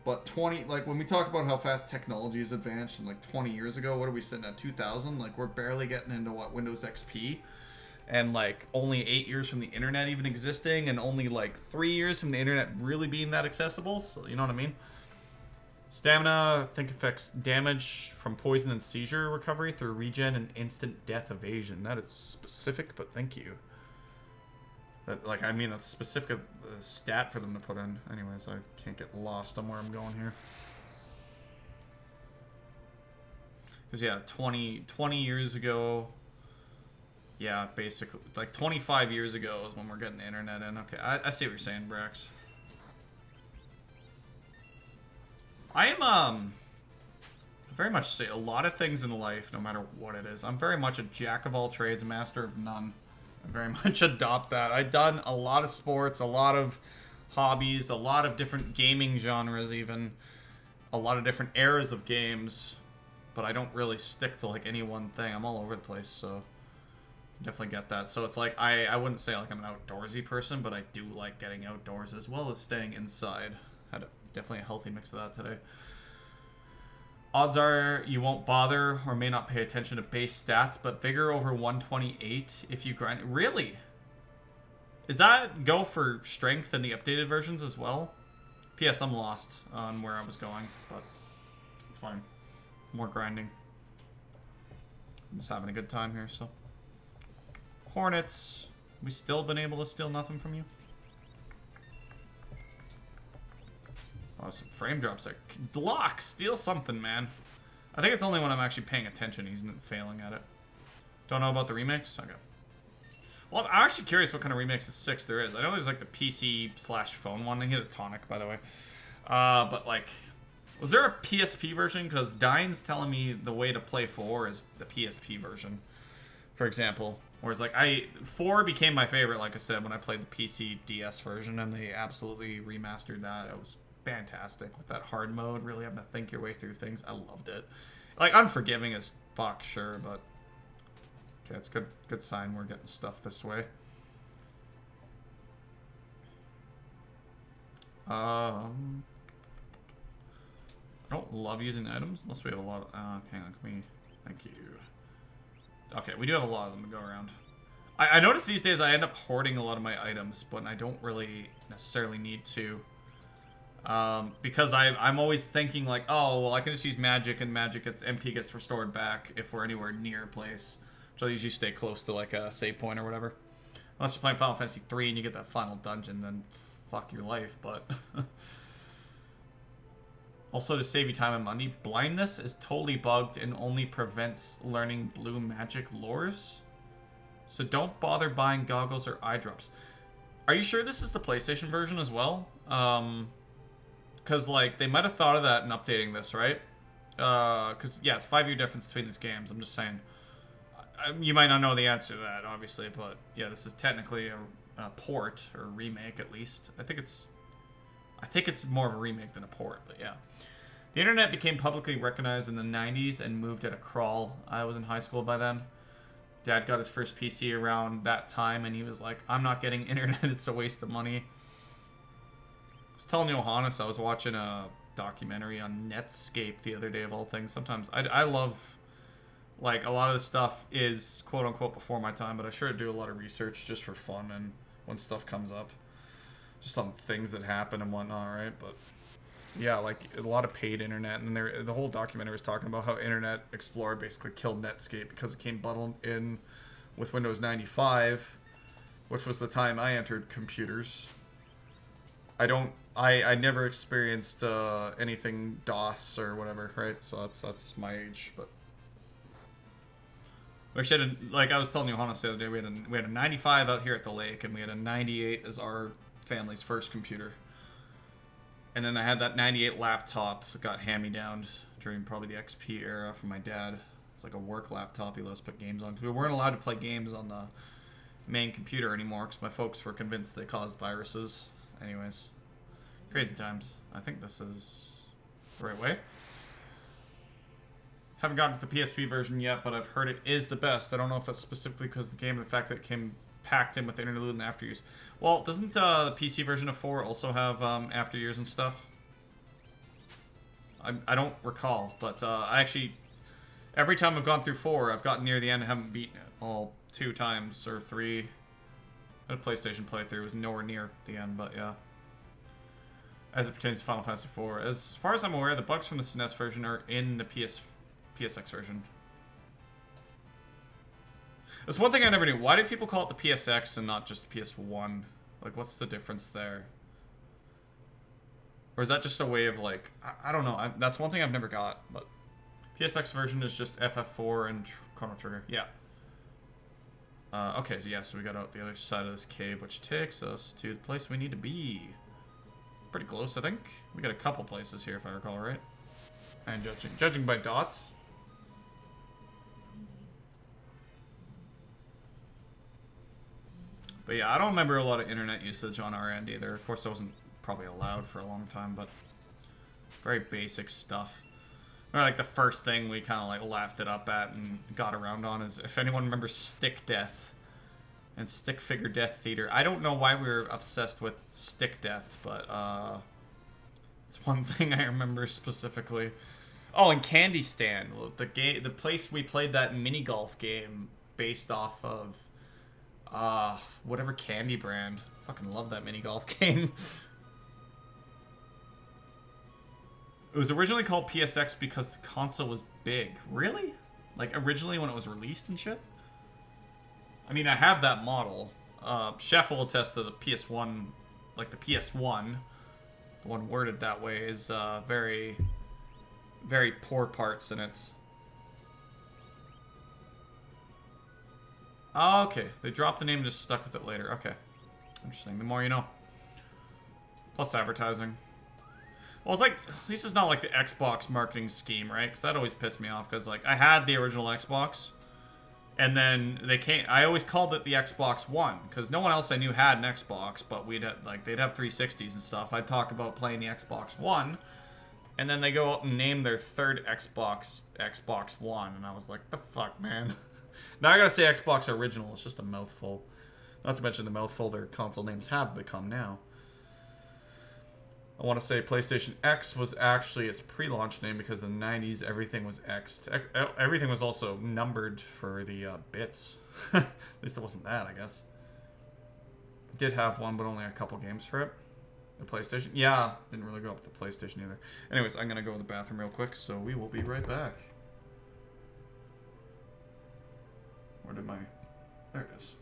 But like, when we talk about how fast technology has advanced, and, like, 20 years ago, what are we sitting at, 2000? Like, we're barely getting into, what, Windows XP? And, like, only 8 years from the internet even existing, and only, like, 3 years from the internet really being that accessible. So, you know what I mean? Stamina, I think, affects damage from poison and seizure recovery through regen and instant death evasion. That is specific, but thank you. That, like, I mean, that's specific stat for them to put in. Anyways, I can't get lost on where I'm going here. Because, yeah, 20 years ago... Yeah, basically, like 25 years ago is when we're getting the internet in. Okay, I see what you're saying, Brax. I am, very much say a lot of things in life, no matter what it is. I'm very much a jack of all trades, master of none. I very much adopt that. I've done a lot of sports, a lot of hobbies, a lot of different gaming genres even. A lot of different eras of games. But I don't really stick to, like, any one thing. I'm all over the place, so... Definitely get that. So it's like, I wouldn't say like I'm an outdoorsy person, but I do like getting outdoors as well as staying inside. Had definitely a healthy mix of that today. Odds are you won't bother or may not pay attention to base stats, but vigor over 128 if you grind. Really? Is that go for strength in the updated versions as well? P.S. I'm lost on where I was going, but it's fine. More grinding. I'm just having a good time here, so. Hornets. We still been able to steal nothing from you? Oh, some frame drops there. Block! Steal something, man. I think it's only when I'm actually paying attention he's failing at it. Don't know about the remix? Okay. Well, I'm actually curious what kind of remix of 6 there is. I know there's like the PC/phone one. I hit a tonic, by the way. But like, was there a PSP version? Because Dine's telling me the way to play 4 is the PSP version, for example. Whereas, like, 4 became my favorite, like I said, when I played the PC DS version, and they absolutely remastered that. It was fantastic with that hard mode, really having to think your way through things. I loved it. Like, unforgiving as fuck, sure, but... Okay, it's good sign we're getting stuff this way. I don't love using items, unless we have a lot of... hang on, can we... Thank you. Okay, we do have a lot of them to go around. I notice these days I end up hoarding a lot of my items, but I don't really necessarily need to. Because I'm always thinking like, oh, well, I can just use magic, and magic MP gets restored back if we're anywhere near a place. So I usually stay close to like a save point or whatever. Unless you're playing Final Fantasy 3 and you get that final dungeon, then fuck your life, but... Also, to save you time and money, blindness is totally bugged and only prevents learning blue magic lores. So don't bother buying goggles or eye drops. Are you sure this is the PlayStation version as well? Because, like, they might have thought of that in updating this, right? Because, yeah, it's a 5-year difference between these games. I'm just saying. You might not know the answer to that, obviously, but, yeah, this is technically a port, or a remake, at least. I think it's more of a remake than a port, but yeah. The internet became publicly recognized in the 90s and moved at a crawl. I was in high school by then. Dad got his first PC around that time, and he was like, I'm not getting internet, it's a waste of money. I was telling Johannes I was watching a documentary on Netscape the other day, of all things. Sometimes I love, like, a lot of this stuff is quote-unquote before my time, but I sure do a lot of research just for fun and when stuff comes up. Just on things that happen and whatnot, right? But yeah, like a lot of paid internet, and then the whole documentary was talking about how Internet Explorer basically killed Netscape because it came bundled in with Windows 95, which was the time I entered computers. I never experienced anything DOS or whatever, right? So that's my age, but. Actually, like I was telling Johannes the other day, we had a 95 out here at the lake, and we had a 98 as our family's first computer. And then I had that 98 laptop that got hand-me-downed during probably the XP era from my dad. It's like a work laptop he lets put games on. Because we weren't allowed to play games on the main computer anymore because my folks were convinced they caused viruses. Anyways, crazy times. I think this is the right way. Haven't gotten to the PSP version yet, but I've heard it is the best. I don't know if that's specifically because of the game and the fact that it came packed in with the interlude and after use. Well, doesn't the PC version of 4 also have after years and stuff? I don't recall, but I actually, every time I've gone through 4, I've gotten near the end and haven't beaten it all 2 times or 3. A PlayStation playthrough was nowhere near the end, but yeah. As it pertains to Final Fantasy 4. As far as I'm aware, the bugs from the SNES version are in the PSX version. That's one thing I never knew. Why do people call it the PSX and not just the PS1? Like, what's the difference there? Or is that just a way of, like... I don't know. That's one thing I've never got, but... PSX version is just FF4 and Chrono Trigger. Yeah. Okay, so yeah, so we got out the other side of this cave, which takes us to the place we need to be. pretty close, I think. We got a couple places here, if I recall right. And judging by dots. But yeah, I don't remember a lot of internet usage on our end either. Of course, I wasn't probably allowed for a long time, but very basic stuff. Or like the first thing we kind of like laughed it up at and got around on is if anyone remembers Stick Death and Stick Figure Death Theater. I don't know why we were obsessed with Stick Death, but it's one thing I remember specifically. Oh, and Candy Stand, the place we played that mini golf game based off of whatever candy brand. Fucking love that mini golf game. It was originally called PSX because the console was big. Really? Like originally when it was released and shit? I mean, I have that model. Chef will attest to the PS1, like the PS1, the one worded that way, is very, very poor parts in it. Oh, okay. They dropped the name and just stuck with it later. Okay. Interesting. The more you know. Plus advertising. Well, it's like, at least it's not like the Xbox marketing scheme, right? Because that always pissed me off. Because, like, I had the original Xbox. And then they came... I always called it the Xbox One. Because no one else I knew had an Xbox. But we'd have, like, they'd have 360s and stuff. I'd talk about playing the Xbox One. And then they go out and name their third Xbox One. And I was like, the fuck, man? Now I gotta say Xbox Original. It's just a mouthful. Not to mention the mouthful their console names have become now. I want to say PlayStation X was actually its pre-launch name because in the 90s everything was X'd. Everything was also numbered for the bits. At least it wasn't that, I guess. It did have one, but only a couple games for it. The PlayStation? Yeah, didn't really go up with the PlayStation either. Anyways, I'm gonna go to the bathroom real quick, so we will be right back. Where did my... There it is.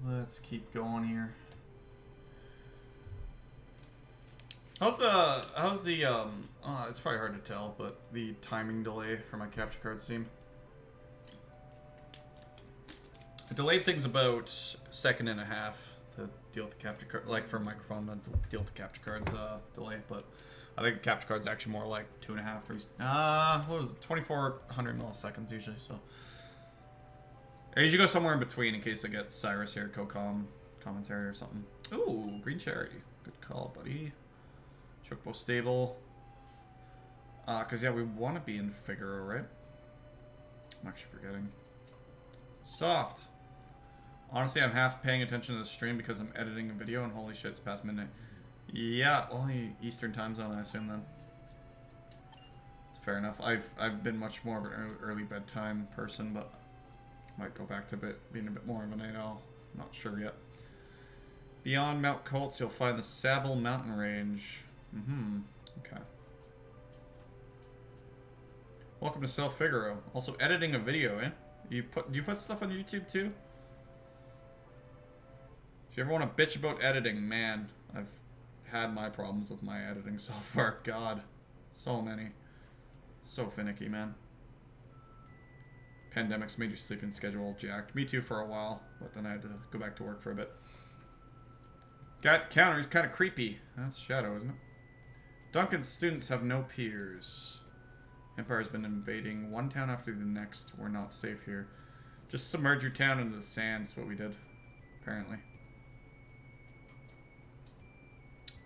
Let's keep going here. How's the it's probably hard to tell, but the timing delay for my capture card seem. I delayed things about a second and a half to deal with the capture card, like for a microphone, to deal with the capture card's delay, but I think the capture card's actually more like 2.5, 3, what was it, 2400 milliseconds usually, so. I usually go somewhere in between in case I get Cyrus here, co-com commentary or something. Ooh, green cherry. Good call, buddy. Chocobo stable. Because, yeah, we want to be in Figaro, right? I'm actually forgetting. Soft. Honestly, I'm half paying attention to the stream because I'm editing a video, and holy shit, it's past midnight. Yeah, only Eastern time zone, I assume, then. It's fair enough. I've been much more of an early bedtime person, but... might go back to being a bit more of a night owl. Not sure yet. Beyond Mount Colts, you'll find the Sable Mountain Range. Mm-hmm. Okay. Welcome to South Figaro. Also editing a video, eh? Do you put stuff on YouTube too? If you ever want to bitch about editing, man, I've had my problems with my editing software. God. So many. So finicky, man. Pandemic's made your sleeping schedule all jacked. Me too for a while, but then I had to go back to work for a bit. Got counter, he's kind of creepy. That's Shadow, isn't it? Duncan's students have no peers. Empire's been invading one town after the next. We're not safe here. Just submerge your town into the sand is what we did, apparently.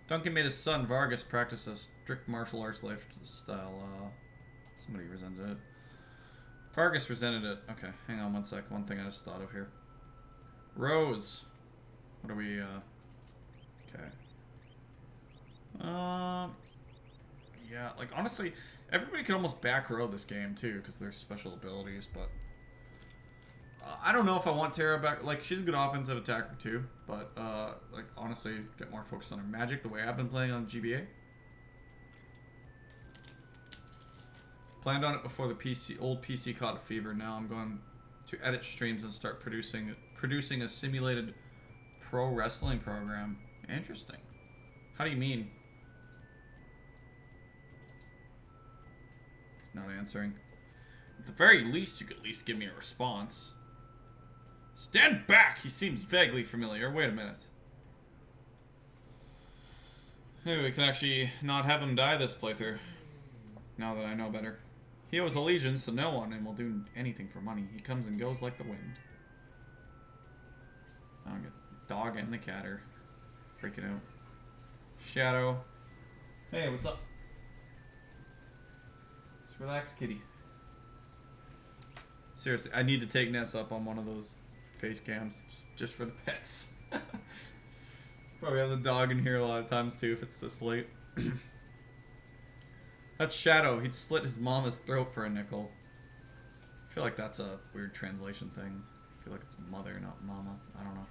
Duncan made his son, Vargas, practice a strict martial arts lifestyle. Somebody resented it. Vargas resented it. Okay, hang on one sec. One thing I just thought of here. Rose. What are we, okay. Yeah, like, honestly, everybody can almost back row this game, too, because there's special abilities, but... I don't know if I want Terra back. Like, she's a good offensive attacker, too, but, like, honestly, get more focused on her magic the way I've been playing on GBA. Planned on it before the old PC caught a fever. Now I'm going to edit streams and start producing a simulated pro wrestling program. Interesting. How do you mean? He's not answering. At the very least, you could at least give me a response. Stand back! He seems vaguely familiar. Wait a minute. Maybe we can actually not have him die this playthrough. Now that I know better. He owes allegiance to no one and will do anything for money. He comes and goes like the wind. Oh, get the dog and the cat are freaking out. Shadow. Hey, what's up? Just relax, kitty. Seriously, I need to take Ness up on one of those face cams just for the pets. Probably have the dog in here a lot of times too if it's this late. That's Shadow. He'd slit his mama's throat for a nickel. I feel like that's a weird translation thing. I feel like it's mother, not mama. I don't know.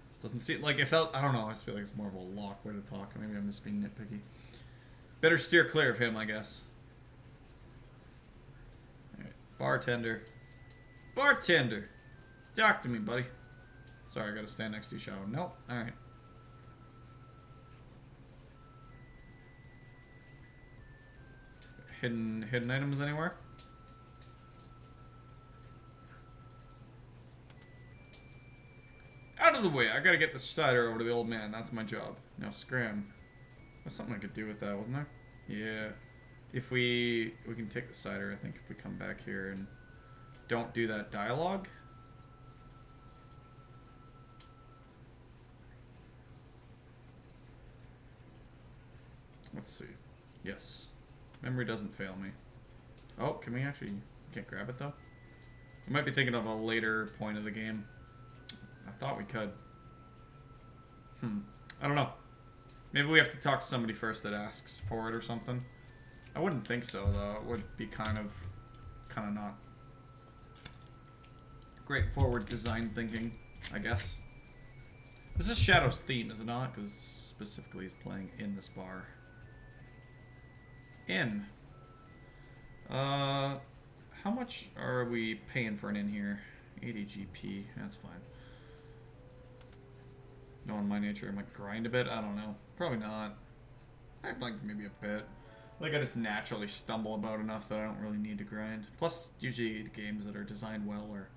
This doesn't seem like if that. I don't know. I just feel like it's more of a lock way to talk. Maybe I'm just being nitpicky. Better steer clear of him, I guess. Alright. Bartender. Bartender! Talk to me, buddy. Sorry, I gotta stand next to you, Shadow. Nope. Alright. Hidden items anywhere? Out of the way. I gotta get the cider over to the old man. That's my job. Now scram. There's something I could do with that, wasn't there? Yeah. If we can take the cider, I think, if we come back here and don't do that dialogue. Let's see. Yes. Memory doesn't fail me. Oh, can we actually... Can't grab it, though? I might be thinking of a later point of the game. I thought we could. I don't know. Maybe we have to talk to somebody first that asks for it or something. I wouldn't think so, though. It would be kind of not great forward design thinking, I guess. This is Shadow's theme, is it not? Because specifically he's playing in this bar. Inn. How much are we paying for an inn here? 80 GP. That's fine. Knowing my nature, I might grind a bit. I don't know. Probably not. I'd like maybe a bit. Like I just naturally stumble about enough that I don't really need to grind. Plus, usually the games that are designed well are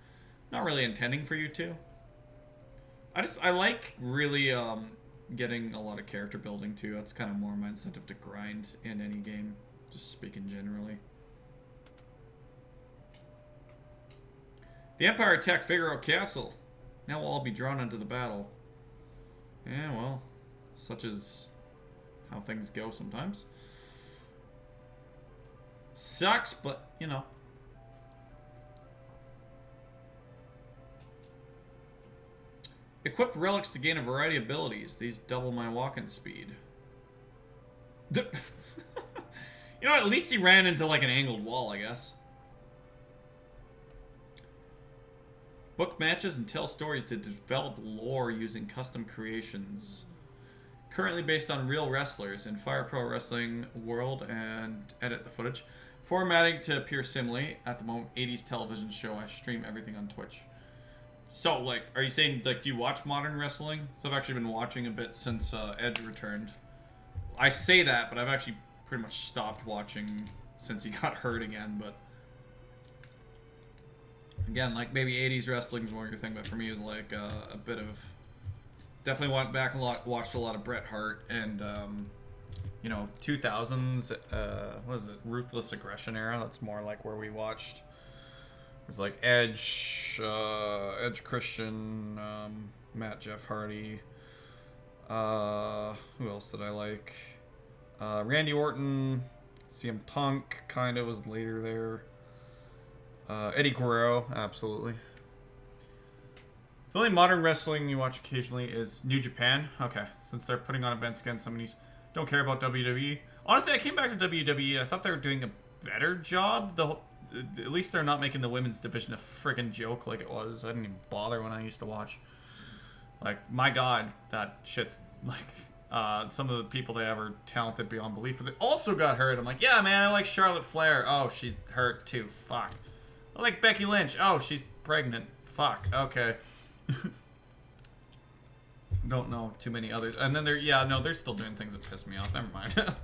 not really intending for you to. I like really getting a lot of character building too. That's kind of more my incentive to grind in any game, just speaking generally. The Empire attacked Figaro Castle. Now we'll all be drawn into the battle. Yeah, well, such is how things go sometimes. Sucks, but, you know. Equip relics to gain a variety of abilities. These double my walking speed. You know, at least he ran into like an angled wall, I guess. Book matches and tell stories to develop lore using custom creations. currently based on real wrestlers in Fire Pro Wrestling World and edit the footage. Formatting to appear similarly at the moment. 80s television show. I stream everything on Twitch. So, like, are you saying, like, do you watch modern wrestling? So I've actually been watching a bit since Edge returned. I say that, but I've actually pretty much stopped watching since he got hurt again, but... Again, like, maybe 80s wrestling is more your thing, but for me it was, like, a bit of... Definitely went back a lot, watched a lot of Bret Hart, and, you know, 2000s, what is it, Ruthless Aggression era? That's more like where we watched... It was like Edge, Edge Christian, Matt Jeff Hardy. Who else did I like? Randy Orton, CM Punk kind of was later there. Eddie Guerrero, absolutely. The only modern wrestling you watch occasionally is New Japan. Okay, since they're putting on events again, some of these don't care about WWE. Honestly, I came back to WWE. I thought they were doing a better job. At least they're not making the women's division a friggin' joke like it was. I didn't even bother when I used to watch. Like, my God, that shit's like, some of the people they have are talented beyond belief. But they also got hurt. I'm like, yeah, man, I like Charlotte Flair. Oh, she's hurt too. Fuck. I like Becky Lynch. Oh, she's pregnant. Fuck. Okay. Don't know too many others. And then they're still doing things that piss me off. Never mind.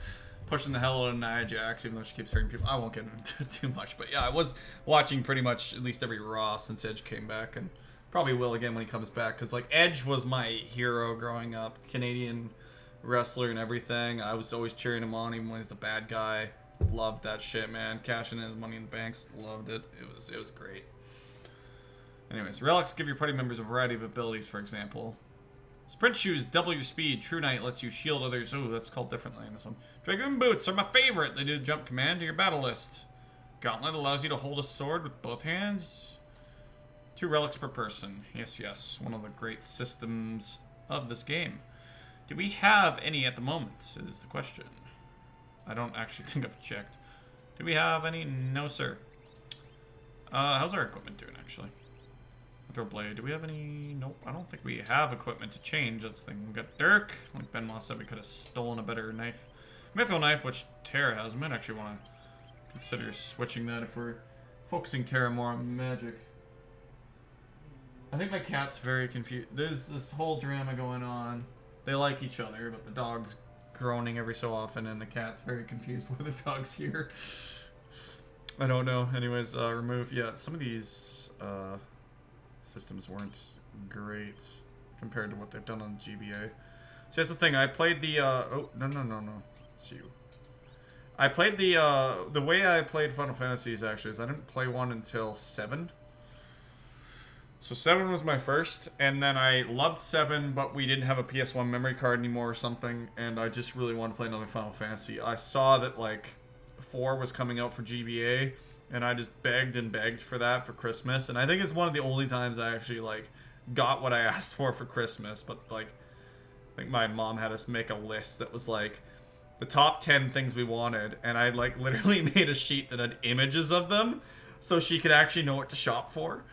Pushing the hell out of Nia Jax, even though she keeps hurting people. I won't get into too much, but yeah, I was watching pretty much at least every Raw since Edge came back, and probably will again when he comes back, because like Edge was my hero growing up, Canadian wrestler and everything. I was always cheering him on, even when he's the bad guy. Loved that shit, man. Cashing in his Money in the Banks, loved it. It was great. Anyways, relics give your party members a variety of abilities. For example, Sprint Shoes double your speed. True Knight lets you shield others. Ooh, that's called differently in this one. Dragoon Boots are my favorite. They do the jump command to your battle list. Gauntlet allows you to hold a sword with both hands. 2 relics per person. Yes, yes. One of the great systems of this game. Do we have any at the moment, is the question. I don't actually think I've checked. Do we have any? No, sir. How's our equipment doing, actually? Throw blade. Do we have any? Nope. I don't think we have equipment to change. That's the thing. We got Dirk. Like Ben Moss said, we could have stolen a better knife. Mithril knife, which Tara has. I might actually want to consider switching that if we're focusing Tara more on magic. I think my cat's very confused. There's this whole drama going on. They like each other, but the dog's groaning every so often, and the cat's very confused why the dog's here. I don't know. Anyways, remove. Yeah, some of these systems weren't great compared to what they've done on GBA. So that's the thing. I played the oh no. It's you. I played the way I played Final Fantasies actually is I didn't play one until 7. So 7 was my first, and then I loved 7, but we didn't have a PS1 memory card anymore or something, and I just really wanted to play another Final Fantasy. I saw that like 4 was coming out for GBA, and I just begged and begged for that for Christmas, and I think it's one of the only times I actually like got what I asked for Christmas. But like, I think my mom had us make a list that was like the top 10 things we wanted, and I like literally made a sheet that had images of them so she could actually know what to shop for.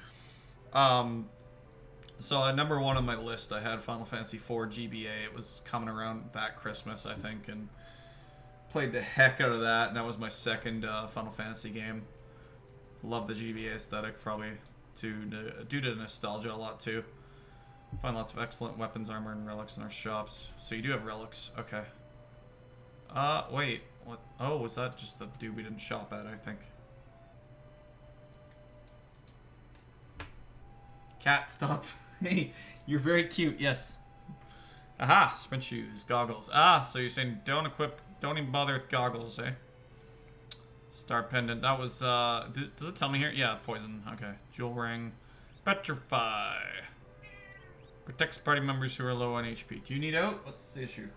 So at number 1 on my list, I had Final Fantasy IV GBA. It was coming around that Christmas, I think, and played the heck out of that. And that was my second Final Fantasy game. Love the GBA aesthetic, probably due to nostalgia a lot too. Find lots of excellent weapons, armor, and relics in our shops. So you do have relics, okay. Wait, what? Oh, was that just the dude we didn't shop at? I think. Cat, stop. Hey, you're very cute, yes. Aha, sprint shoes, goggles. Ah, so you're saying don't even bother with goggles, eh? Star pendant, that was, does it tell me here? Yeah, poison, okay. Jewel ring. Petrify. Protects party members who are low on HP. Do you need out? What's the issue?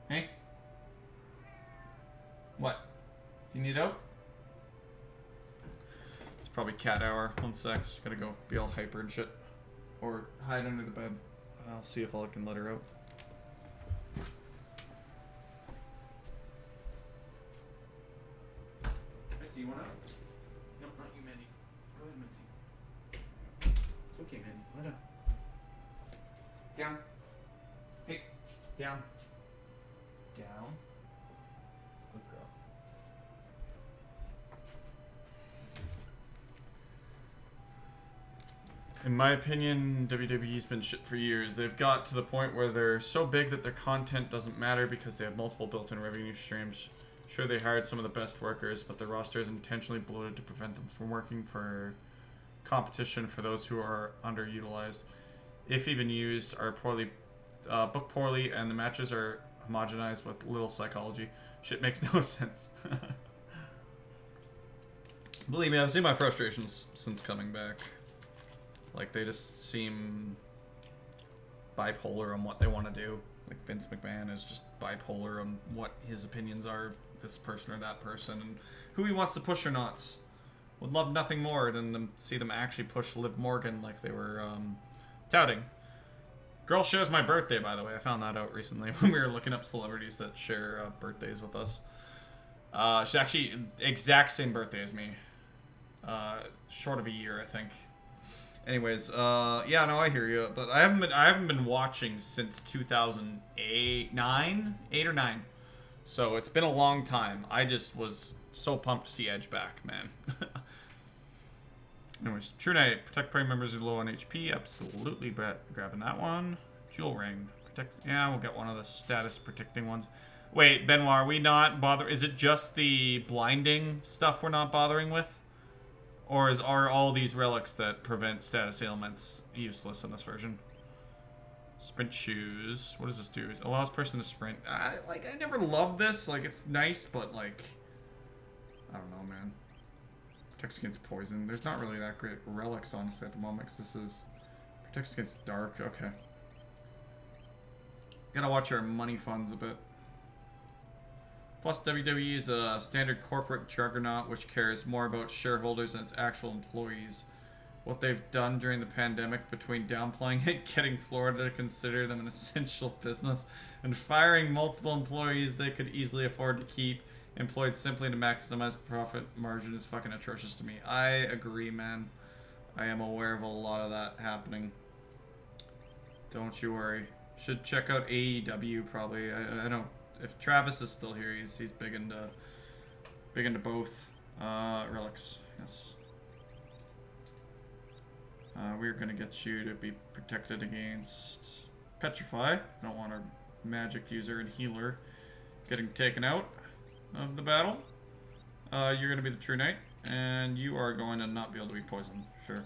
Hey? What? Do you need out? Probably cat hour. 1 sec. Just gotta go be all hyper and shit. Or hide under the bed. I'll see if I can let her out. Mitzi, you want out? No, not you, Mandy. Go ahead, Mitzi. It's okay, Mandy. Lie down. Down. Hey. Down. Down. Good girl. In my opinion, WWE's been shit for years. They've got to the point where they're so big that their content doesn't matter because they have multiple built-in revenue streams. Sure, they hired some of the best workers, but their roster is intentionally bloated to prevent them from working for competition for those who are underutilized. If even used, are poorly booked poorly, and the matches are homogenized with little psychology. Shit makes no sense. Believe me, I've seen my frustrations since coming back. Like, they just seem bipolar on what they want to do. Like, Vince McMahon is just bipolar on what his opinions are of this person or that person, and who he wants to push or not. Would love nothing more than to see them actually push Liv Morgan like they were touting. Girl shares my birthday, by the way. I found that out recently when we were looking up celebrities that share birthdays with us. She's actually exact same birthday as me. Short of a year, I think. Anyways, yeah, no, I hear you, but I haven't been watching since 2008, 8 or 9. So it's been a long time. I just was so pumped to see Edge back, man. Anyways, True Knight, protect prey members who are low on HP. Absolutely, grabbing that one. Jewel ring, protect. Yeah, we'll get one of the status protecting ones. Wait, Benoit, are we not bother? Is it just the blinding stuff we're not bothering with? Or are all these relics that prevent status ailments useless in this version? Sprint shoes. What does this do? It allows person to sprint. I never loved this. Like, it's nice, but like, I don't know, man. Protects against poison. There's not really that great relics, honestly, at the moment, because this is protects against dark. Okay. Gotta watch our money funds a bit. Plus, WWE is a standard corporate juggernaut which cares more about shareholders than its actual employees. What they've done during the pandemic between downplaying it, getting Florida to consider them an essential business, and firing multiple employees they could easily afford to keep, employed simply to maximize profit margin, is fucking atrocious to me. I agree, man. I am aware of a lot of that happening. Don't you worry. Should check out AEW probably. I don't. If Travis is still here, he's big into both. Relics, yes. We're gonna get you to be protected against Petrify. Don't want our magic user and healer getting taken out of the battle. You're gonna be the True Knight, and you are going to not be able to be poisoned. Sure.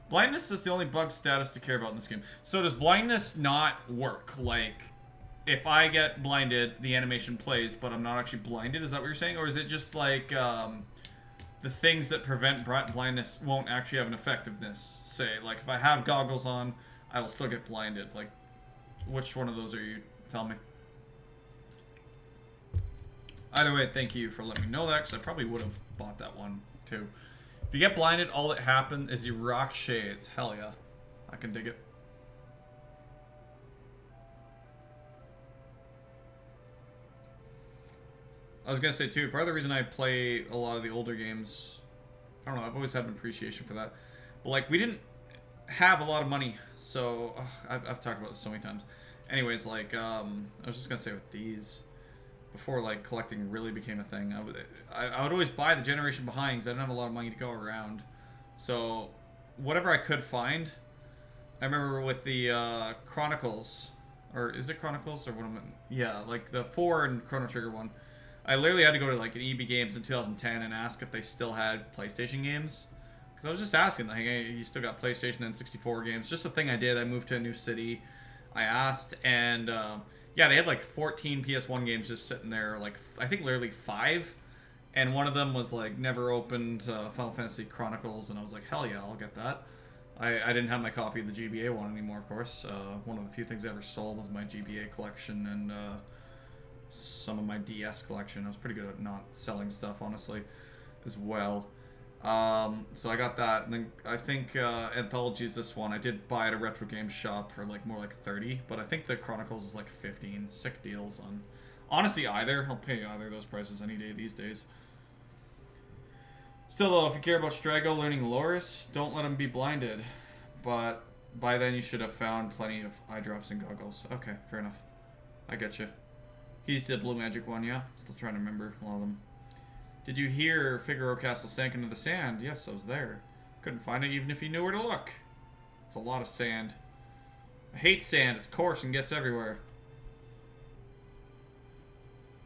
Blindness is the only bug status to care about in this game. So does blindness not work? Like, if I get blinded, the animation plays, but I'm not actually blinded? Is that what you're saying? Or is it just like the things that prevent blindness won't actually have an effectiveness? Say, like if I have goggles on, I will still get blinded. Like, which one of those are you? Tell me. Either way, thank you for letting me know that, because I probably would have bought that one too. If you get blinded, all that happens is you rock shades. Hell yeah. I can dig it. I was going to say too, part of the reason I play a lot of the older games, I don't know, I've always had an appreciation for that. But like, we didn't have a lot of money, so I've talked about this so many times. Anyways, like, I was just going to say with these, before like collecting really became a thing, I would always buy the generation behind because I didn't have a lot of money to go around. So whatever I could find, I remember with the Chronicles, or is it Chronicles or what am I? Yeah, like the 4 and Chrono Trigger one. I literally had to go to like an EB Games in 2010 and ask if they still had PlayStation games. Because I was just asking, like, hey, you still got PlayStation and 64 games? Just a thing I did. I moved to a new city. I asked, and yeah, they had like 14 PS1 games just sitting there. Like, I think literally 5. And one of them was like never opened, Final Fantasy Chronicles. And I was like, hell yeah, I'll get that. I didn't have my copy of the GBA one anymore, of course. One of the few things I ever sold was my GBA collection and some of my DS collection. I was pretty good at not selling stuff, honestly, as well. So I got that, and then I think Anthology is this one. I did buy at a retro game shop for like more like 30, but I think the Chronicles is like 15. Sick deals on, honestly, either. I'll pay either of those prices any day these days. Still though, if you care about Strago learning Loris, don't let him be blinded. But by then you should have found plenty of eye drops and goggles. Okay, fair enough. I get you. He's the Blue Magic one, yeah. Still trying to remember a lot of them. Did you hear Figaro Castle sank into the sand? Yes, I was there. Couldn't find it even if you knew where to look. It's a lot of sand. I hate sand. It's coarse and gets everywhere.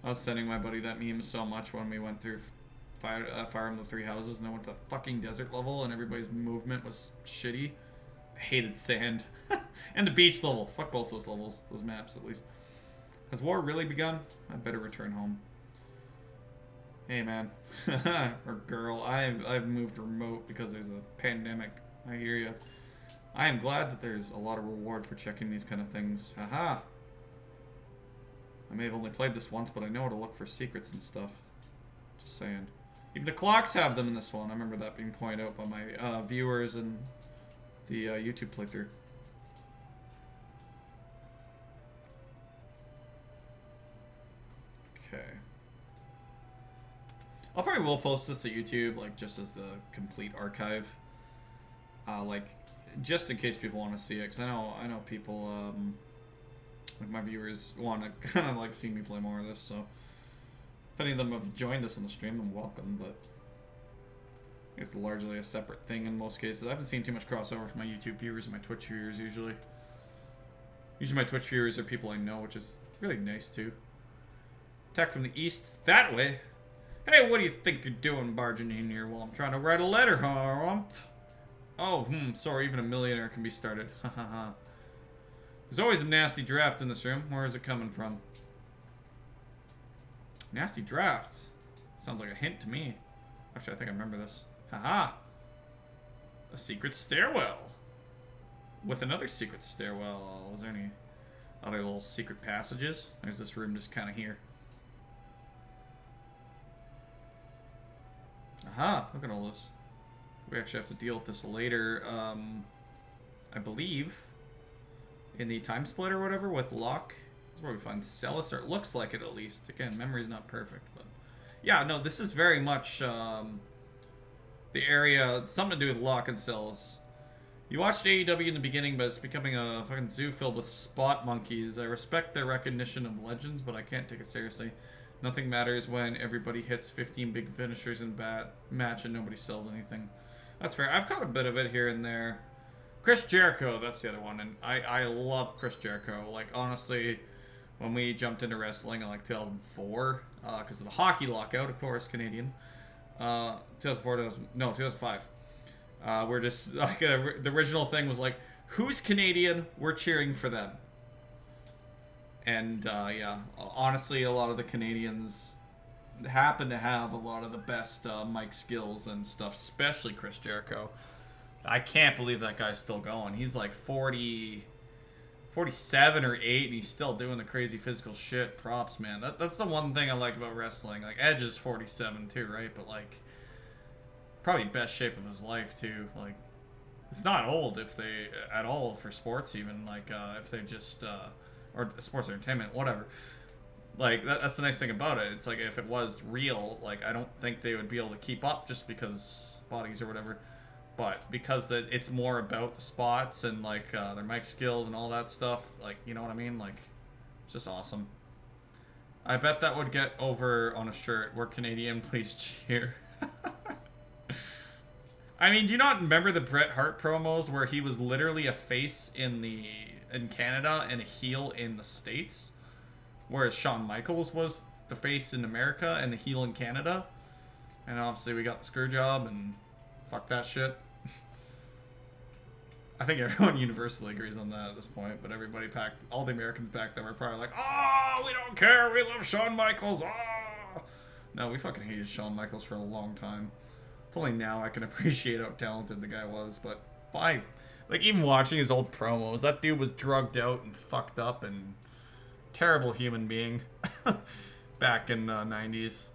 I was sending my buddy that meme so much when we went through Fire Emblem Three Houses and I went to the fucking desert level and everybody's movement was shitty. I hated sand. And the beach level. Fuck both those levels. Those maps, at least. Has war really begun? I better return home. Hey, man. Or girl. I've moved remote because there's a pandemic. I hear you. I am glad that there's a lot of reward for checking these kind of things. Haha. I may have only played this once, but I know how to look for secrets and stuff. Just saying. Even the clocks have them in this one. I remember that being pointed out by my viewers and the YouTube playthrough. Okay. I'll probably will post this to YouTube, like, just as the complete archive. Like, just in case people want to see it, because I know people, like my viewers want to kind of, like, see me play more of this, so. If any of them have joined us on the stream, then welcome, but it's largely a separate thing in most cases. I haven't seen too much crossover from my YouTube viewers and my Twitch viewers, usually. Usually my Twitch viewers are people I know, which is really nice, too. Attack from the east, that way. Hey, what do you think you're doing barging in here while I'm trying to write a letter, huh? Oh, sorry, even a millionaire can be started. Ha ha ha. There's always a nasty draft in this room. Where is it coming from? Nasty draft? Sounds like a hint to me. Actually, I think I remember this. Haha. A secret stairwell. With another secret stairwell. Was there any other little secret passages? There's this room just kind of here. Aha, look at all this. We actually have to deal with this later, I believe, in the time split or whatever with Locke. This is where we find Celis, or it looks like it at least. Again, memory's not perfect, but yeah, no, this is very much the area, something to do with Locke and Celis. You watched AEW in the beginning, but it's becoming a fucking zoo filled with spot monkeys. I respect their recognition of legends, but I can't take it seriously. Nothing matters when everybody hits 15 big finishers in match and nobody sells anything. That's fair. I've caught a bit of it here and there. Chris Jericho, that's the other one, and I love Chris Jericho. Like, honestly, when we jumped into wrestling in, like, 2004, because of the hockey lockout, of course, Canadian. 2005. We're just, like, the original thing was, like, who's Canadian? We're cheering for them. And, yeah, honestly, a lot of the Canadians happen to have a lot of the best mic skills and stuff, especially Chris Jericho. I can't believe that guy's still going. He's like 47 or 8, and he's still doing the crazy physical shit. Props, man. That's the one thing I like about wrestling. Like, Edge is 47 too, right? But, like, probably best shape of his life, too. Like, it's not old if they, at all, for sports even. Like, if they just, or sports entertainment, whatever. Like, that's the nice thing about it. It's like, if it was real, like, I don't think they would be able to keep up just because bodies or whatever. But because it's more about the spots and, like, their mic skills and all that stuff, like, you know what I mean? Like, it's just awesome. I bet that would get over on a shirt. We're Canadian, please cheer. I mean, do you not remember the Bret Hart promos where he was literally a face in Canada and a heel in the States? Whereas Shawn Michaels was the face in America and the heel in Canada. And obviously we got the screw job and fuck that shit. I think everyone universally agrees on that at this point, but all the Americans back then were probably like, oh, we don't care, we love Shawn Michaels, oh! No, we fucking hated Shawn Michaels for a long time. It's only now I can appreciate how talented the guy was, but like, even watching his old promos, that dude was drugged out and fucked up and terrible human being back in the 90s.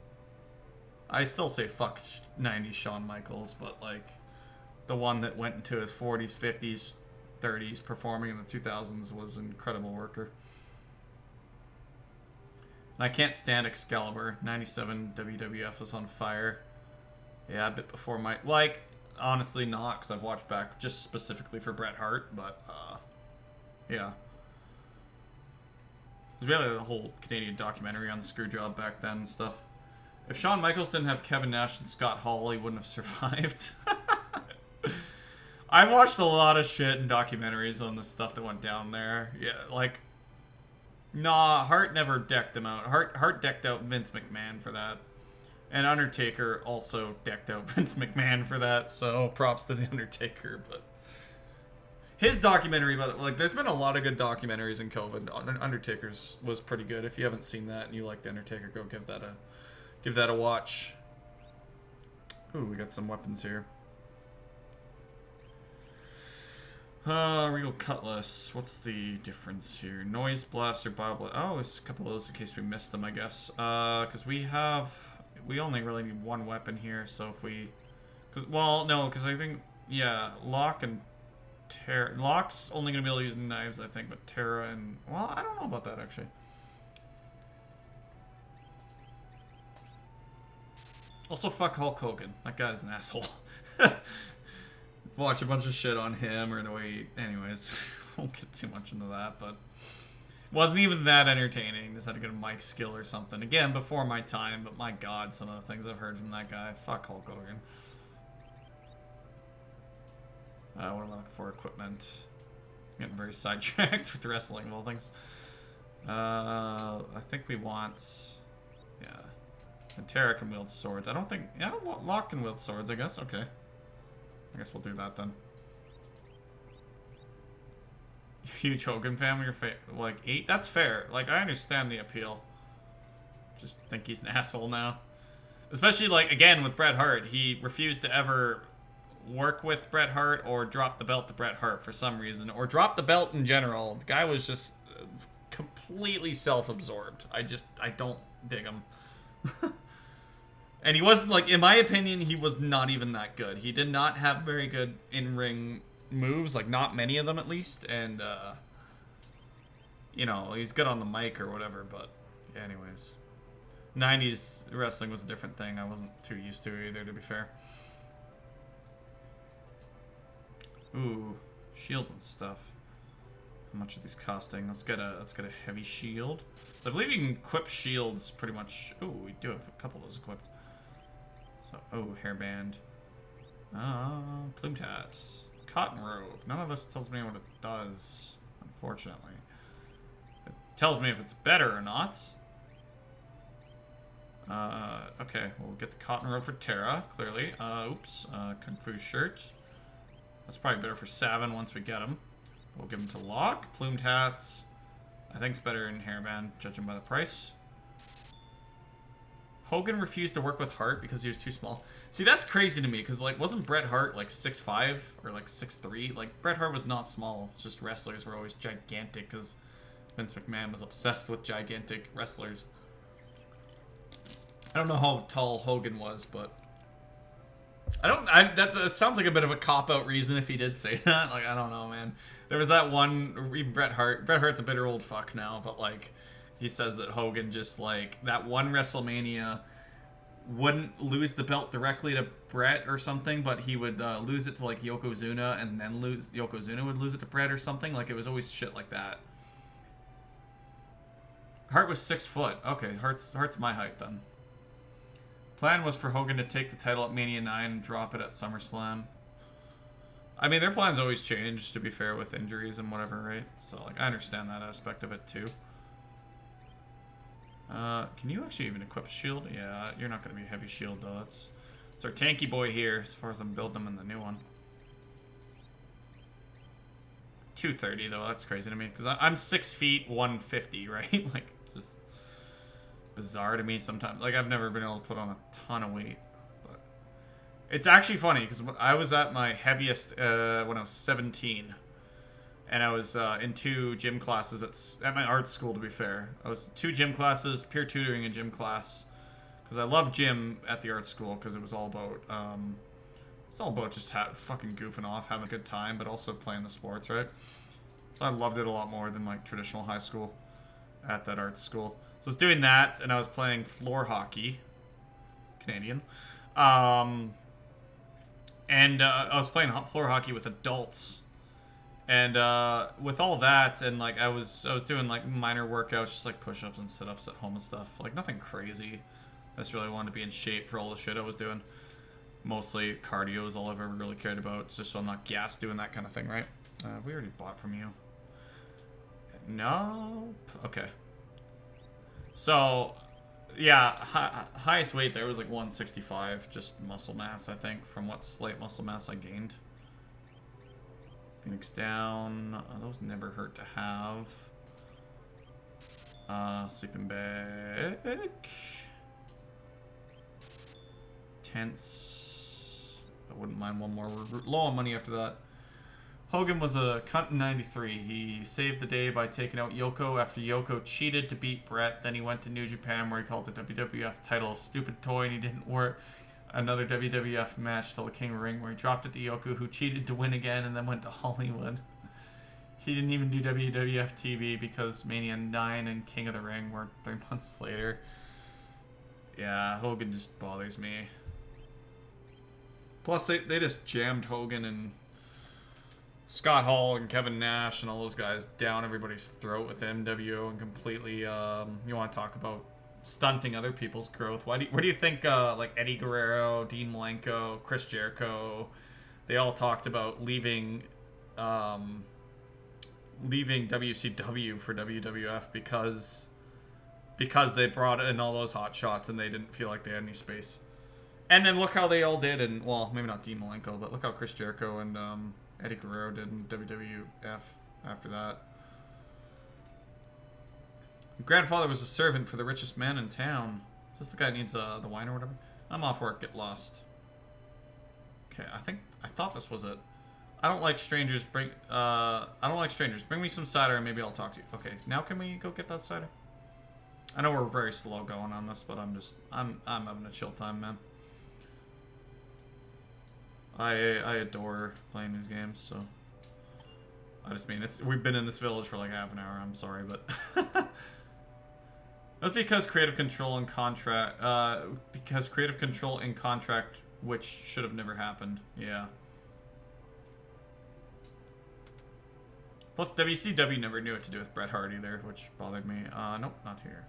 I still say fuck 90s Shawn Michaels, but, like, the one that went into his 40s, 50s, 30s performing in the 2000s was an incredible worker. And I can't stand Excalibur. 97 WWF was on fire. Yeah, a bit before my... Like, honestly not, because I've watched back just specifically for Bret Hart, but, yeah. Because we had a whole Canadian documentary on the screw job back then and stuff. If Shawn Michaels didn't have Kevin Nash and Scott Hall, he wouldn't have survived. I watched a lot of shit and documentaries on the stuff that went down there. Yeah, like, nah, Hart never decked him out. Hart decked out Vince McMahon for that. And Undertaker also decked out Vince McMahon for that, so props to The Undertaker, but... His documentary about it, like, there's been a lot of good documentaries in COVID. Undertaker's was pretty good. If you haven't seen that and you like The Undertaker, go give that a watch. Ooh, we got some weapons here. Regal Cutlass. What's the difference here? Noise Blaster, Bio Blast. Oh, there's a couple of those in case we missed them, I guess. Because we only really need one weapon here, so if we... Well, no, because I think, yeah, Locke and Terra... Locke's only going to be able to use knives, I think, but Terra and... Well, I don't know about that, actually. Also, fuck Hulk Hogan. That guy's an asshole. Watch a bunch of shit on him or the way he... Anyways, won't get too much into that, but... Wasn't even that entertaining. Just had to get a mic skill or something. Again, before my time, but my god, some of the things I've heard from that guy. Fuck Hulk Hogan. What am I looking for? Equipment. Getting very sidetracked with wrestling of all things. I think we want... Yeah. And Terra can wield swords. I don't think... Yeah, Locke can wield swords, I guess. Okay. I guess we'll do that then. Huge Hogan fan, your like 8? That's fair. Like, I understand the appeal. Just think he's an asshole now. Especially, like, again, with Bret Hart. He refused to ever work with Bret Hart or drop the belt to Bret Hart for some reason. Or drop the belt in general. The guy was just completely self-absorbed. I don't dig him. And he wasn't, like, in my opinion, he was not even that good. He did not have very good in-ring moves, like, not many of them, at least, and, you know, he's good on the mic or whatever, but, yeah, anyways. 90s wrestling was a different thing. I wasn't too used to it either, to be fair. Ooh, shields and stuff. How much are these costing? Let's get a heavy shield. So I believe you can equip shields pretty much. Ooh, we do have a couple of those equipped. So, oh, hairband. Plumed hat. Cotton robe. None of this tells me what it does, unfortunately. It tells me if it's better or not. Okay, we'll get the cotton robe for Terra, clearly. Oops, Kung Fu shirt. That's probably better for Savin once we get him. We'll give him to Locke. Plumed hats. I think it's better in hairband, judging by the price. Hogan refused to work with Hart because he was too small. See, that's crazy to me, because, like, wasn't Bret Hart, like, 6'5", or, like, 6'3"? Like, Bret Hart was not small. It's just wrestlers were always gigantic, because Vince McMahon was obsessed with gigantic wrestlers. I don't know how tall Hogan was, but... that sounds like a bit of a cop-out reason if he did say that. Like, I don't know, man. There was that one, even Bret Hart's a bitter old fuck now, but, like... He says that Hogan just, like, that one WrestleMania wouldn't lose the belt directly to Bret or something, but he would lose it to, like, Yokozuna, and then Yokozuna would lose it to Bret or something. Like, it was always shit like that. Hart was 6 foot. Okay, Hart's my height, then. Plan was for Hogan to take the title at Mania 9 and drop it at SummerSlam. I mean, their plans always change, to be fair, with injuries and whatever, right? So, like, I understand that aspect of it, too. Can you actually even equip a shield? Yeah, you're not going to be a heavy shield, though. It's our tanky boy here, as far as I'm building him in the new one. 230, though. That's crazy to me. Because I'm 6 feet, 150, right? Like, just bizarre to me sometimes. Like, I've never been able to put on a ton of weight. But it's actually funny, because I was at my heaviest when I was 17. And I was in 2 gym classes at my art school, to be fair. I was 2 gym classes, peer tutoring and gym class. Because I loved gym at the art school, because it was all about just fucking goofing off, having a good time, but also playing the sports, right? So I loved it a lot more than, like, traditional high school at that art school. So I was doing that, and I was playing floor hockey. Canadian. And I was playing floor hockey with adults. And with all that, and like I was doing like minor workouts, just like push-ups and sit-ups at home and stuff. Like nothing crazy. I just really wanted to be in shape for all the shit I was doing. Mostly cardio is all I've ever really cared about. It's just so I'm not gassed doing that kind of thing, right? We already bought from you. Nope. Okay. So, yeah, highest weight there was like 165, just muscle mass, I think, from what slight muscle mass I gained. Phoenix down. Those never hurt to have. Sleeping bag. Tense. I wouldn't mind one more. We're low on money after that. Hogan was a cunt in 93. He saved the day by taking out Yoko after Yoko cheated to beat Brett. Then he went to New Japan where he called the WWF title a stupid toy and he didn't work another WWF match till the King of the Ring where he dropped it to Yoko who cheated to win again and then went to Hollywood. He didn't even do WWF TV because Mania 9 and King of the Ring were 3 months later. Yeah, Hogan just bothers me. Plus, they just jammed Hogan and Scott Hall and Kevin Nash and all those guys down everybody's throat with MWO and completely, you want to talk about stunting other people's growth. Where do you think, like, Eddie Guerrero, Dean Malenko, Chris Jericho, they all talked about leaving WCW for WWF because they brought in all those hot shots and they didn't feel like they had any space. And then look how they all did, and well, maybe not Dean Malenko, but look how Chris Jericho and Eddie Guerrero did in WWF after that. Grandfather was a servant for the richest man in town. Is this the guy who needs the wine or whatever? I'm off work, get lost. Okay, I thought this was it. I don't like strangers. Bring me some cider and maybe I'll talk to you. Okay, now can we go get that cider? I know we're very slow going on this, but I'm having a chill time, man. I adore playing these games, so I just mean we've been in this village for like half an hour. I'm sorry, but that's because creative control and contract which should have never happened. Yeah. Plus WCW never knew what to do with Bret Hart either, which bothered me. Nope, not here.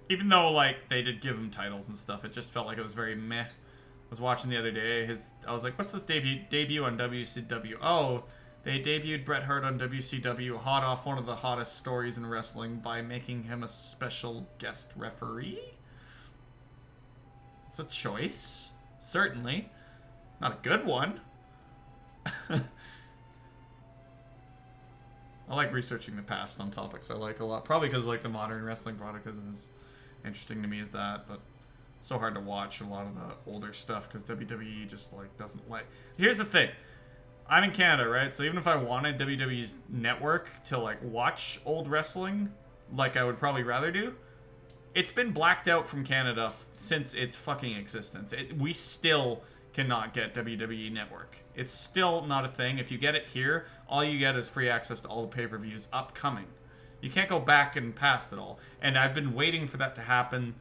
Even though, like, they did give him titles and stuff, it just felt like it was very meh. I was watching the other day, I was like, what's this debut on WCW? Oh, they debuted Bret Hart on WCW, hot off one of the hottest stories in wrestling by making him a special guest referee? It's a choice. Certainly. Not a good one. I like researching the past on topics I like a lot. Probably because, like, the modern wrestling product isn't as interesting to me as that, but it's so hard to watch a lot of the older stuff because WWE just like doesn't like. Here's the thing, I'm in Canada, right? So even if I wanted WWE's network to like watch old wrestling, like I would probably rather do, it's been blacked out from Canada since its fucking existence. We still cannot get WWE network. It's still not a thing. If you get it here, all you get is free access to all the pay-per-views upcoming. You can't go back and past it all. And I've been waiting for that to happen,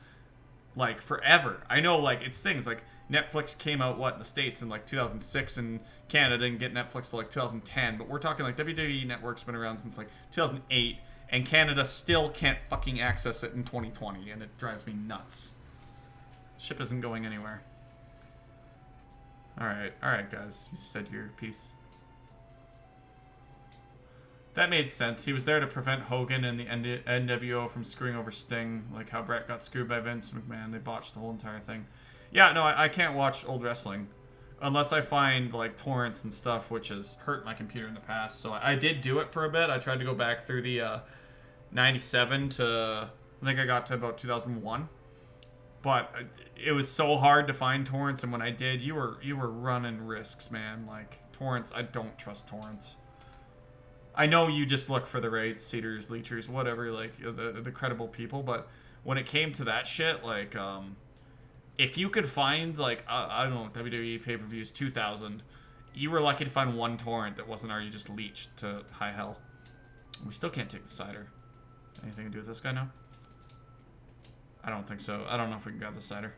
like, forever. I know, like, it's things like Netflix came out, in the States in, like, 2006, and Canada didn't get Netflix till, like, 2010. But we're talking, like, WWE Network's been around since, like, 2008, and Canada still can't fucking access it in 2020, and it drives me nuts. Ship isn't going anywhere. Alright, guys. You said your piece. That made sense. He was there to prevent Hogan and the NWO from screwing over Sting, like how Brett got screwed by Vince McMahon. They botched the whole entire thing. Yeah, no, I can't watch old wrestling unless I find, like, torrents and stuff, which has hurt my computer in the past. So I did do it for a bit. I tried to go back through the 97 to, I think I got to about 2001. But it was so hard to find torrents, and when I did, you were running risks, man. Like, torrents, I don't trust torrents. I know you just look for the right seeders, leechers, whatever, like, the credible people, but when it came to that shit, like, if you could find, like, I don't know, WWE pay-per-views 2000, you were lucky to find one torrent that wasn't already just leached to high hell. We still can't take the cider. Anything to do with this guy now? I don't think so. I don't know if we can grab the cider.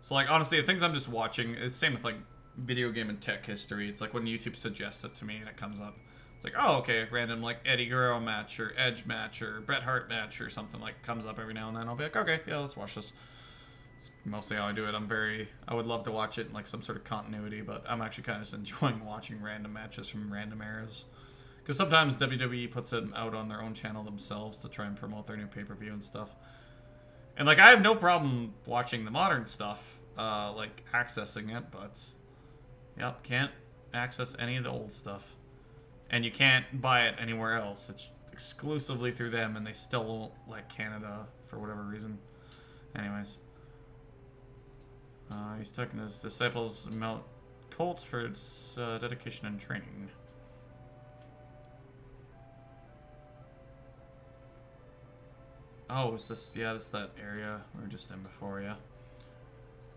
So, like, honestly, the things I'm just watching is same with, like, video game and tech history. It's like when YouTube suggests it to me and it comes up. It's like, oh, okay, random, like, Eddie Guerrero match or Edge match or Bret Hart match or something, like, comes up every now and then. I'll be like, okay, yeah, let's watch this. It's mostly how I do it. I would love to watch it in, like, some sort of continuity, but I'm actually kind of just enjoying watching random matches from random eras. Because sometimes WWE puts them out on their own channel themselves to try and promote their new pay-per-view and stuff. And, like, I have no problem watching the modern stuff, like, accessing it, but, yep, can't access any of the old stuff. And you can't buy it anywhere else. It's exclusively through them, and they still won't like Canada for whatever reason. Anyways. He's taking his disciples Mount Colts for its dedication and training. Oh, is this... Yeah, this is that area we were just in before, yeah.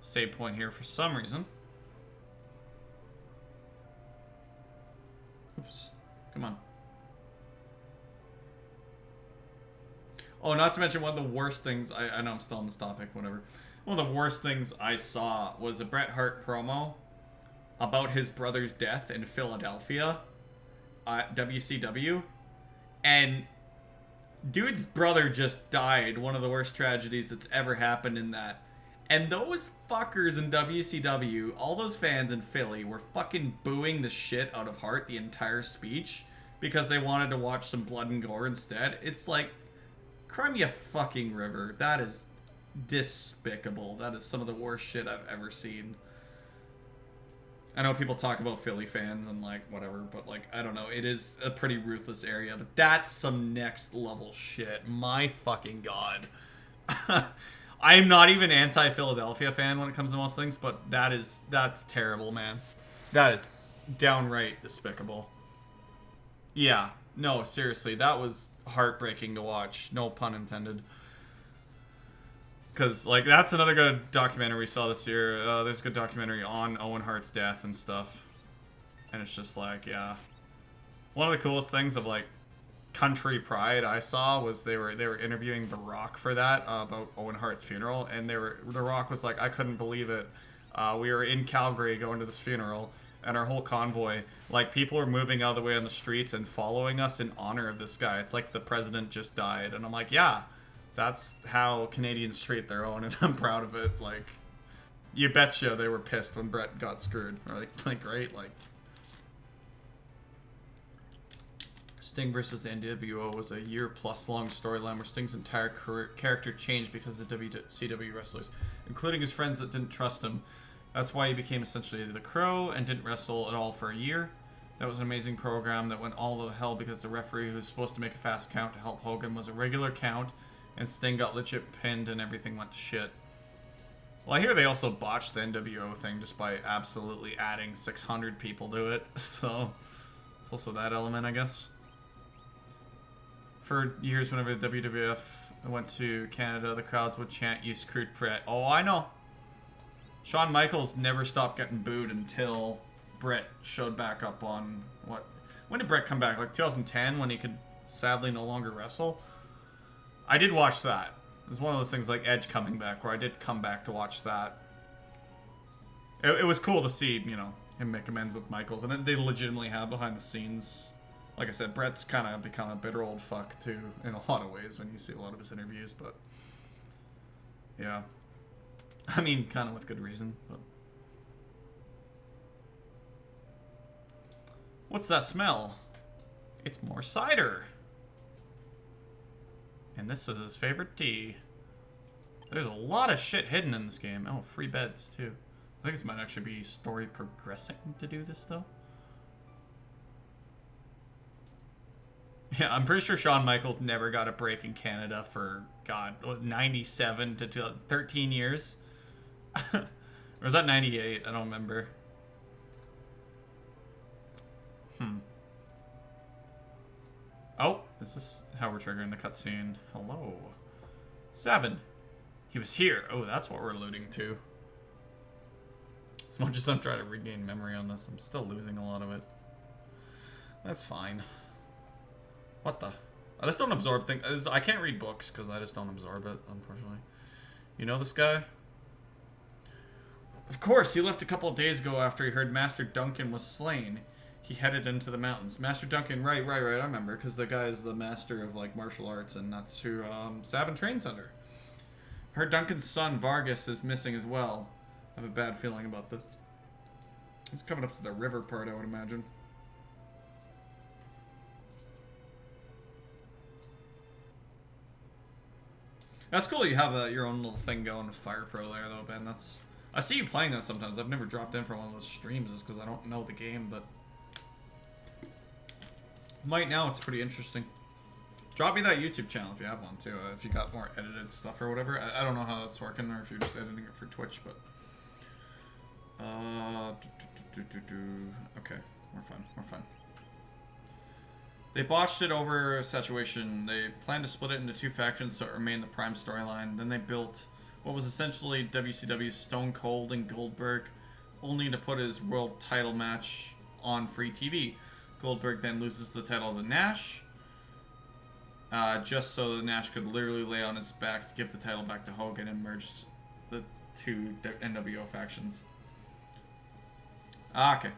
Save point here for some reason. Oops. Come on. Oh, not to mention one of the worst things... I know I'm still on this topic, whatever. One of the worst things I saw was a Bret Hart promo about his brother's death in Philadelphia at WCW. And dude's brother just died. One of the worst tragedies that's ever happened in that. And those fuckers in WCW, all those fans in Philly, were fucking booing the shit out of Hart the entire speech because they wanted to watch some blood and gore instead. It's like, cry me a fucking river. That is despicable. That is some of the worst shit I've ever seen. I know people talk about Philly fans and like whatever, but like I don't know, it is a pretty ruthless area, but that's some next level shit. My fucking god. I'm not even anti-Philadelphia fan when it comes to most things, but that's terrible, man. That is downright despicable. Yeah, no, seriously, that was heartbreaking to watch. No pun intended. Because, like, that's another good documentary we saw this year. There's a good documentary on Owen Hart's death and stuff. And it's just like, yeah. One of the coolest things of, like, country pride I saw was they were interviewing The Rock for that, about Owen Hart's funeral. And The Rock was like, I couldn't believe it. We were in Calgary going to this funeral. And our whole convoy, like, people were moving out of the way on the streets and following us in honor of this guy. It's like the president just died. And I'm like, yeah. That's how Canadians treat their own, and I'm proud of it. Like, you betcha they were pissed when Bret got screwed. Or like, right? Like, Sting versus the NWO was a year-plus long storyline where Sting's entire character changed because of WCW wrestlers, including his friends that didn't trust him. That's why he became essentially the Crow and didn't wrestle at all for a year. That was an amazing program that went all to hell because the referee who was supposed to make a fast count to help Hogan was a regular count. And Sting got legit pinned and everything went to shit. Well, I hear they also botched the NWO thing just by absolutely adding 600 people to it. So, it's also that element, I guess. For years, whenever the WWF went to Canada, the crowds would chant, "You screwed Bret." Oh, I know. Shawn Michaels never stopped getting booed until Bret showed back up on, what? When did Bret come back? Like 2010, when he could sadly no longer wrestle? I did watch that. It was one of those things like Edge coming back, where I did come back to watch that. It was cool to see, you know, him make amends with Michaels, and they legitimately have behind the scenes. Like I said, Bret's kind of become a bitter old fuck too, in a lot of ways when you see a lot of his interviews, but yeah. I mean, kind of with good reason, but what's that smell? It's more cider. And this is his favorite tea. There's a lot of shit hidden in this game. Oh, free beds, too. I think this might actually be story progressing to do this, though. Yeah, I'm pretty sure Shawn Michaels never got a break in Canada for, God, 97 to 13 years? Or was that 98? I don't remember. Oh, is this how we're triggering the cutscene? Hello. 7. He was here. Oh, that's what we're alluding to. As much as I'm trying to regain memory on this, I'm still losing a lot of it. That's fine. What the? I just don't absorb things. I can't read books because I just don't absorb it, unfortunately. You know this guy? Of course, he left a couple of days ago after he heard Master Duncan was slain. He headed into the mountains. Master Duncan, right, I remember, because the guy is the master of, like, martial arts, and that's who Sabin trains under. Heard Duncan's son, Vargas, is missing as well. I have a bad feeling about this. It's coming up to the river part, I would imagine. That's cool you have your own little thing going with Fire Pro there, though, Ben. That's... I see you playing that sometimes. I've never dropped in for one of those streams just because I don't know the game, but... Might now, it's pretty interesting. Drop me that YouTube channel if you have one, too. If you got more edited stuff or whatever. I don't know how that's working, or if you're just editing it for Twitch, but... Okay, we're fine. They botched it over saturation. They planned to split it into two factions so it remained the prime storyline. Then they built what was essentially WCW's Stone Cold and Goldberg, only to put his world title match on free TV. Goldberg then loses the title to Nash, just so that Nash could literally lay on his back to give the title back to Hogan and merge the two NWO factions. Okay.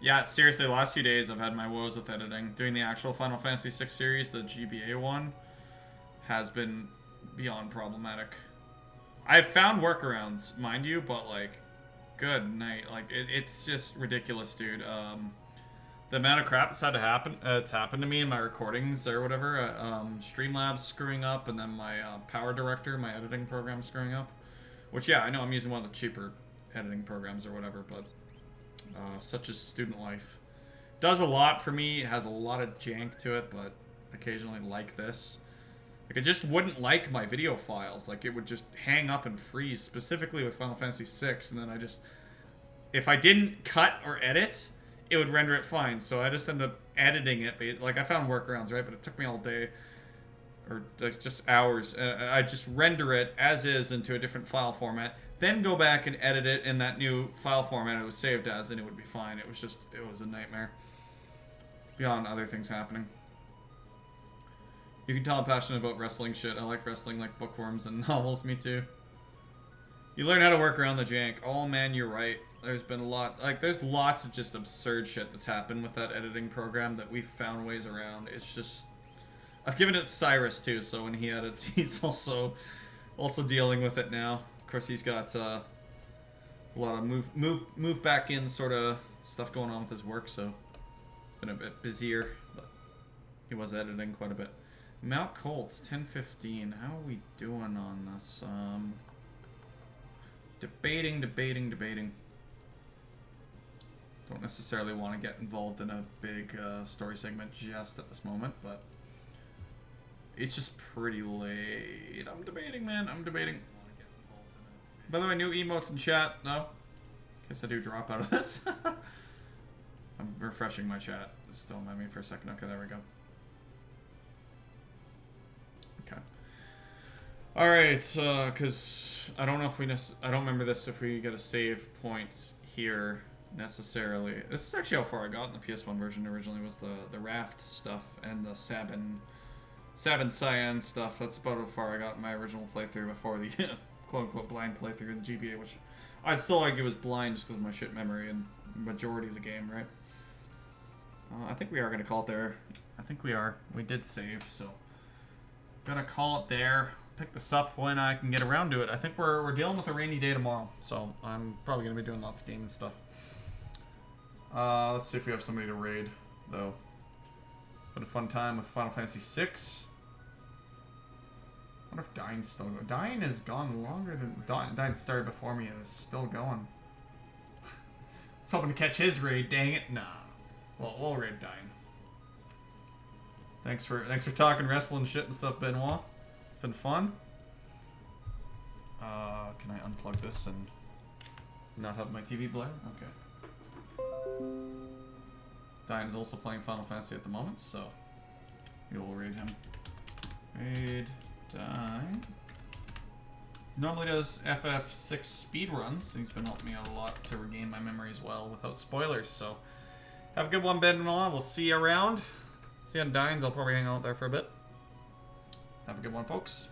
Yeah, seriously, the last few days I've had my woes with editing. Doing the actual Final Fantasy VI series, the GBA one, has been beyond problematic. I've found workarounds, mind you, but, like, good night. Like, it's just ridiculous, dude. The amount of crap that's had to happen, it's happened to me in my recordings or whatever. Streamlabs screwing up, and then my Power Director, my editing program, screwing up. Which, yeah, I know I'm using one of the cheaper editing programs or whatever, but... such as student life. Does a lot for me. It has a lot of jank to it, but occasionally like this. Like, it just wouldn't like my video files. Like, it would just hang up and freeze, specifically with Final Fantasy VI, and then I just... If I didn't cut or edit, it would render it fine. So I just ended up editing it. Like, I found workarounds, right? But it took me all day. Or like, just hours. I just render it as is into a different file format. Then go back and edit it in that new file format it was saved as, and it would be fine. It was a nightmare. Beyond other things happening. You can tell I'm passionate about wrestling shit. I like wrestling like bookworms and novels, me too. You learn how to work around the jank. Oh man, you're right. There's been a lot, like, there's lots of just absurd shit that's happened with that editing program that we've found ways around. It's just... I've given it to Cyrus too, so when he edits, he's also dealing with it now. Of course, he's got a lot of move back in sort of stuff going on with his work, so been a bit busier, but he was editing quite a bit. Mount Colts 10:15. How are we doing on this? Debating. Don't necessarily want to get involved in a big story segment just at this moment, but it's just pretty late. I'm debating, man. I'm debating. By the way, new emotes in chat. No? Guess I do drop out of this. I'm refreshing my chat. Just don't mind me for a second. Okay, there we go. Okay. Alright, because I don't know if I don't remember this if we get a save point here necessarily. This is actually how far I got in the PS1 version originally, was the raft stuff and the Sabin Cyan stuff. That's about how far I got in my original playthrough before the quote-unquote blind playthrough of the GBA, which I still argue was blind just because of my shit memory and majority of the game, right? I think we are going to call it there. I think we are. We did save, so gonna call it there. Pick this up when I can get around to it. I think we're dealing with a rainy day tomorrow, so I'm probably going to be doing lots of gaming stuff. Let's see if we have somebody to raid, though. It's been a fun time with Final Fantasy VI. I wonder if Dyne's still going. Dyne has gone longer than... Dyne started before me and is still going. I was hoping to catch his raid, dang it. Nah. Well, we'll raid Dyne. Thanks for talking wrestling shit and stuff, Benoit. It's been fun. Can I unplug this and not have my TV blare? Okay. Dyne is also playing Final Fantasy at the moment, so we will raid him. Raid Dyne. Normally does FF6 speedruns. He's been helping me out a lot to regain my memory as well without spoilers, so have a good one, Benoit. We'll see you around. See you on Dyne's. I'll probably hang out there for a bit. Have a good one, folks.